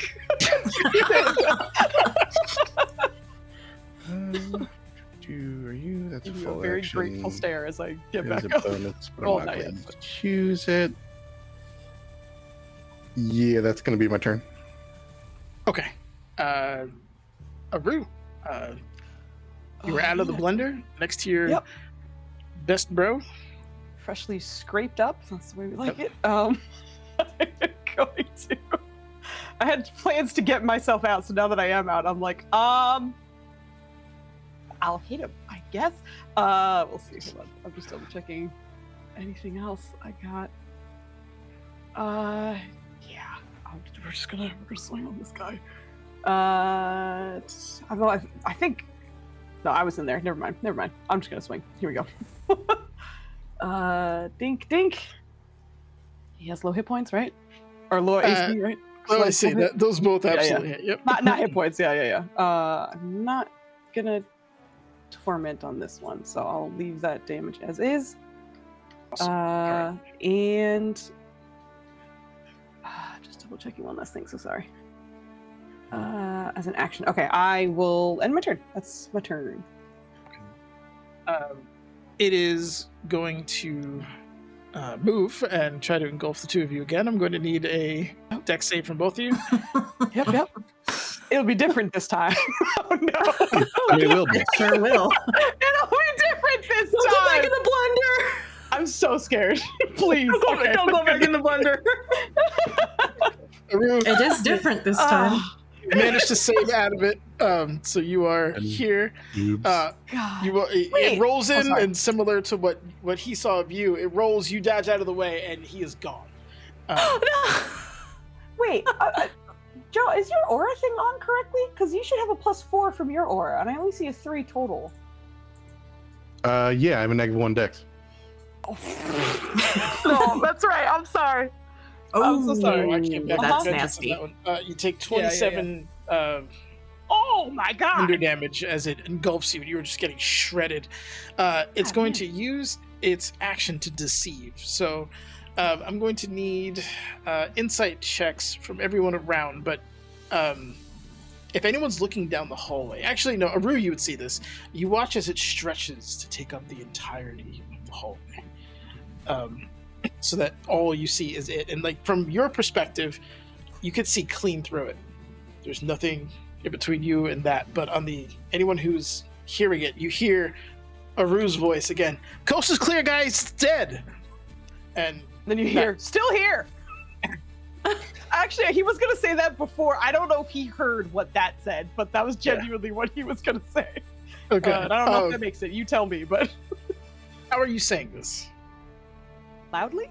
Are you? That's a full very action. grateful stare as I get There's back a up. bonus, but Oh, I'm not not going yet. to choose it. Yeah, that's going to be my turn. Okay. Aru, you were out of the blender next to your best bro. Freshly scraped up. That's the way we like it. I'm going to. I had plans to get myself out, so now that I am out, I'm like, I'll hit him, I guess. We'll see. Hold on. I'm just double checking. Anything else I got? Yeah. We're gonna swing on this guy. I don't know. I think. No, I was in there. Never mind. I'm just gonna swing. Here we go. Dink, dink. He has low hit points, right? Or low AC, right? Oh, I see. Those both absolutely hit. Yep. Not hit points. Yeah. I'm not gonna torment on this one, so I'll leave that damage as is. Awesome. Alright. And just double checking one last thing. So sorry. As an action, okay, I will end my turn. That's my turn. It is going to move and try to engulf the two of you again. I'm going to need a dex save from both of you. Yep. It'll be different this time. Oh no! It will be. Sure will. It'll be different this Don't go back time. in the blender. I'm so scared. Please, Don't go back in the blender. Aru, It is different this time. you managed to save out of it. So you are here. Oops. God. It rolls in, sorry. and similar to what he saw of you, it rolls. You dodge out of the way, and he is gone. Wait, Joe, is your aura thing on correctly? Because you should have a +4 from your aura, and I only see a 3 total. Yeah, I'm a -1 dex. No, that's right. I'm sorry. I'm so sorry. I can't make That's vengeance on nasty. that one. You take 27 Oh my god! thunder damage as it engulfs you, and you were just getting shredded. It's God, going man. to use its action to deceive. So I'm going to need insight checks from everyone around, but if anyone's looking down the hallway, actually, no, Aru, you would see this. You watch as it stretches to take up the entirety of the hallway. So that all you see is it. And like from your perspective, you could see clean through it. There's nothing in between you and that. But on anyone who's hearing it, you hear Aru's voice again. Coast is clear, guys. It's dead. And Then you hear, still here. Actually, he was gonna say that before. I don't know if he heard what that said, but that was genuinely what he was gonna say. okay, And I don't know if that makes it. You tell me, but how are you saying this? loudly.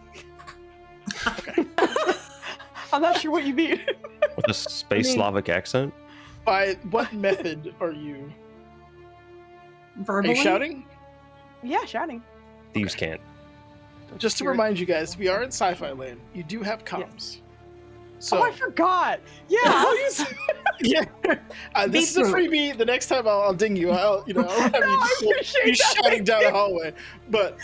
Okay. I'm not sure what you mean. With a space Slavic accent? By what method are you? Are Verbally? you shouting? Yeah, shouting. Thieves can't. Just to remind you guys, we are in sci-fi land. You do have comms. So Oh, I forgot. Yeah, I'll use. yeah, this is a freebie. The next time I'll ding you. I'll have I you appreciate you that. shouting down the hallway. But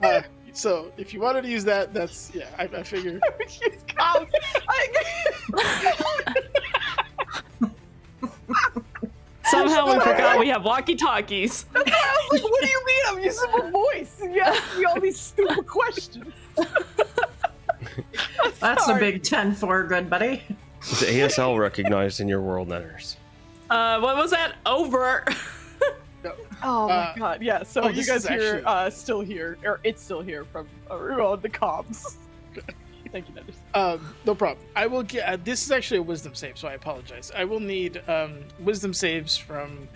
yeah, so if you wanted to use that, that's I figure. Use comms. Somehow we forgot we have walkie-talkies. I was like, what do you mean I'm using my voice? And you ask me all these stupid questions. That's a Sorry. big 10 for, good buddy. Is ASL recognized in your world, Netters? What was that? Over. Oh my god, yeah, so you this guys is hear actually- still here, or it's still here from Aru on the comms. Thank you, Netters. No problem. I will get. This is actually a wisdom save, so I apologize. I will need wisdom saves from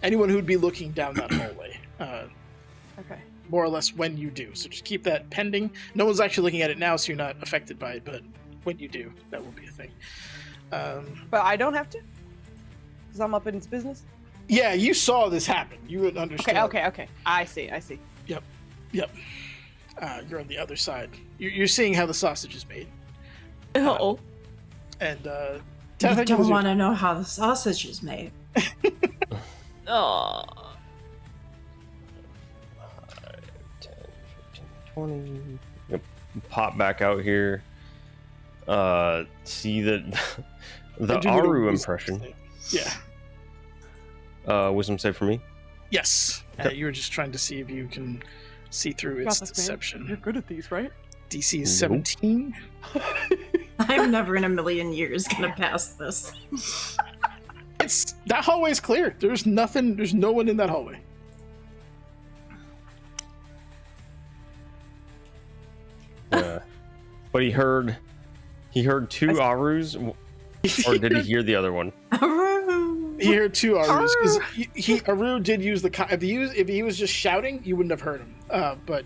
anyone who'd be looking down that hallway. Okay. More or less when you do. So just keep that pending. No one's actually looking at it now, so you're not affected by it. But when you do, that will be a thing. But I don't have to? Because I'm up in its business? Yeah, you saw this happen. You would understand. Okay. I see. Yep. You're on the other side. You're seeing how the sausage is made. Oh. And You Teth, don't want to know how the sausage is made. Oh. 10, 15, 20. Yep. Pop back out here. See the Aru impression. Yeah. Wisdom save for me. Yes. Okay. You were just trying to see if you can see through Got its this, man. deception. You're good at these, right? DC is Nope. 17. I'm never in a million years gonna pass this. That hallway's clear. There's nothing. There's no one in that hallway. But he heard two Arus, or did he hear the other one? He heard two Arus because Aru did use the. If he was just shouting, you wouldn't have heard him. But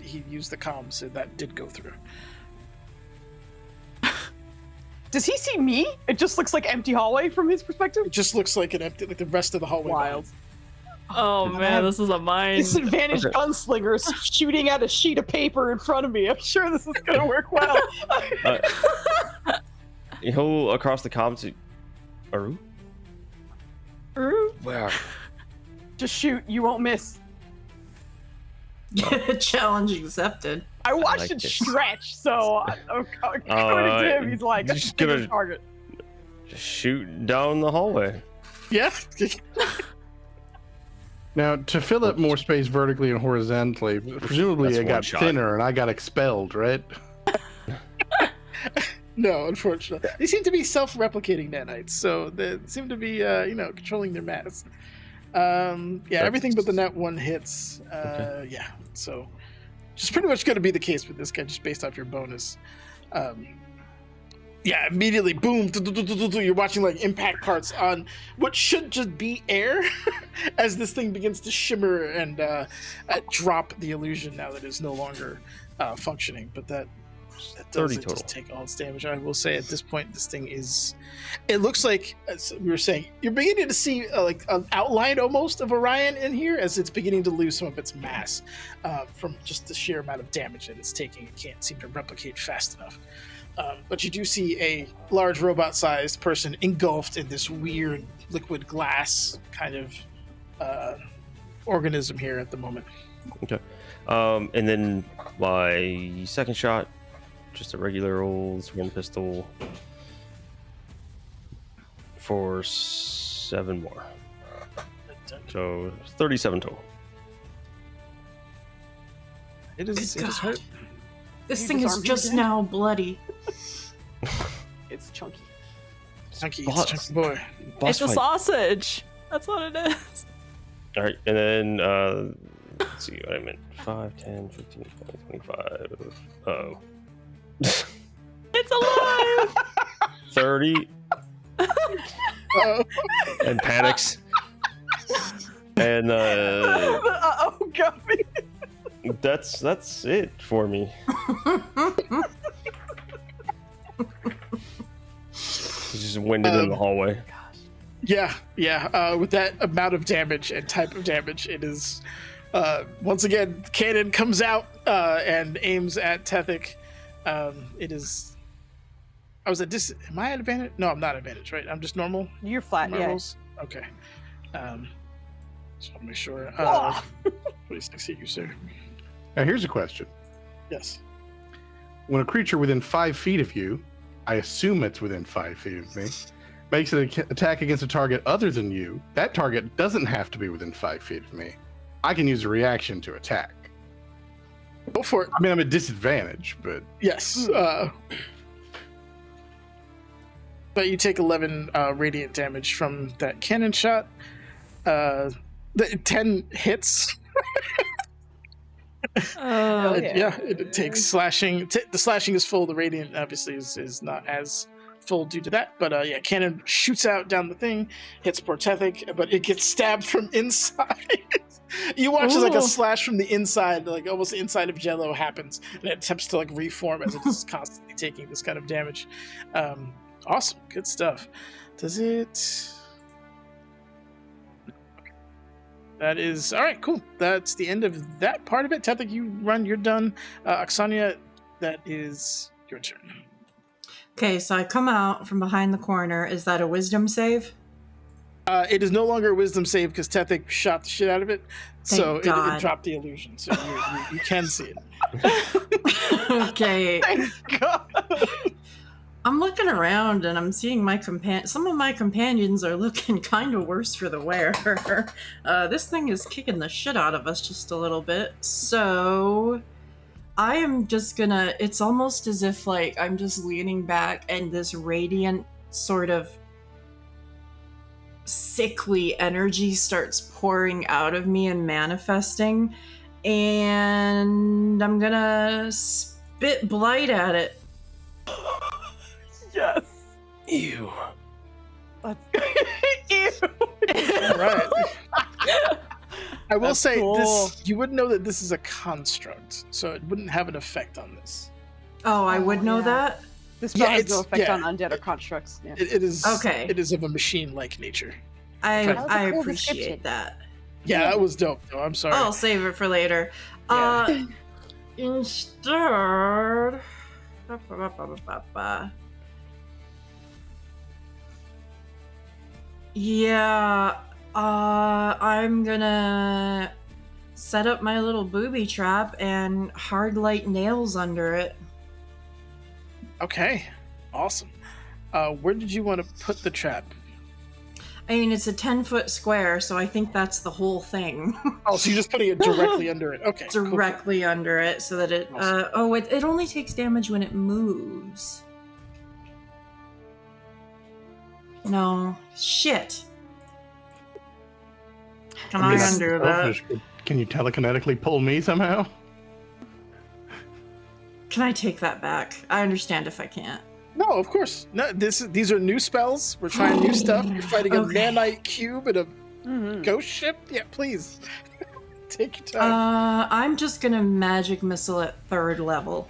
he used the comms, so that did go through. Does he see me? It just looks like empty hallway from his perspective? It just looks like an empty, like the rest of the hallway. Wild. Oh man, this is a mine. Disadvantaged gunslinger is shooting at a sheet of paper in front of me. I'm sure this is gonna work well. He'll across the comms. Aru? Ooh. Where? Just shoot. You won't miss. Challenge accepted. I watched like it this. stretch, so according to him, he's like, just "Pick a gonna- target." Just shoot down the hallway. Yeah. Now, to fill up more space vertically and horizontally, presumably That's it got one shot. thinner and I got expelled, right? No, unfortunately. They seem to be self-replicating nanites, so they seem to be, controlling their mass. Everything but the net one hits. Okay. Yeah, so just pretty much going to be the case with this guy, just based off your bonus. Immediately, boom, you're watching like impact parts on what should just be air as this thing begins to shimmer and drop the illusion now that it's no longer functioning. But that 30 does total. take all its damage. I will say at this point, this thing is. It looks like, as we were saying, you're beginning to see like an outline almost of Orion in here as it's beginning to lose some of its mass from just the sheer amount of damage that it's taking. It can't seem to replicate fast enough. But you do see a large robot-sized person engulfed in this weird liquid glass kind of organism here at the moment. Okay. And then my second shot, just a regular old swing pistol for 7 more. So 37 total. It is Good hurt. This You thing is disarmed him just again? now bloody. It's chunky. Chunky, boss- it's chunky boy. Boss It's a fight. sausage. That's what it is. All right, and then let's see what I meant. 5, 10, 15, 20, 25. Oh. It's alive. 30 Uh-oh. and panics. And Guppy. that's it for me. He's just winded in the hallway. Yeah. With that amount of damage and type of damage, it is once again cannon comes out and aims at Tethic. It is. I was at dis. Am I at advantage? No, I'm not at advantage. Right? I'm just normal. You're flat, My yeah. rolls? Okay. Just want to make sure. Oh. 26 hit you, sir. Now, here's a question. Yes. When a creature within 5 feet of you, I assume it's within 5 feet of me, makes an attack against a target other than you, that target doesn't have to be within 5 feet of me. I can use a reaction to attack. Go for it. I mean, I'm at disadvantage, but Yes. But you take 11 radiant damage from that cannon shot. The 10 hits. Oh, yeah. It takes slashing. The slashing is full. The radiant obviously is not as full due to that. But cannon shoots out down the thing, hits poor Tethic, but it gets stabbed from inside. You watch as like a Ooh. slash from the inside, like almost the inside of Jello happens, and it attempts to like reform as it is constantly taking this kind of damage. Awesome, good stuff. Does it? That is all right. Cool. That's the end of that part of it. Tethic, you run. You're done. Oksania, that is your turn. Okay, so I come out from behind the corner. Is that a wisdom save? It is no longer a wisdom save because Tethic shot the shit out of it, so Thank it God. dropped the illusion. So you can see it. Okay. Thank God. I'm looking around and I'm seeing some of my companions are looking kind of worse for the wear. This thing is kicking the shit out of us just a little bit. So I am just gonna, it's almost as if like I'm just leaning back and this radiant sort of sickly energy starts pouring out of me and manifesting. And I'm gonna spit blight at it. Yes. Ew. Let's Ew. All right. I will That's say cool. this: you wouldn't know that this is a construct, so it wouldn't have an effect on this. Oh, I would know yeah. that? This Yeah, spell has no it's- effect yeah. on undead or constructs. Yeah. It is Okay. It is of a machine-like nature. I That was a cool appreciate description. that. Yeah, that was dope. Though I'm sorry. I'll save it for later. Yeah. Instead... Yeah, I'm gonna set up my little booby trap and hard light nails under it. Okay, awesome. Where did you want to put the trap? I mean, it's a 10-foot square, so I think that's the whole thing. Oh, so you're just putting it directly under it. Okay. cool. Directly under it, so that it. Awesome. It only takes damage when it moves. No, shit. Can I That's undo that? selfish, but can you telekinetically pull me somehow? Can I take that back? I understand if I can't. No, of course. No, these are new spells. We're trying new stuff. You're fighting a Okay. nanite cube and a Mhm. ghost ship. Yeah, please. Take your time. I'm just gonna magic missile at 3rd level.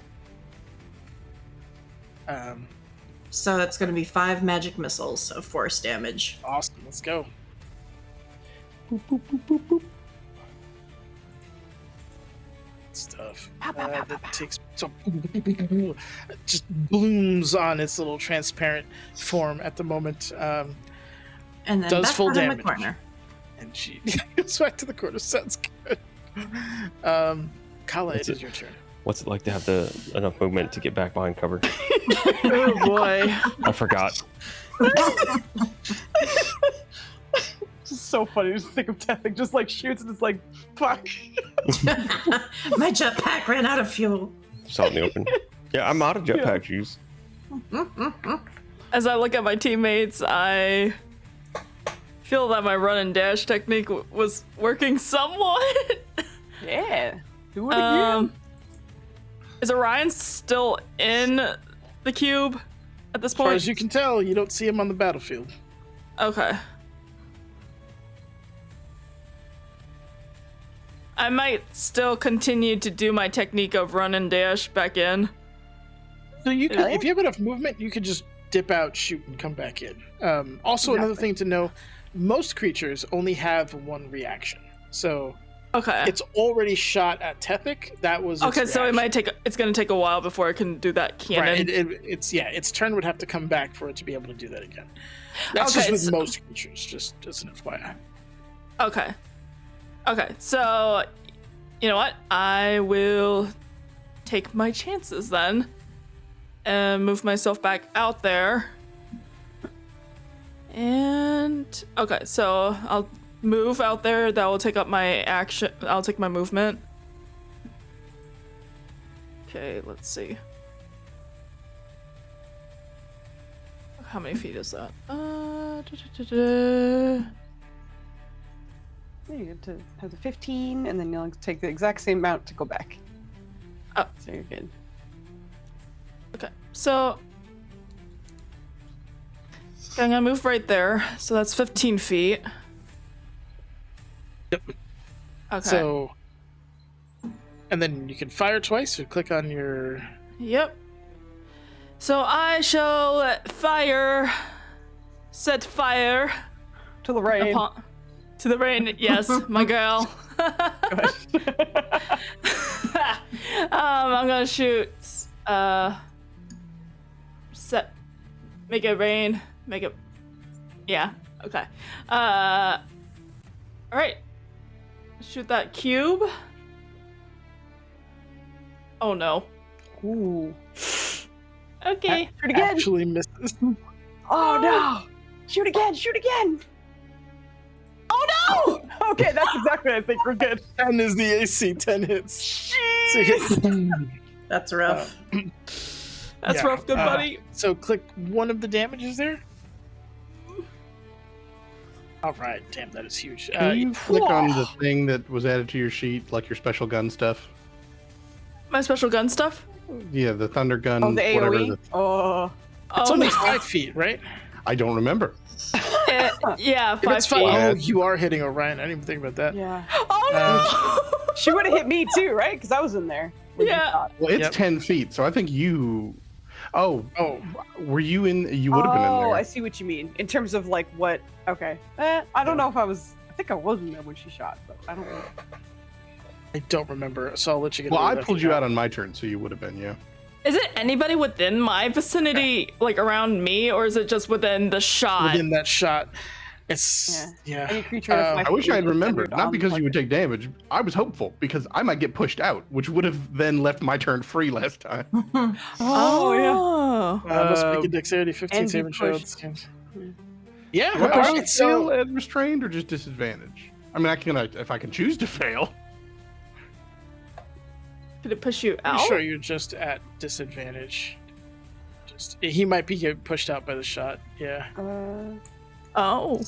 So that's gonna be 5 magic missiles of force damage. Awesome. Let's go. Stuff. That takes so just blooms on its little transparent form at the moment. And then Does back full down in damage. the corner. And she goes back to the corner. Sounds good. Kala, it is your turn. What's it like to have enough movement to get back behind cover? Oh boy. I forgot. It's just so funny to just think of Tethik just like shoots and it's like, fuck. My jetpack ran out of fuel. Just out in the open. Yeah, I'm out of jetpack juice. As I look at my teammates, I feel that my run and dash technique was working somewhat. Yeah. Do it again. Is Orion still in the cube at this As far point? as you can tell, you don't see him on the battlefield. Okay. I might still continue to do my technique of run and dash back in. So you could, Really? if you have enough movement, you could just dip out, shoot, and come back in. Also, another thing to know: most creatures only have one reaction. So Okay. it's already shot at Tethik. That was its Okay, so it reaction. might take. It's gonna take a while before I can do that cannon. Right. Its turn would have to come back for it to be able to do that again. That's Okay, just with so- most creatures. Just as an FYI. Okay. Okay, so you know what? I will take my chances then and move myself back out there. And okay, so I'll move out there. That will take up my action. I'll take my movement. Okay, let's see. How many feet is that? You get to have the 15, and then you'll take the exact same amount to go back. Oh. So you're good. Okay, so I'm gonna move right there. So that's 15 feet. Yep. Okay. So, and then you can fire twice or click on your. Yep. So I shall set fire To the right. to the rain. Yes, my girl. I'm gonna shoot. Make it rain. Make it. Yeah. Okay. All right. Shoot that cube. Oh no. Ooh. Okay. Shoot again. Actually misses. Oh no! Shoot again! Shoot again! Oh no! Okay, that's exactly what I think. We're good. 10 is the AC. 10 hits. So you hit- That's rough. That's Yeah, rough, good buddy. So click one of the damages there. All right, damn, that is huge. Can you click on the thing that was added to your sheet, like your special gun stuff? My special gun stuff. Yeah, the thunder gun, Oh, the whatever. AoE? Oh. It's Oh only no. 5 feet, right? I don't remember. Yeah, If 5 it's feet. fine. Yeah. Oh, you are hitting Orion. I didn't even think about that. Yeah. Oh no! She would have hit me too, right? Because I was in there. when you Yeah. shot. Well, it's Yep. 10 feet, so I think you. Oh, Oh, were you in? You would have been in Oh, there. I see what you mean. In terms of like what? Okay. I don't know if I was. I think I was in there when she shot, but I don't know. I don't remember, so I'll let you get. Well, away I with pulled that. you out on my turn, so you would have been, yeah. Is it anybody within my vicinity, like around me, or is it just within the shot? Within that shot. It's yeah. Any creature. in a I I wish I had remembered, not because you would take. take damage. I was hopeful because I might get pushed out, which would have then left my turn free last time. Oh, must make a dexterity 15 and be saving throw. pushed. Yeah, Do I alright, also so fail at restrained or just disadvantage? I mean, if I can choose to fail. Did it push you I'm out? sure you're just at disadvantage. He might be getting pushed out by the shot. Yeah. Oh.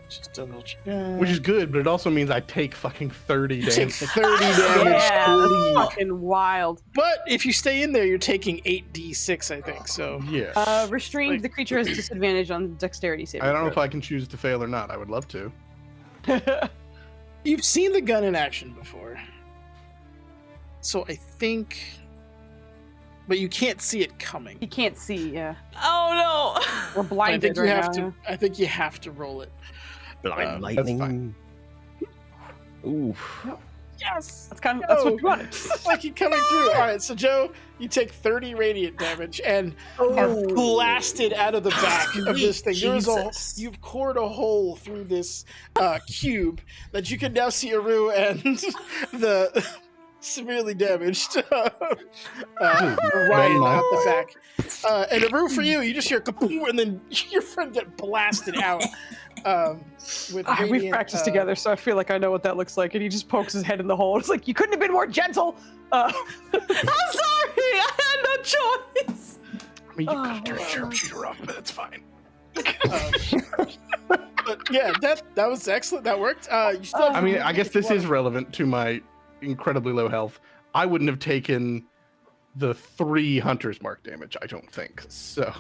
Just double check. Which is good, but it also means I take fucking 30 You take damage. 30 damage. Yeah, Holy. that's fucking wild. But if you stay in there, you're taking 8d6, I think. So Yeah. Restrained, Like- the creature has disadvantage on dexterity saving. I don't know if I can choose to fail or not. I would love to. you've seen the gun in action before. So I think, but you can't see it coming. He can't see. Yeah, Oh we're I blinded think you right have now. to. I think you have to roll it. Blind That's lightning. fine. Ooh. Yes. That's what you wanted. Like you coming through. All right, so Joe, you take 30 radiant damage and are blasted out of the back of this thing. Jesus. You've cored a hole through this cube that you can now see Aru and the severely damaged Ryan out the back. And Aru, for you, you just hear kaboom, and then your friend get blasted out. With We've radiant, practiced together, so I feel like I know what that looks like. And he just pokes his head in the hole. It's like, you couldn't have been more gentle. I'm sorry. I had no choice. I mean, you could have turned sharpshooter off, but it's fine. But yeah, that was excellent. That worked. You still have I mean, I guess this is relevant to my incredibly low health. I wouldn't have taken the 3 Hunter's Mark damage, I don't think. So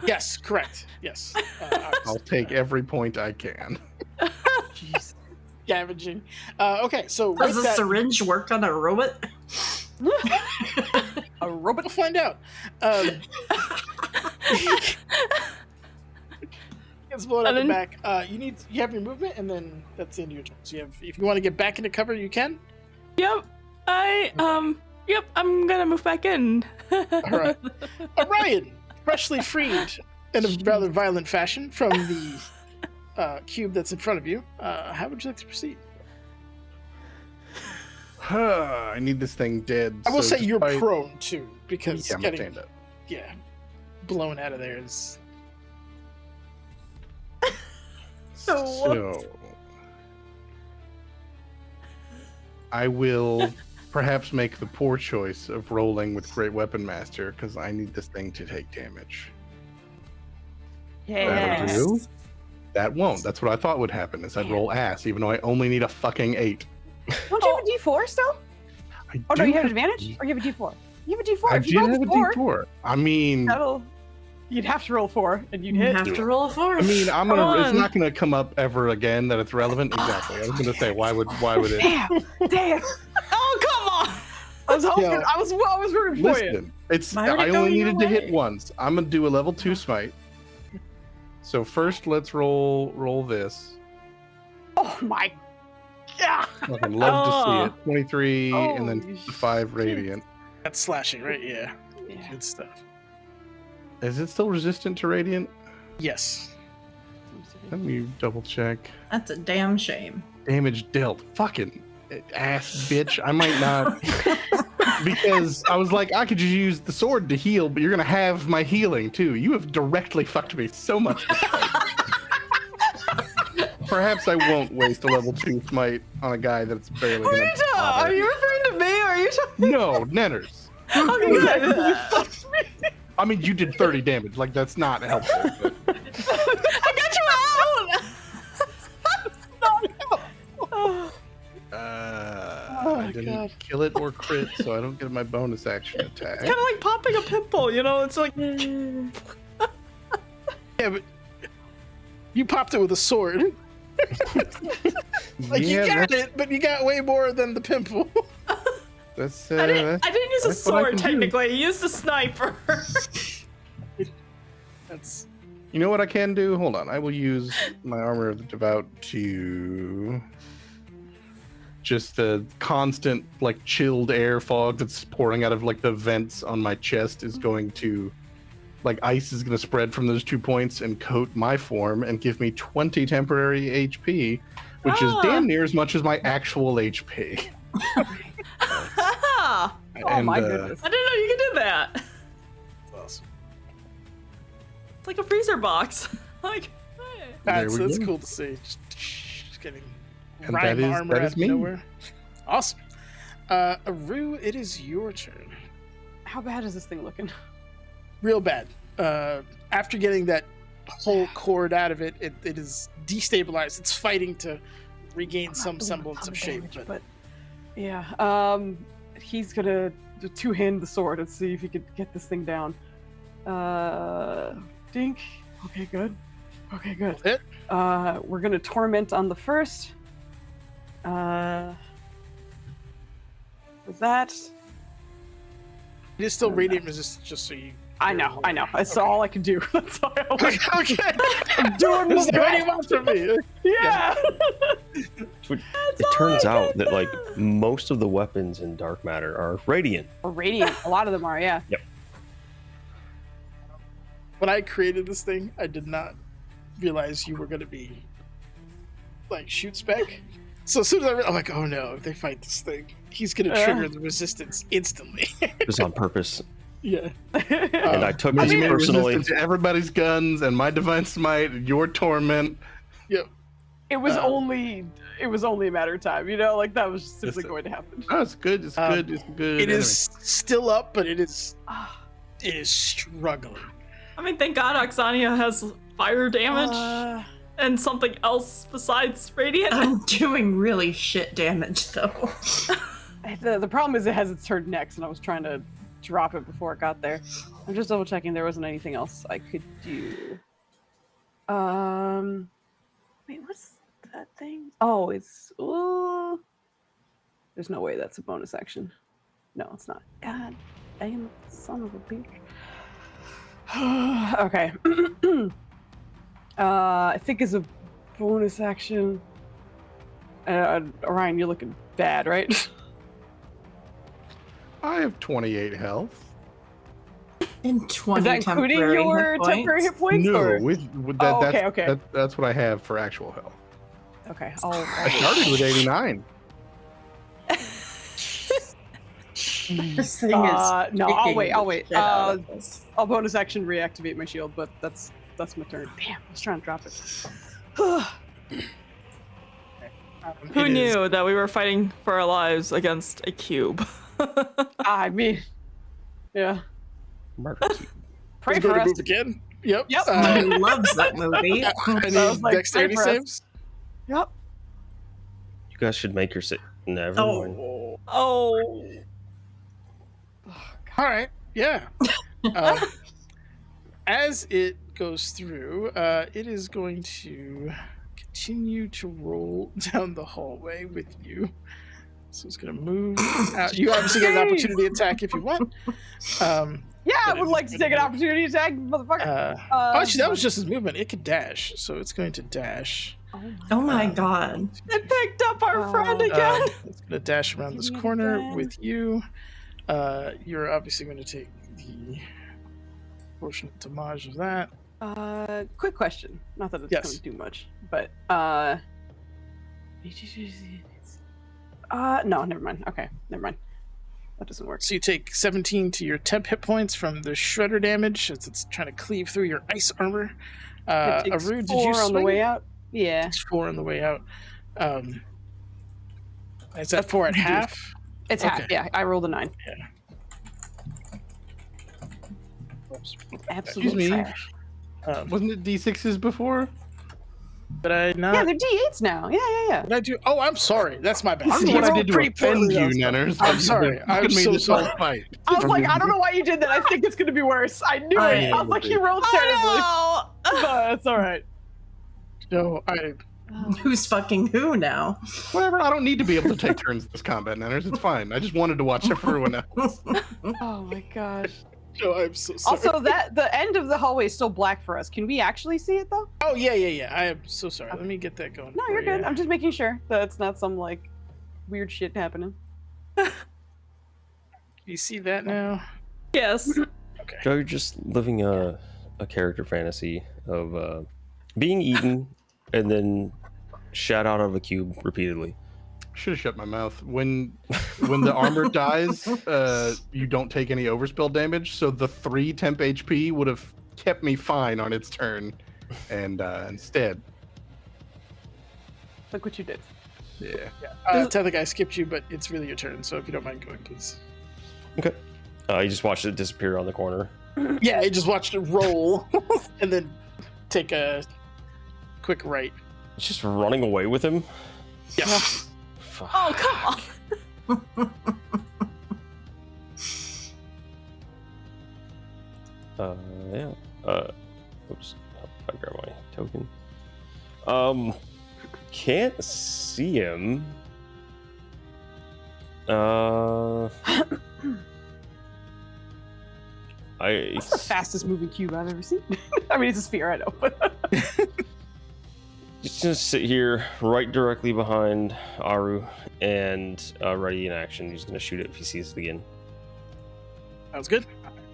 Yes, correct. Yes. I'll take every point I can. Jeez. Scavenging. Okay, so Does with a that, syringe work on a robot? A robot. we'll find out. It's blown out And the then- back. You have your movement, and then that's the end of your turn. So if you want to get back into cover, you can. Yep. Yep. I'm gonna move back in. All right. Orion, freshly freed in a rather violent fashion from the cube that's in front of you. How would you like to proceed? I need this thing dead. I will so say you're despite- prone too, because Yeah, I'm getting stand up. blown out of there is. So I will perhaps make the poor choice of rolling with Great Weapon Master because I need this thing to take damage. That'll Yes. do. That won't. That's what I thought would happen. Is I'd roll ass, even though I only need a fucking 8. Don't you have a D4 still? I Oh no, do you have advantage, or you have a D4. You have a D4. I If did you roll have a D4, D4. I mean, you'd have to roll 4, and you'd You hit. have to roll a 4. I'm Come gonna. It's on. not gonna come up ever again that it's relevant. Exactly. I was gonna say why would it? Damn. Oh, come on. I was hoping. Yeah. I was rooting for you. Listen, it's. Why would I it go only your needed to hit way? once. I'm gonna do a level 2 smite. So first, let's roll this. Oh my. Yeah. Fucking love to see Oh. it. 23 and then Holy 5 radiant. That's slashing, right? Yeah. Yeah. Good stuff. Is it still resistant to radiant? Yes. Let me double check. That's a damn shame. Damage dealt. Fucking ass bitch. I might not. Because I was like, I could just use the sword to heal, but you're gonna have my healing too. You have directly fucked me so much. this fight. Perhaps I won't waste a level 2 smite on a guy that's barely gonna. Rita, bother. are you referring to me, or are you talking? No, Nenners. Okay, good. I mean, you did 30 damage. Like that's not helpful. But I got you out. I didn't God. kill it or crit, so I don't get my bonus action attack. Kind of like popping a pimple, you know? It's like. Yeah, but you popped it with a sword. Like you got that's, it, but you got way more than the pimple. That's, I didn't use a that's what I sword can do. technically. I used a sniper. That's You know what I can do? Hold on. I will use my armor of the devout to just the constant like chilled air fog that's pouring out of like the vents on my chest is going to like ice is going to spread from those 2 points and coat my form and give me 20 temporary HP, which is damn near as much as my actual HP. Oh And, my goodness. I didn't know you could do that. That's awesome. It's like a freezer box. Like, hey. That's we go. cool to see. Just getting And rhyme that is- armor that out is of me. nowhere. Awesome. Aru, it is your turn. How bad is this thing looking? Real bad. After getting that whole cord out of it, it is destabilized. It's fighting to regain some semblance of shape. But yeah, he's gonna two-hand the sword and see if he could get this thing down. Dink. Okay, good. Okay, good. Hit. We're gonna torment on the first. Was that? It is still radiant resistance, just so you. I know. That's all I can do. That's all I Okay. I'm doing This is my what you best. want from me. Yeah. It turns out that like most of the weapons in dark matter are radiant. Or radiant. A lot of them are. Yeah. When I created this thing, I did not realize you were going to be like shoot spec. So as soon as I'm like, oh no, if they fight this thing, he's going to trigger the resistance instantly. Just on purpose. Yeah. And I took I this mean, personally. resistance to everybody's guns and my divine smite, your torment. Yep. It was Um, only a matter of time, like that was simply Yes, going to happen. Oh, it's good. It's good. It's good. It is still up, but it is Ah. struggling. I mean, thank God Oxania has fire damage and something else besides radiant. I'm doing really shit damage though. The problem is it has its turn next, and I was trying to drop it before it got there. I'm just double checking there wasn't anything else I could do. Wait, what's that thing? Oh, it's there's no way that's a bonus action. No, it's not. God damn it, son of a bitch. Okay. I think as a bonus action. Orion, you're looking bad, right? I have 28 health. And 20 Is that including temporary your hit points. temporary hit points? No, or? with Oh, that, okay. that's what I have for actual health. Okay. I started with 89. This thing is. No, I'll kicking wait. the shit out of us. I'll bonus action reactivate my shield, but that's my turn. Damn, I was trying to drop it. Who It is- knew that we were fighting for our lives against a cube? I mean, yeah. Murder. Pray Is it for going to us. move again? Yep. Yep. Somebody loves that movie. I I need was like, dexterity pray for us. saves. Yep. You guys should make your never mind. Oh. All right. Yeah. As it goes through, it is going to continue to roll down the hallway with you. So it's going to move out. You obviously get an opportunity attack if you want. Yeah, I would like to take an opportunity attack, motherfucker. Actually, that was just his movement. It could dash. So it's going to dash. Oh my god. It picked up our friend again. It's going to dash around this Give me it corner again. with you. You're obviously going to take the portion of damage of that. Quick question. Not that it's Yes. going to do much, but no, never mind. Okay, never mind. That doesn't work. So you take 17 to your temp hit points from the shredder damage as it's trying to cleave through your ice armor. It takes Aru, did 4 you on the swing? way out? Yeah. Takes 4 on the way out. Is that 4 at half? It's Okay. half. Yeah, I rolled a 9. Yeah. Absolute Excuse me. trash. Wasn't it D6s before? Did I not? Yeah, they're D8s now. Yeah. Did I do? Oh, I'm sorry. That's my bad. I don't know what I did to pretty offend poorly, you, though. Nenners. I'm sorry. You I'm made so this whole sorry. fight. I was like, I don't know why you did that. I think it's going to be worse. I knew it. I was like, he rolled terribly. Oh, no. But it's all right. No, I. Who's fucking who now? Whatever. I don't need to be able to take turns in this combat, Nenners. It's fine. I just wanted to watch everyone else. Oh my gosh. No, I'm so sorry. Also, that the end of the hallway is still black for us. Can we actually see it though? Oh yeah. I am so sorry. Let me get that going. No, for you're you. good. I'm just making sure that it's not some like weird shit happening. You see that now? Yes. Okay. Joe, you're just living a character fantasy of being eaten and then shot out of a cube repeatedly. Should have shut my mouth. When the armor dies, you don't take any overspill damage. So the 3 temp HP would have kept me fine on its turn, and instead, Look what you did. yeah. Tell the guy skipped you, but it's really your turn. So if you don't mind going, please. Okay. You just watched it disappear on the corner. Yeah, I just watched it roll and then take a quick right. It's just running away with him. Yeah. Fuck. Oh, come on. Yeah. Oops. If I grab my token. Can't see him. That's the fastest moving cube I've ever seen. I mean, it's a sphere, I know, but Just gonna sit here right directly behind Aru and ready in action. He's gonna shoot it if he sees it again. Sounds good.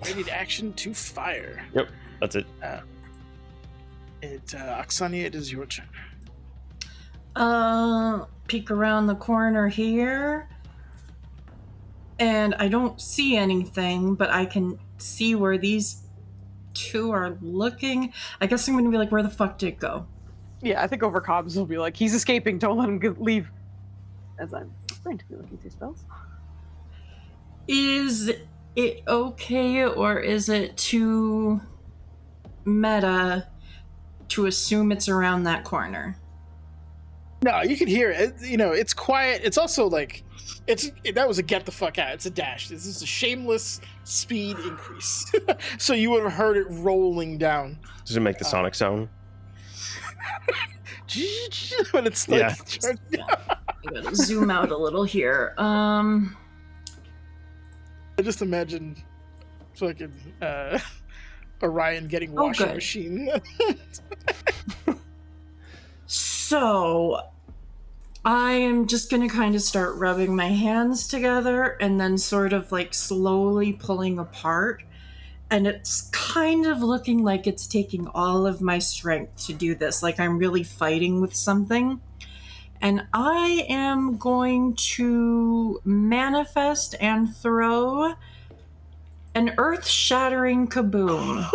Ready to action to fire. Yep, that's it. Oksania, it is your turn. Peek around the corner here. And I don't see anything, but I can see where these two are looking. I guess I'm gonna be like, where the fuck did it go? yeah, I think over Cobbs will be like, he's escaping, don't let him leave. As I'm frantically looking through spells. Is it okay, or is it too meta to assume it's around that corner? No, you can hear it. You know, it's quiet. It's also like, that was a get the fuck out. It's a dash. This is a shameless speed increase. So you would have heard it rolling down. Does it make the sonic sound? When it's like, Yeah. I gotta zoom out a little here. I just imagine fucking Orion getting washing good. machine. So I am just gonna kind of start rubbing my hands together and then sort of like slowly pulling apart. And it's kind of looking like it's taking all of my strength to do this, like I'm really fighting with something. And I am going to manifest and throw an earth-shattering kaboom.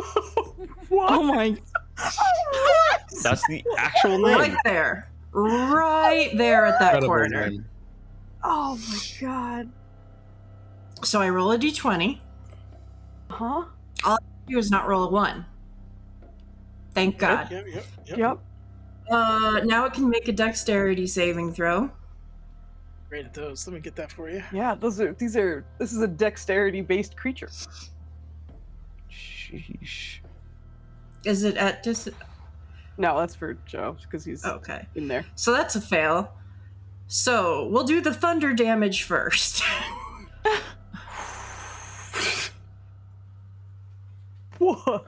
Oh my. That's the actual name. Right there. Right there at that Incredible corner. name. Oh my god. So I roll a d20. Huh? Do is not roll a 1. Thank God. Yep. Now it can make a dexterity saving throw. Great at those. Let me get that for you. Yeah, this is a dexterity-based creature. Sheesh. Is it at No, that's for Joe, because he's Okay. in there. So that's a fail. So we'll do the thunder damage first. Whoa.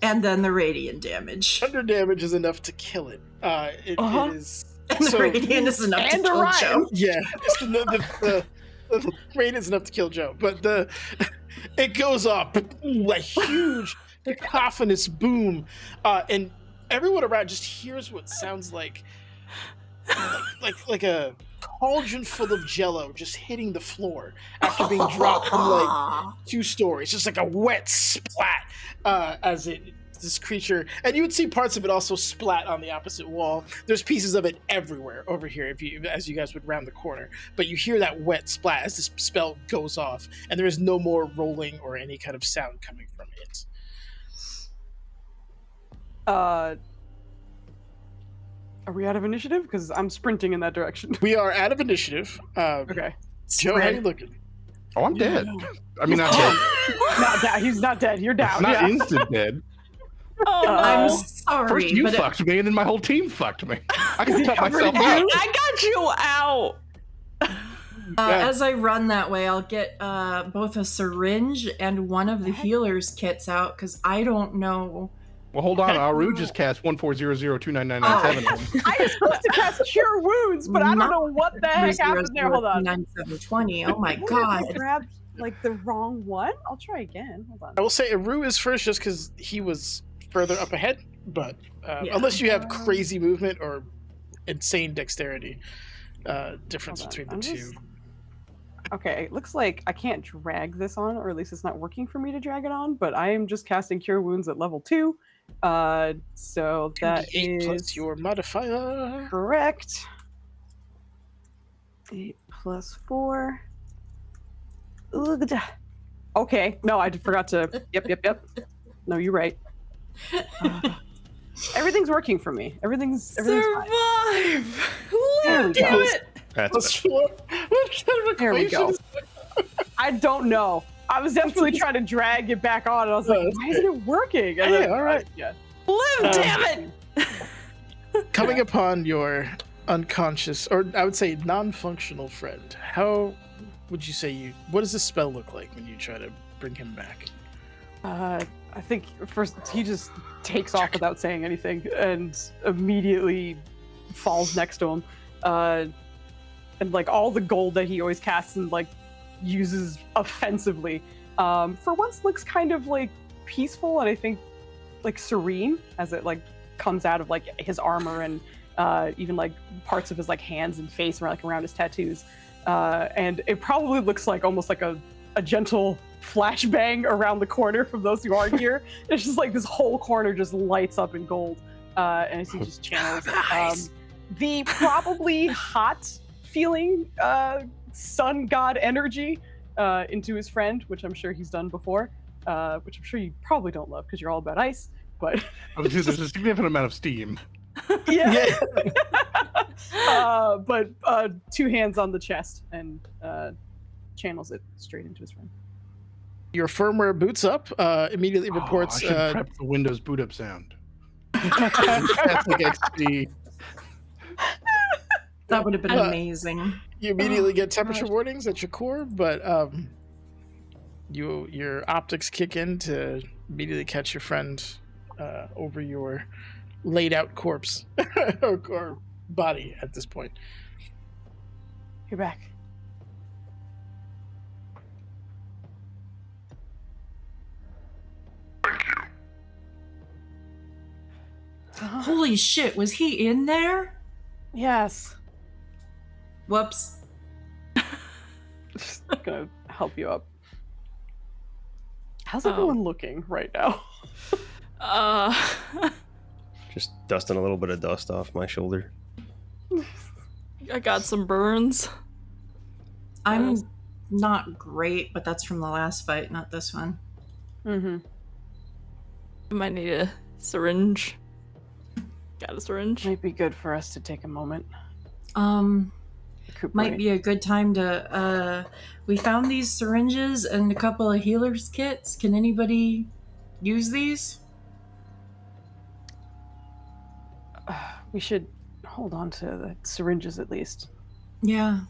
And then the radiant damage. Thunder damage is enough to kill it. It is. And the radiant is enough to and kill Orion. Joe. Yeah, it's the rain is enough to kill Joe, but it goes off a huge cacophonous boom, and everyone around just hears what sounds like a cauldron full of Jello just hitting the floor after being dropped from like 2 stories, just like a wet splat as this creature, and you would see parts of it also splat on the opposite wall. There's pieces of it everywhere over here as you guys would round the corner, but you hear that wet splat as this spell goes off, and there is no more rolling or any kind of sound coming from it. Are we out of initiative? Because I'm sprinting in that direction. We are out of initiative. Okay. Joe, how you looking? Oh, I'm dead. I mean, not dead. Not dead. He's not dead. You're down. Not yeah. instant dead. Oh, I'm no. sorry. First you but fucked me, and then my whole team fucked me. I can cut covered myself in out. I got you out. As I run that way, I'll get both a syringe and one of the healer's kits out, because I don't know. Well, hold on. Aru just cast 1400299997. I was supposed to cast Cure Wounds, but I don't know what the heck happened there. Hold on. 9720. Oh my god. Grab like the wrong one. I'll try again. Hold on. I will say Aru is first just because he was further up ahead, but Yeah. unless you have crazy movement or insane dexterity, difference Hold on, between the I'm two. just- Okay, it looks like I can't drag this on, or at least it's not working for me to drag it on, but I am just casting Cure Wounds at level 2. So that 8 is plus your modifier. correct. 8 plus 4. Ugh. Okay, no, I forgot to. Yep. No, you're right. Everything's working for me. Everything's fine. Survive! There we Damn go. it! That's Plus better. 4. What kind of There we equation go. is I don't know. I was desperately trying to drag it back on, and I was like, that's why isn't it working? And Hey, then, all right. Yeah. Blue, Um, damn it! Coming upon your unconscious, or I would say non-functional friend, how would you say what does this spell look like when you try to bring him back? I think first he just takes off without saying anything and immediately falls next to him. And like all the gold that he always casts and like uses offensively, for once looks kind of like peaceful and I think like serene as it like comes out of like his armor and even like parts of his like hands and face or like around his tattoos. And it probably looks like almost like a gentle flashbang around the corner from those who aren't here. It's just like this whole corner just lights up in gold. And as he just channels Nice. the probably hot feeling sun god energy into his friend, which I'm sure he's done before, which I'm sure you probably don't love because you're all about ice, but Obviously, there's a significant amount of steam. yeah. But 2 hands on the chest and channels it straight into his friend. Your firmware boots up, immediately reports. I should prep the Windows boot up sound. That's like XP. That would have been Uh, amazing. You immediately Oh, get temperature gosh. warnings at your core, but your optics kick in to immediately catch your friend over your laid out corpse or body at this point. You're back. Holy shit, was he in there? Yes. Whoops. Just gonna help you up. How's Oh. everyone looking right now? Just dusting a little bit of dust off my shoulder. I got some burns. I'm not great, but that's from the last fight, not this one. Mm-hmm. I might need a syringe. Got a syringe. Might be good for us to take a moment. Might be a good time to, we found these syringes and a couple of healer's kits. Can anybody use these? We should hold on to the syringes at least. Yeah.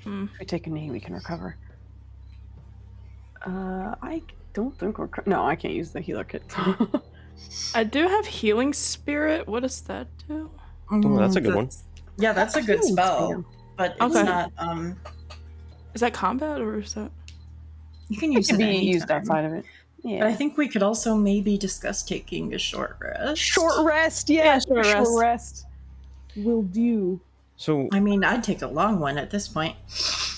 Mm. If we take a knee, we can recover. I don't think we're... No, I can't use the healer kit. I do have healing spirit. What does that do? Oh, that's a good one. Yeah, that's a good Healing spell, spirit. but it's Okay. not, Is that combat or is that? you can It use can it be used anytime. outside of it. Yeah. But I think we could also maybe discuss taking a short rest. Short rest, yeah. short rest. Will do. So I mean, I'd take a long one at this point.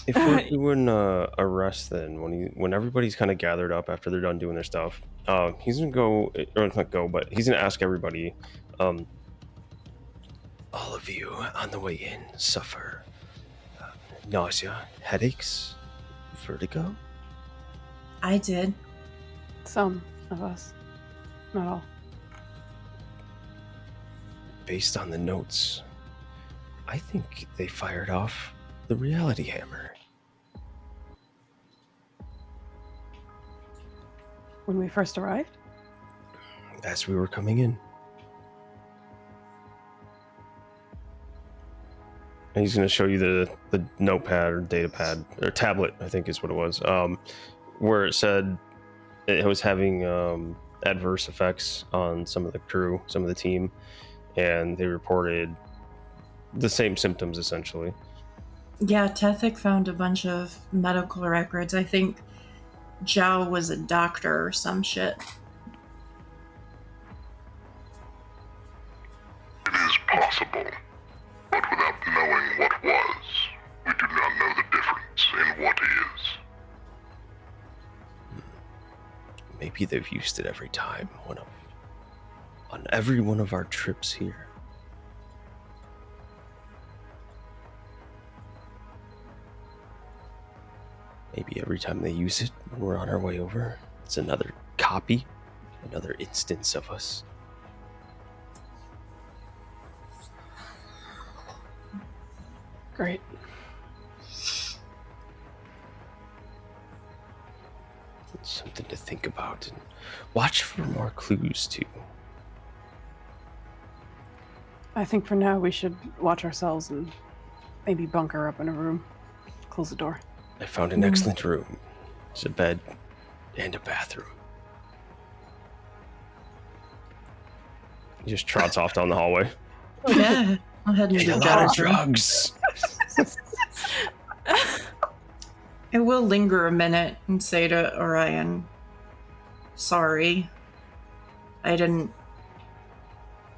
if we're doing a rest, then when everybody's kind of gathered up after they're done doing their stuff, he's gonna go, or not go, but he's gonna ask everybody, all of you on the way in suffer nausea, headaches, vertigo. I did. Some of us. Not all. Based on the notes, I think they fired off the reality hammer. When we first arrived? As we were coming in. And he's going to show you the notepad or data pad or tablet, I think is what it was, where it said it was having adverse effects on some of the crew, some of the team, and they reported the same symptoms essentially. Yeah, Tethik found a bunch of medical records. I think Zhao was a doctor or some shit. It is possible, but without knowing what was, we do not know the difference in what is. Maybe they've used it every time, on every one of our trips here. Maybe every time they use it when we're on our way over, it's another copy, another instance of us. Great. It's something to think about, and watch for more clues too. I think for now we should watch ourselves and maybe bunker up in a room. Close the door. I found an excellent room. It's a bed and a bathroom. He just trots off down the hallway. Yeah, I'll head into Get a the lot of drugs. drugs. I will linger a minute and say to Orion, sorry. I didn't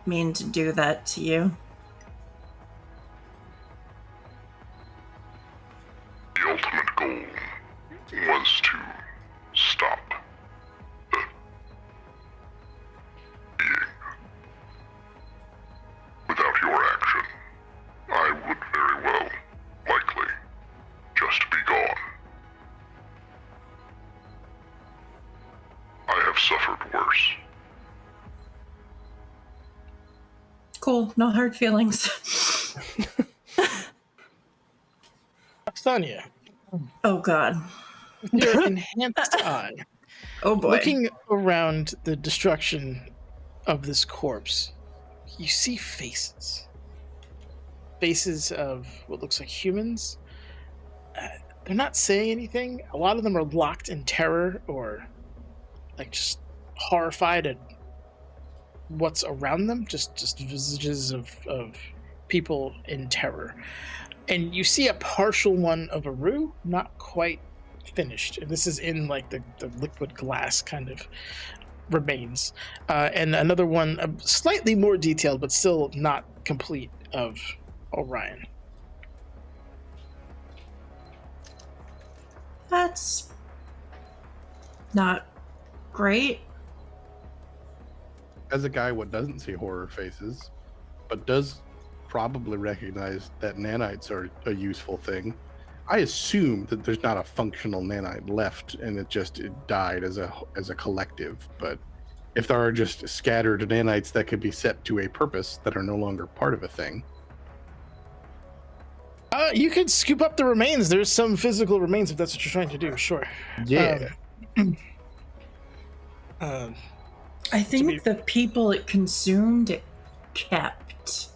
mean to do that to you. The ultimate goal was to stop the being. Without your action, I would very well, likely, just be gone. I have suffered worse. Cool, no hard feelings. Oxania, Oh god. with your enhanced eye, Oh boy. looking around the destruction of this corpse, you see faces. Faces of what looks like humans. They're not saying anything. A lot of them are locked in terror or like just horrified at what's around them. Just visages of people in terror. And you see a partial one of Aru, not quite finished. And this is in like the liquid glass kind of remains. And another one, slightly more detailed, but still not complete, of Orion. That's not great. As a guy what doesn't see horror faces, but does probably recognize that nanites are a useful thing, I assume that there's not a functional nanite left and it died as a collective. But if there are just scattered nanites that could be set to a purpose that are no longer part of a thing. You could scoop up the remains. There's some physical remains if that's what you're trying to do. Sure. Yeah. I think the people it consumed, it kept.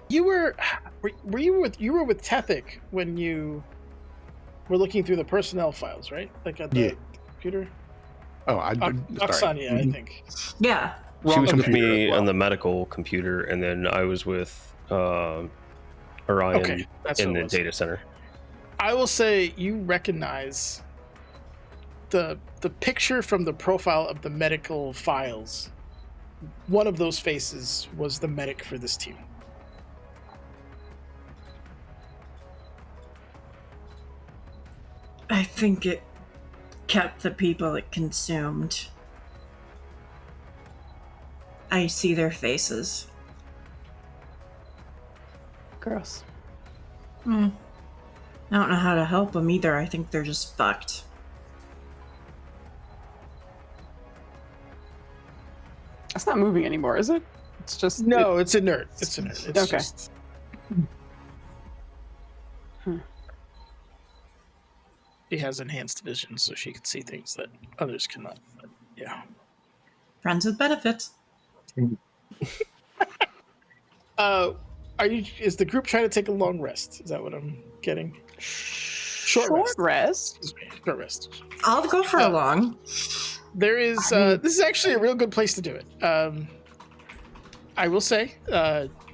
You were you with Tethik when you were looking through the personnel files, right? Like at the computer. Oh, sorry. Oksania, I think. Yeah. She was with computer me as well. on the medical computer, and then I was with Orion Okay, that's in what it the was. data center. I will say you recognize the picture from the profile of the medical files. One of those faces was the medic for this team. I think it kept the people it consumed. I see their faces. Gross. I don't know how to help them either. I think they're just fucked. It's not moving anymore, is it? It's just No, it's inert. It's inert. It's Okay. just she has enhanced vision, so she can see things that others cannot. But yeah. Friends with benefits. Is the group trying to take a long rest? Is that what I'm getting? Short rest. Excuse me. Short rest. I'll go for a long. There is. This is actually a real good place to do it. I will say,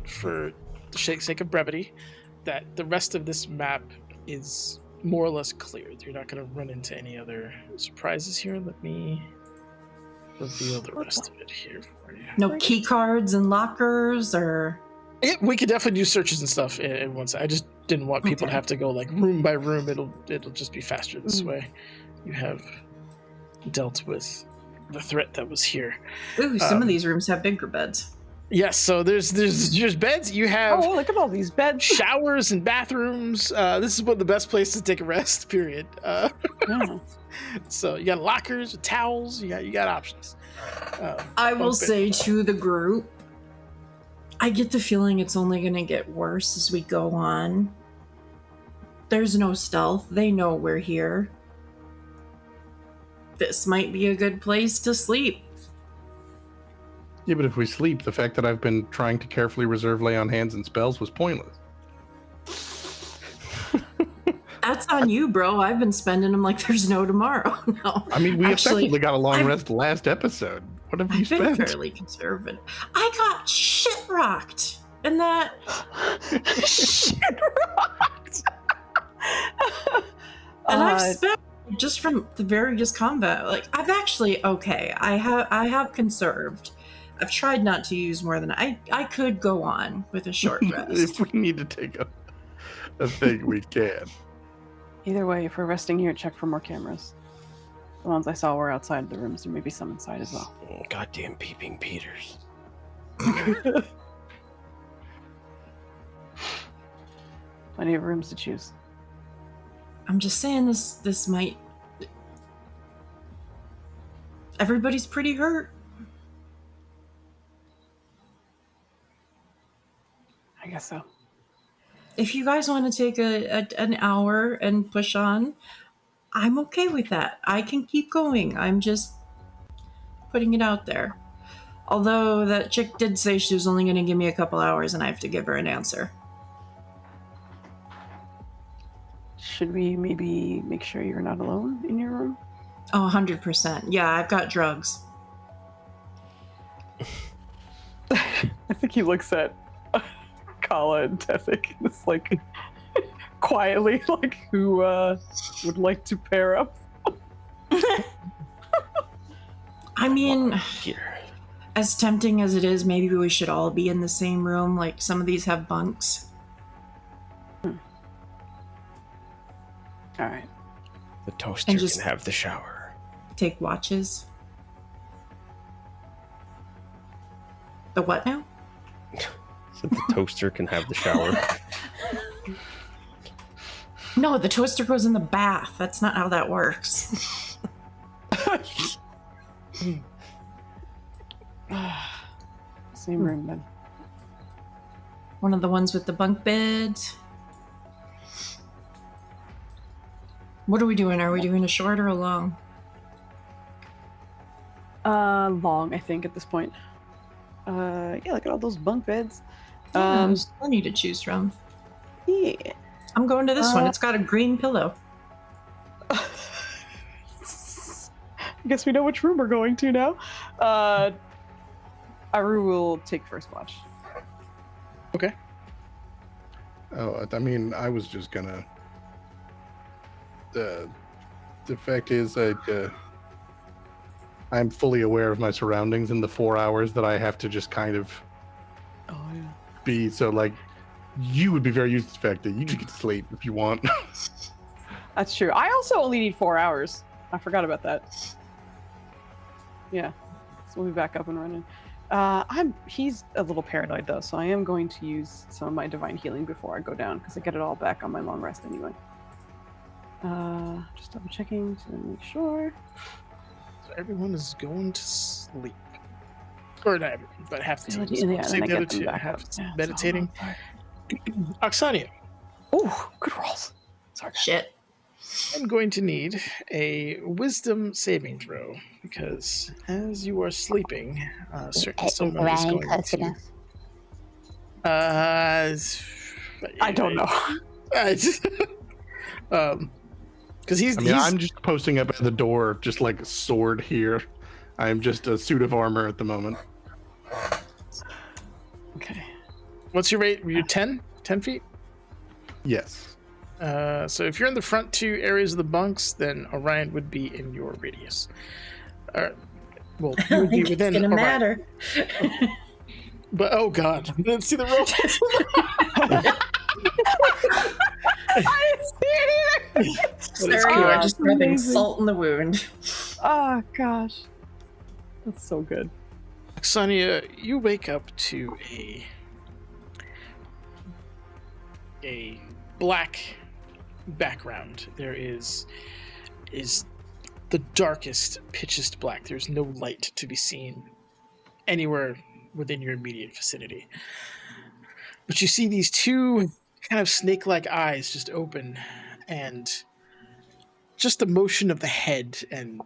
for the sake of brevity, that the rest of this map is more or less clear. You're not going to run into any other surprises here. Let me reveal the rest of it here for you. No key cards and lockers or. Yeah, we could definitely do searches and stuff in one side. I just didn't want people to have to go like room by room. It'll just be faster this way. You have dealt with the threat that was here. Ooh, some of these rooms have bigger beds. Yes, so there's beds. You have Oh, look at all these beds. showers and bathrooms. This is one of the best places to take a rest. Period. So you got lockers, towels. You got options. I will say to the group, I get the feeling it's only going to get worse as we go on. There's no stealth. They know we're here. This might be a good place to sleep. Yeah, but if we sleep, the fact that I've been trying to carefully reserve lay on hands and spells was pointless. That's on you, bro. I've been spending them like there's no tomorrow. No. I mean, we Actually, effectively got a long rest last episode. What have you I've been spent? fairly conservative. I got shit rocked. And that... Shit rocked. And I've spent just from the various combat. Like I've actually I have conserved. I've tried not to use more than I could go on with a short rest. If we need to take a thing, we can. Either way, if we're resting here, check for more cameras. The ones I saw were outside the rooms. There may be some inside as well. Oh, goddamn peeping Peters. Plenty of rooms to choose. I'm just saying this might. Everybody's pretty hurt. I guess so. If you guys want to take an hour and push on, I'm okay with that. I can keep going. I'm just putting it out there. Although that chick did say she was only going to give me a couple hours and I have to give her an answer. Should we maybe make sure you're not alone in your room? Oh, 100%. Yeah, I've got drugs. I think he looks at Kala and Tefik and it's like quietly like who would like to pair up. I mean, Here. as tempting as it is, maybe we should all be in the same room. Like some of these have bunks. All right. The toaster And just- can have the shower. Take watches. The what now? So the toaster can have the shower. No, the toaster goes in the bath. That's not how that works. Same room then. One of the ones with the bunk beds. What are we doing? Are we doing a short or a long? Long, I think, at this point. Yeah, look at all those bunk beds. There's plenty to choose from. Yeah. I'm going to this one. It's got a green pillow. I guess we know which room we're going to now. Aru will take first watch. Okay. Oh, I mean, I was just gonna. The fact is, I'm fully aware of my surroundings in the 4 hours that I have to just kind of Oh yeah. be. So, like, you would be very used to the fact that you just get to sleep if you want. That's true. I also only need 4 hours. I forgot about that. Yeah. So we'll be back up and running. He's a little paranoid though, so I am going to use some of my divine healing before I go down because I get it all back on my long rest anyway. Just double checking to make sure. So everyone is going to sleep. Or not everyone, but half the team. Yeah, and Say I the other get them two back half up. Yeah, so meditating. hold Oksania, Oh, good rolls. Sorry. Shit. I'm going to need a wisdom saving throw because as you are sleeping, certain someone is Ryan going close to. enough? I don't know. Because he's. I mean, I'm just posting up at the door, just like a sword here. I'm just a suit of armor at the moment. Okay. What's your rate? You're 10? 10 feet? Yes. So if you're in the front two areas of the bunks, then Orion would be in your radius. Well, I you don't would be think it's within gonna Orion. matter. But oh god, let's see the roll. I didn't see it either. Sorry, you are Oh, just that's rubbing amazing. salt in the wound. Oh gosh, that's so good. Sonia, you wake up to a black background. There is the darkest, pitchest black. There's no light to be seen anywhere within your immediate vicinity. But you see these two kind of snake-like eyes just open, and just the motion of the head and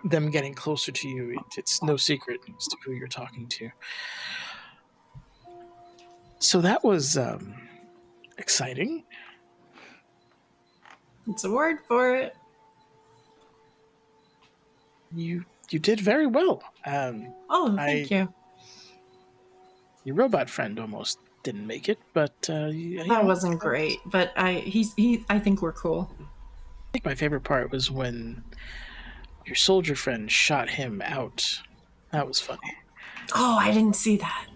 them getting closer to you, it's no secret as to who you're talking to. So that was exciting. It's a word for it. You did very well. Oh, thank you. Your robot friend almost didn't make it, but That wasn't great, but I think we're cool. I think my favorite part was when your soldier friend shot him out. That was funny. Oh, I didn't see that.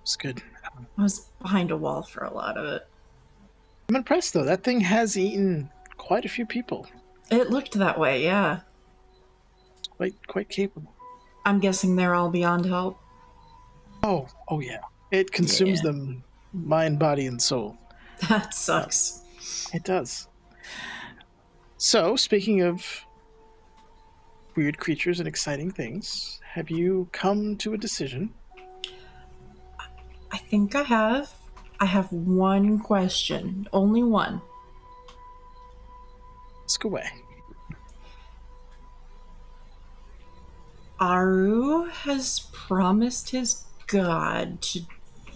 It's good. I was behind a wall for a lot of it. I'm impressed though. That thing has eaten quite a few people. It looked that way, yeah. Quite capable. I'm guessing they're all beyond help. Oh yeah. It consumes them, mind, body, and soul. That sucks. It does. So, speaking of weird creatures and exciting things, have you come to a decision? I think I have. I have one question. Only one. Ask away. Aru has promised his god to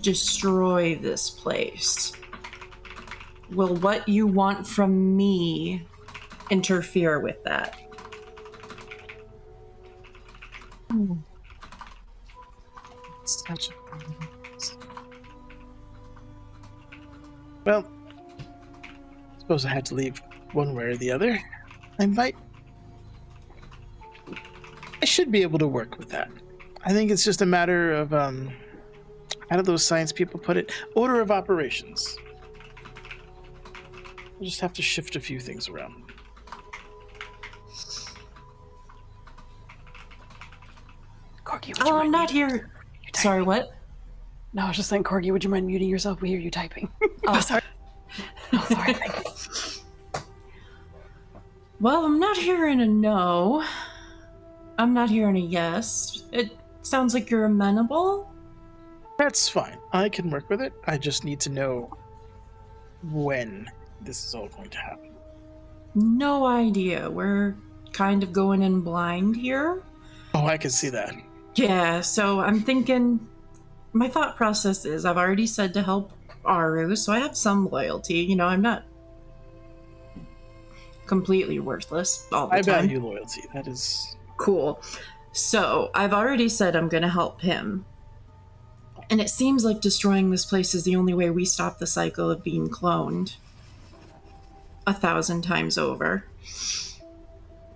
destroy this place. Will what you want from me interfere with that? Such a well, I suppose I had to leave one way or the other. I should be able to work with that. I think it's just a matter of how do those science people put it? Order of operations. We'll just have to shift a few things around. Corgi, would you Oh, I'm mind not muting- here. Sorry, what? No, I was just saying, Corgi, would you mind muting yourself? We hear you typing. Oh, sorry. Oh, sorry. Thank you. Well, I'm not hearing a no. I'm not hearing a yes. It sounds like you're amenable. That's fine. I can work with it. I just need to know when this is all going to happen. No idea. We're kind of going in blind here. Oh, I can see that. Yeah, so I'm thinking, my thought process is I've already said to help Aru, so I have some loyalty. You know, I'm not completely worthless all the I time. value loyalty. That is Cool. So I've already said I'm going to help him. And it seems like destroying this place is the only way we stop the cycle of being cloned 1,000 times over.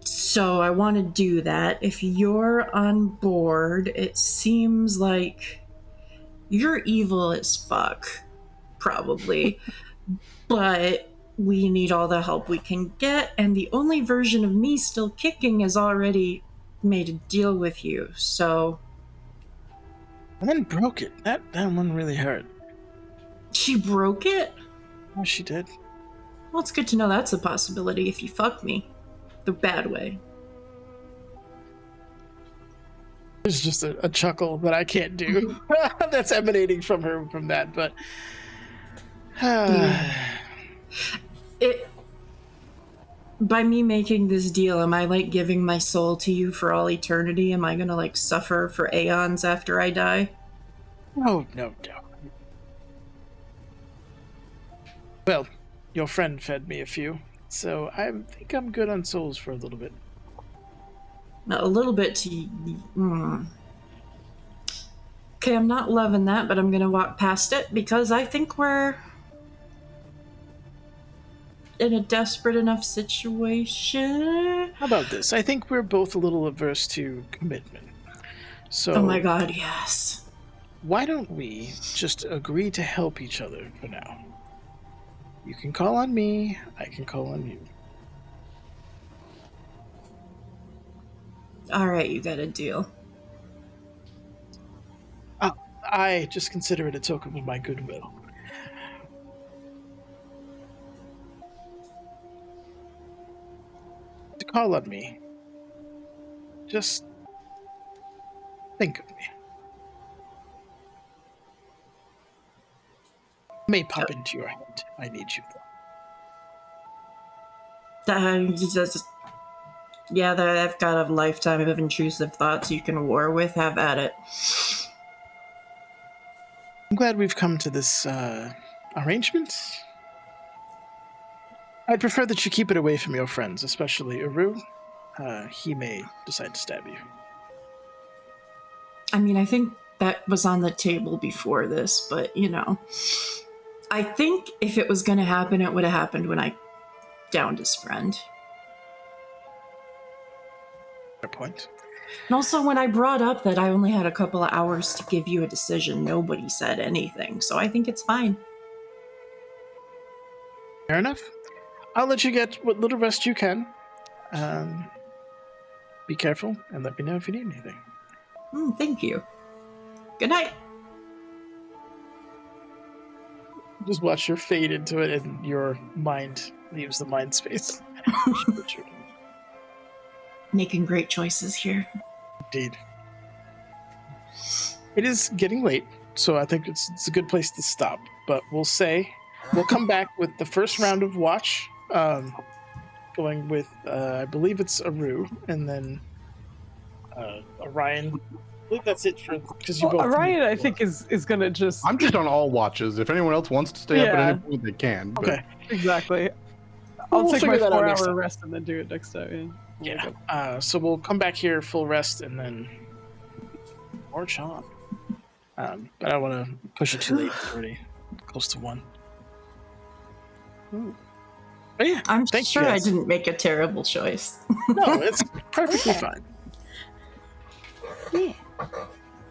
So I want to do that. If you're on board, it seems like you're evil as fuck, probably. But we need all the help we can get, and the only version of me still kicking has already made a deal with you, so... and then broke it. That one really hurt. She broke it? Oh, she did. Well, it's good to know that's a possibility if you fuck me. The bad way. There's just a chuckle that I can't do. That's emanating from her from that, but It... By me making this deal, am I like giving my soul to you for all eternity? Am I gonna like suffer for aeons after I die? no. Well, your friend fed me a few, so I think I'm good on souls for a little bit. A little bit to... Okay, I'm not loving that, but I'm gonna walk past it because I think we're in a desperate enough situation. How about this? I think we're both a little averse to commitment. So Oh my god, yes. why don't we just agree to help each other for now? You can call on me, I can call on you. Alright, you got a deal. I just consider it a token of my goodwill. To call on me, just think of me. May pop into your head. I need you. Yeah, I've got a lifetime of intrusive thoughts you can war with. Have at it. I'm glad we've come to this arrangement. I'd prefer that you keep it away from your friends, especially Aru. He may decide to stab you. I mean, I think that was on the table before this, but you know. I think if it was gonna happen, it would have happened when I downed his friend. Fair point. And also, when I brought up that I only had a couple of hours to give you a decision, nobody said anything, so I think it's fine. Fair enough. I'll let you get what little rest you can. Be careful, and let me know if you need anything. Thank you. Good night. Just watch her fade into it, and your mind leaves the mind space. Making great choices here. Indeed. It is getting late, so I think it's a good place to stop. But we'll come back with the first round of watch, going with I believe it's Aru, and then Orion. I believe that's it for because you both. Orion, I think is gonna just. I'm just on all watches. If anyone else wants to stay up at any point, they can. But... Okay. Exactly. I'll take my figure that out 4 next hour time. rest and then do it next time. Yeah. So we'll come back here full rest and then march on. But I don't want to push it too late. It's already close to 1. But yeah, I'm thank sure you I guys. didn't make a terrible choice. No, it's perfectly fine. Yeah.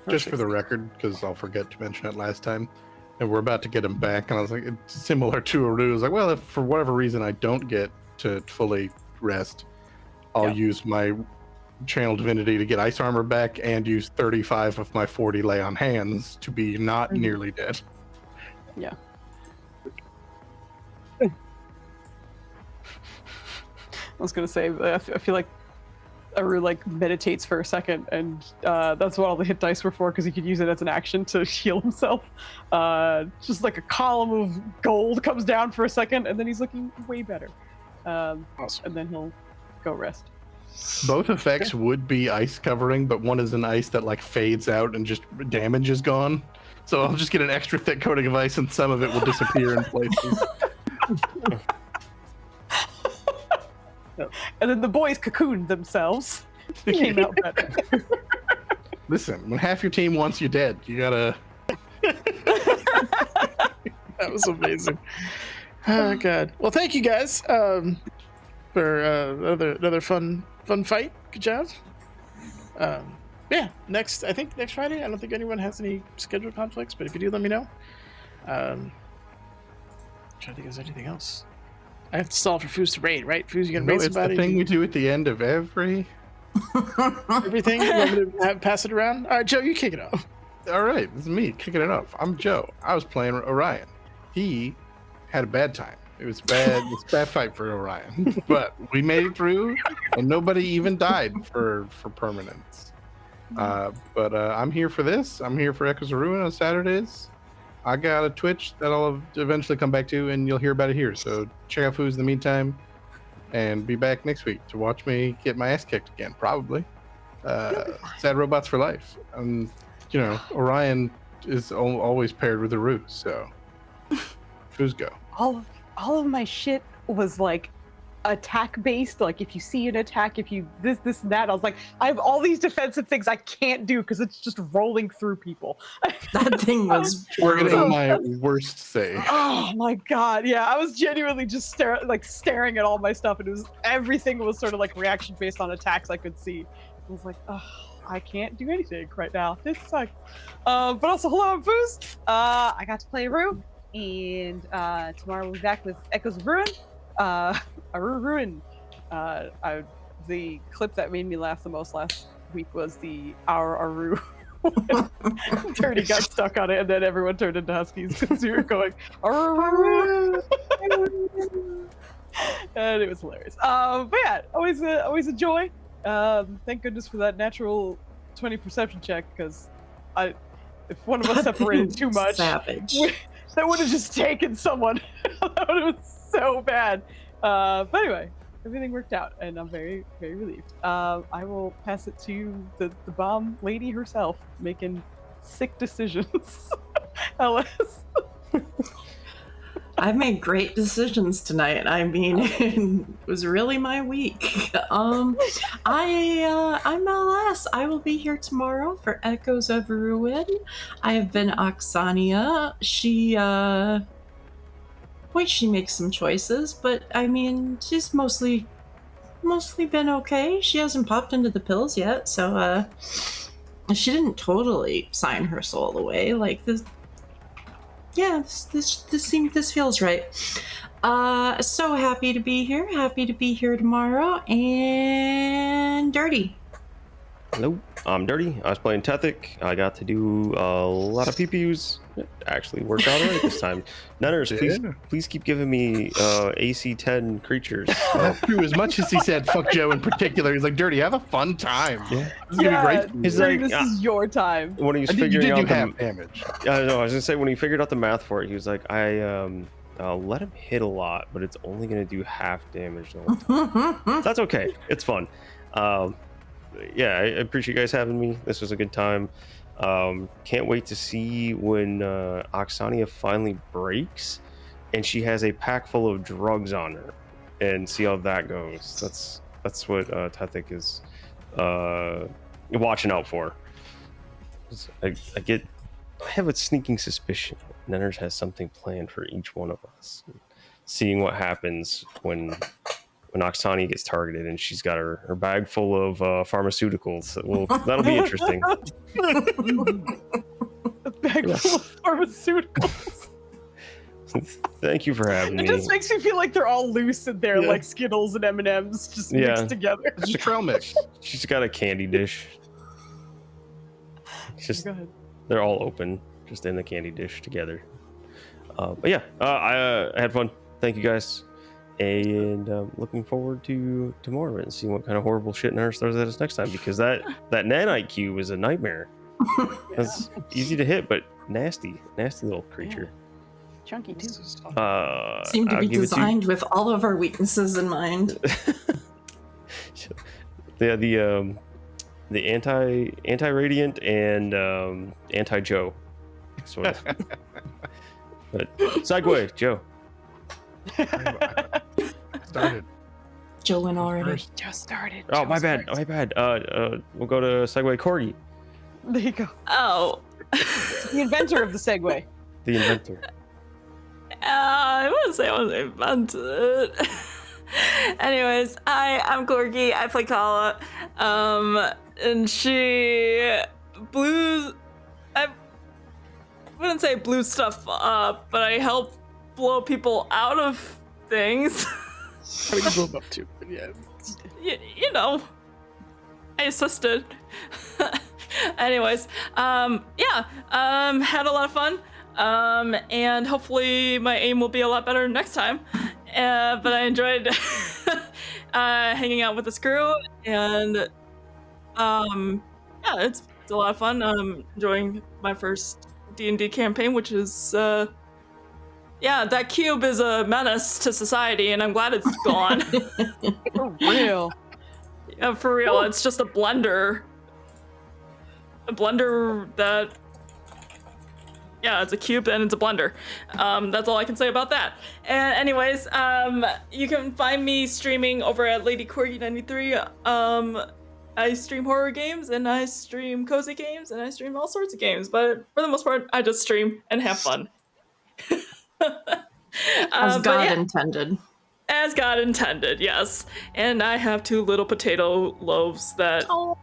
Just for the record, because I'll forget to mention it last time, and we're about to get him back, and I was like, it's similar to Aru. I was like, well, if for whatever reason I don't get to fully rest, I'll use my channel divinity to get ice armor back and use 35 of my 40 lay on hands to be not nearly dead. Yeah. I was gonna say, I feel like Aru like meditates for a second, and that's what all the hit dice were for, because he could use it as an action to heal himself. Just like a column of gold comes down for a second, and then he's looking way better. Awesome. And then he'll go rest. Both effects would be ice covering, but one is an ice that like fades out and just damage is gone. So I'll just get an extra thick coating of ice, and some of it will disappear in places. And then the boys cocooned themselves. They came out better. Listen, when half your team wants you dead, you gotta. That was amazing. Oh god. Well, thank you guys for another fun fight. Good job. Yeah. Next Friday. I don't think anyone has any scheduled conflicts, but if you do, let me know. Trying to think if there's anything else. I have to stall for Foos to raid, right? Foos, you gonna No, raid it's somebody? the thing we do at the end of every. Everything? You want me to pass it around? All right, Joe, you kick it off. All right, this is me kicking it off. I'm Joe. I was playing Orion. He had a bad time. It was bad. It's a bad fight for Orion, but we made it through, and nobody even died for permanence. But I'm here for this. I'm here for Echoes of Ruin on Saturdays. I got a Twitch that I'll eventually come back to, and you'll hear about it here. So check out Foos in the meantime, and be back next week to watch me get my ass kicked again, probably. Sad Robots for Life. You know, Orion is always paired with a ruse, so Foos go. All of my shit was like attack based, like if you see an attack, if you this and that. I was like, I have all these defensive things I can't do because it's just rolling through people. That thing was We're gonna brutal. go my worst save. Oh my god, yeah, I was genuinely just staring at all my stuff, and everything was sort of like reaction based on attacks I could see. I was like, oh, I can't do anything right now. This sucks. But also, hello, I'm Foos. I got to play Rue, and tomorrow we'll be back with Echoes of Ruin. Ruin. The clip that made me laugh the most last week was the Aru. Dirty got stuck on it, and then everyone turned into huskies because we were going Aru. And it was hilarious. But yeah, always a joy. Thank goodness for that natural 20 perception check, because if one of us separated too much, Savage. that would have just taken someone. That would have been so bad. But anyway, everything worked out, and I'm very, very relieved. I will pass it to the bomb lady herself, making sick decisions. Ellis. I've made great decisions tonight. I mean, it was really my week. I'm LS. I will be here tomorrow for Echoes of Ruin. I have been Oksania. She makes some choices, but I mean, she's mostly been okay. She hasn't popped into the pills yet, so she didn't totally sign her soul away. Like this. Yeah, this feels right. So happy to be here. Happy to be here tomorrow. And Dirty. Hello, I'm Dirty. I was playing Tethic. I got to do a lot of PPUs. It actually worked out alright this time. Nunners, please keep giving me AC 10 creatures. That's true. As much as he said fuck Joe in particular, he's like, Dirty, have a fun time. Yeah. This is gonna be great for you. He's like, This is your time. when he was I think figuring you out did do the half damage. I know. I was gonna say when he figured out the math for it, he was like, I'll let him hit a lot, but it's only gonna do half damage the whole time. That's okay. It's fun. Yeah, I appreciate you guys having me. This was a good time. Can't wait to see when Oksania finally breaks and she has a pack full of drugs on her, and see how that goes. That's what Tethic is watching out for. I have a sneaking suspicion Nenners has something planned for each one of us. Seeing what happens when Oksania gets targeted and she's got her bag full of pharmaceuticals. That'll be interesting. A bag full of pharmaceuticals. Thank you for having me. It just makes me feel like they're all loose in there, like Skittles and M&Ms just mixed together. It's just a trail mix. She's got a candy dish. It's just, they're all open, just in the candy dish together. But yeah, I had fun. Thank you guys. And looking forward to tomorrow and seeing what kind of horrible shit Nurse throws at us next time, because that nanite cube is a nightmare. It's easy to hit, but nasty little creature. Chunky too. Seemed to be designed with all of our weaknesses in mind. The anti-radiant and anti-Joe sort of. But segue, Joe. Started. Joe went already. Joe started. Oh, my bad. We'll go to segue Corgi. There you go. Oh. The inventor of the Segway. The inventor. I wouldn't say I was invented. Anyways, I'm Corgi. I play Kala. And she blew. I wouldn't say blew stuff up, but I helped blow people out of things. I mean, you blew them up too, but yeah. You know, I assisted. Anyways, had a lot of fun. And hopefully my aim will be a lot better next time. But I enjoyed hanging out with this crew, and it's a lot of fun. Enjoying my first D&D campaign, which is that cube is a menace to society, and I'm glad it's gone. For real. Yeah, for real. It's just a blender. A blender that Yeah, it's a cube and it's a blender. That's all I can say about that. And anyways, you can find me streaming over at Lady Corgi 93. I stream horror games and I stream cozy games and I stream all sorts of games, but for the most part, I just stream and have fun. As but God yeah, intended. as God intended, yes. And I have 2 little potato loaves that. Oh,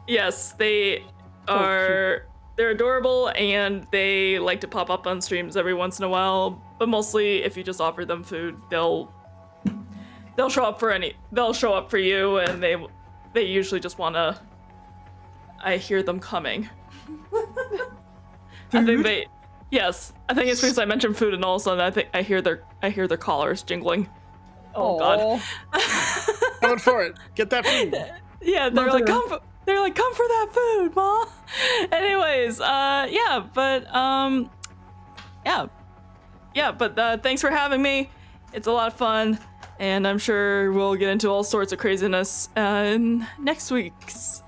Yes, they are. They're adorable and they like to pop up on streams every once in a while. But mostly, if you just offer them food, they'll show up for you, and they usually just wanna. I hear them coming. I think yes, I think it's because I mentioned food, and all of a sudden I think I hear their collars jingling. Oh God! Coming for it. Get that food. Yeah, they're like come for that food, Ma. Anyways, but thanks for having me. It's a lot of fun, and I'm sure we'll get into all sorts of craziness in next week's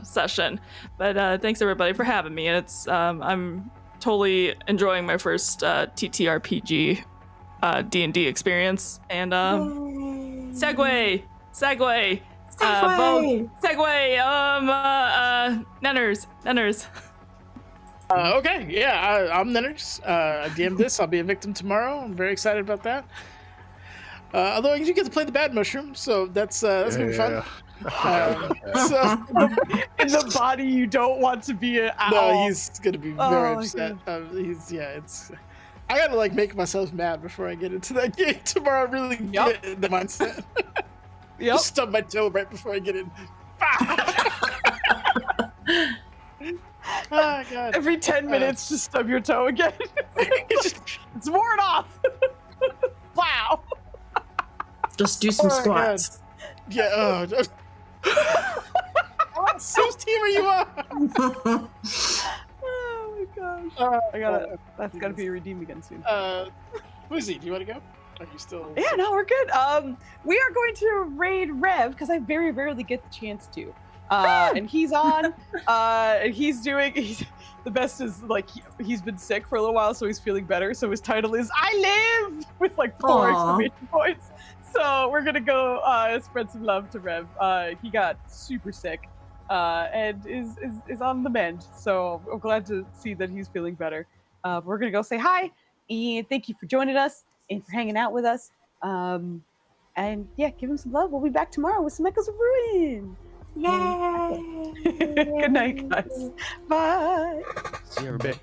session. But thanks everybody for having me, and it's I'm totally enjoying my first TTRPG D&D experience. And segue. Nenners. Okay, yeah, I'm Nenners. I DM this. I'll be a victim tomorrow. I'm very excited about that. Although you get to play the bad mushroom, so that's gonna be fun. So in the body you don't want to be at all. He's gonna be very upset. I gotta like make myself mad before I get into that game tomorrow. Really get in the mindset. Just stub my toe right before I get in. Oh God! Every 10 minutes, just stub your toe again. It's worn off. Wow. Just do some squats. God. Yeah. What Zeus team are you on? Oh my gosh. That's gotta be a redeem again soon. Foozca, do you want to go? Are you still? Yeah, no, we're good. We are going to raid Rev because I very rarely get the chance to. And he's on. And he's the best is like he's been sick for a little while, so he's feeling better. So his title is "I Live" with like 4 exclamation points. So we're gonna go spread some love to Rev. He got super sick, and is on the mend. So I'm glad to see that he's feeling better. We're gonna go say hi and thank you for joining us and for hanging out with us. And yeah, give him some love. We'll be back tomorrow with some Echoes of Ruin. Yay! Good night, guys. Bye. See you, everybody.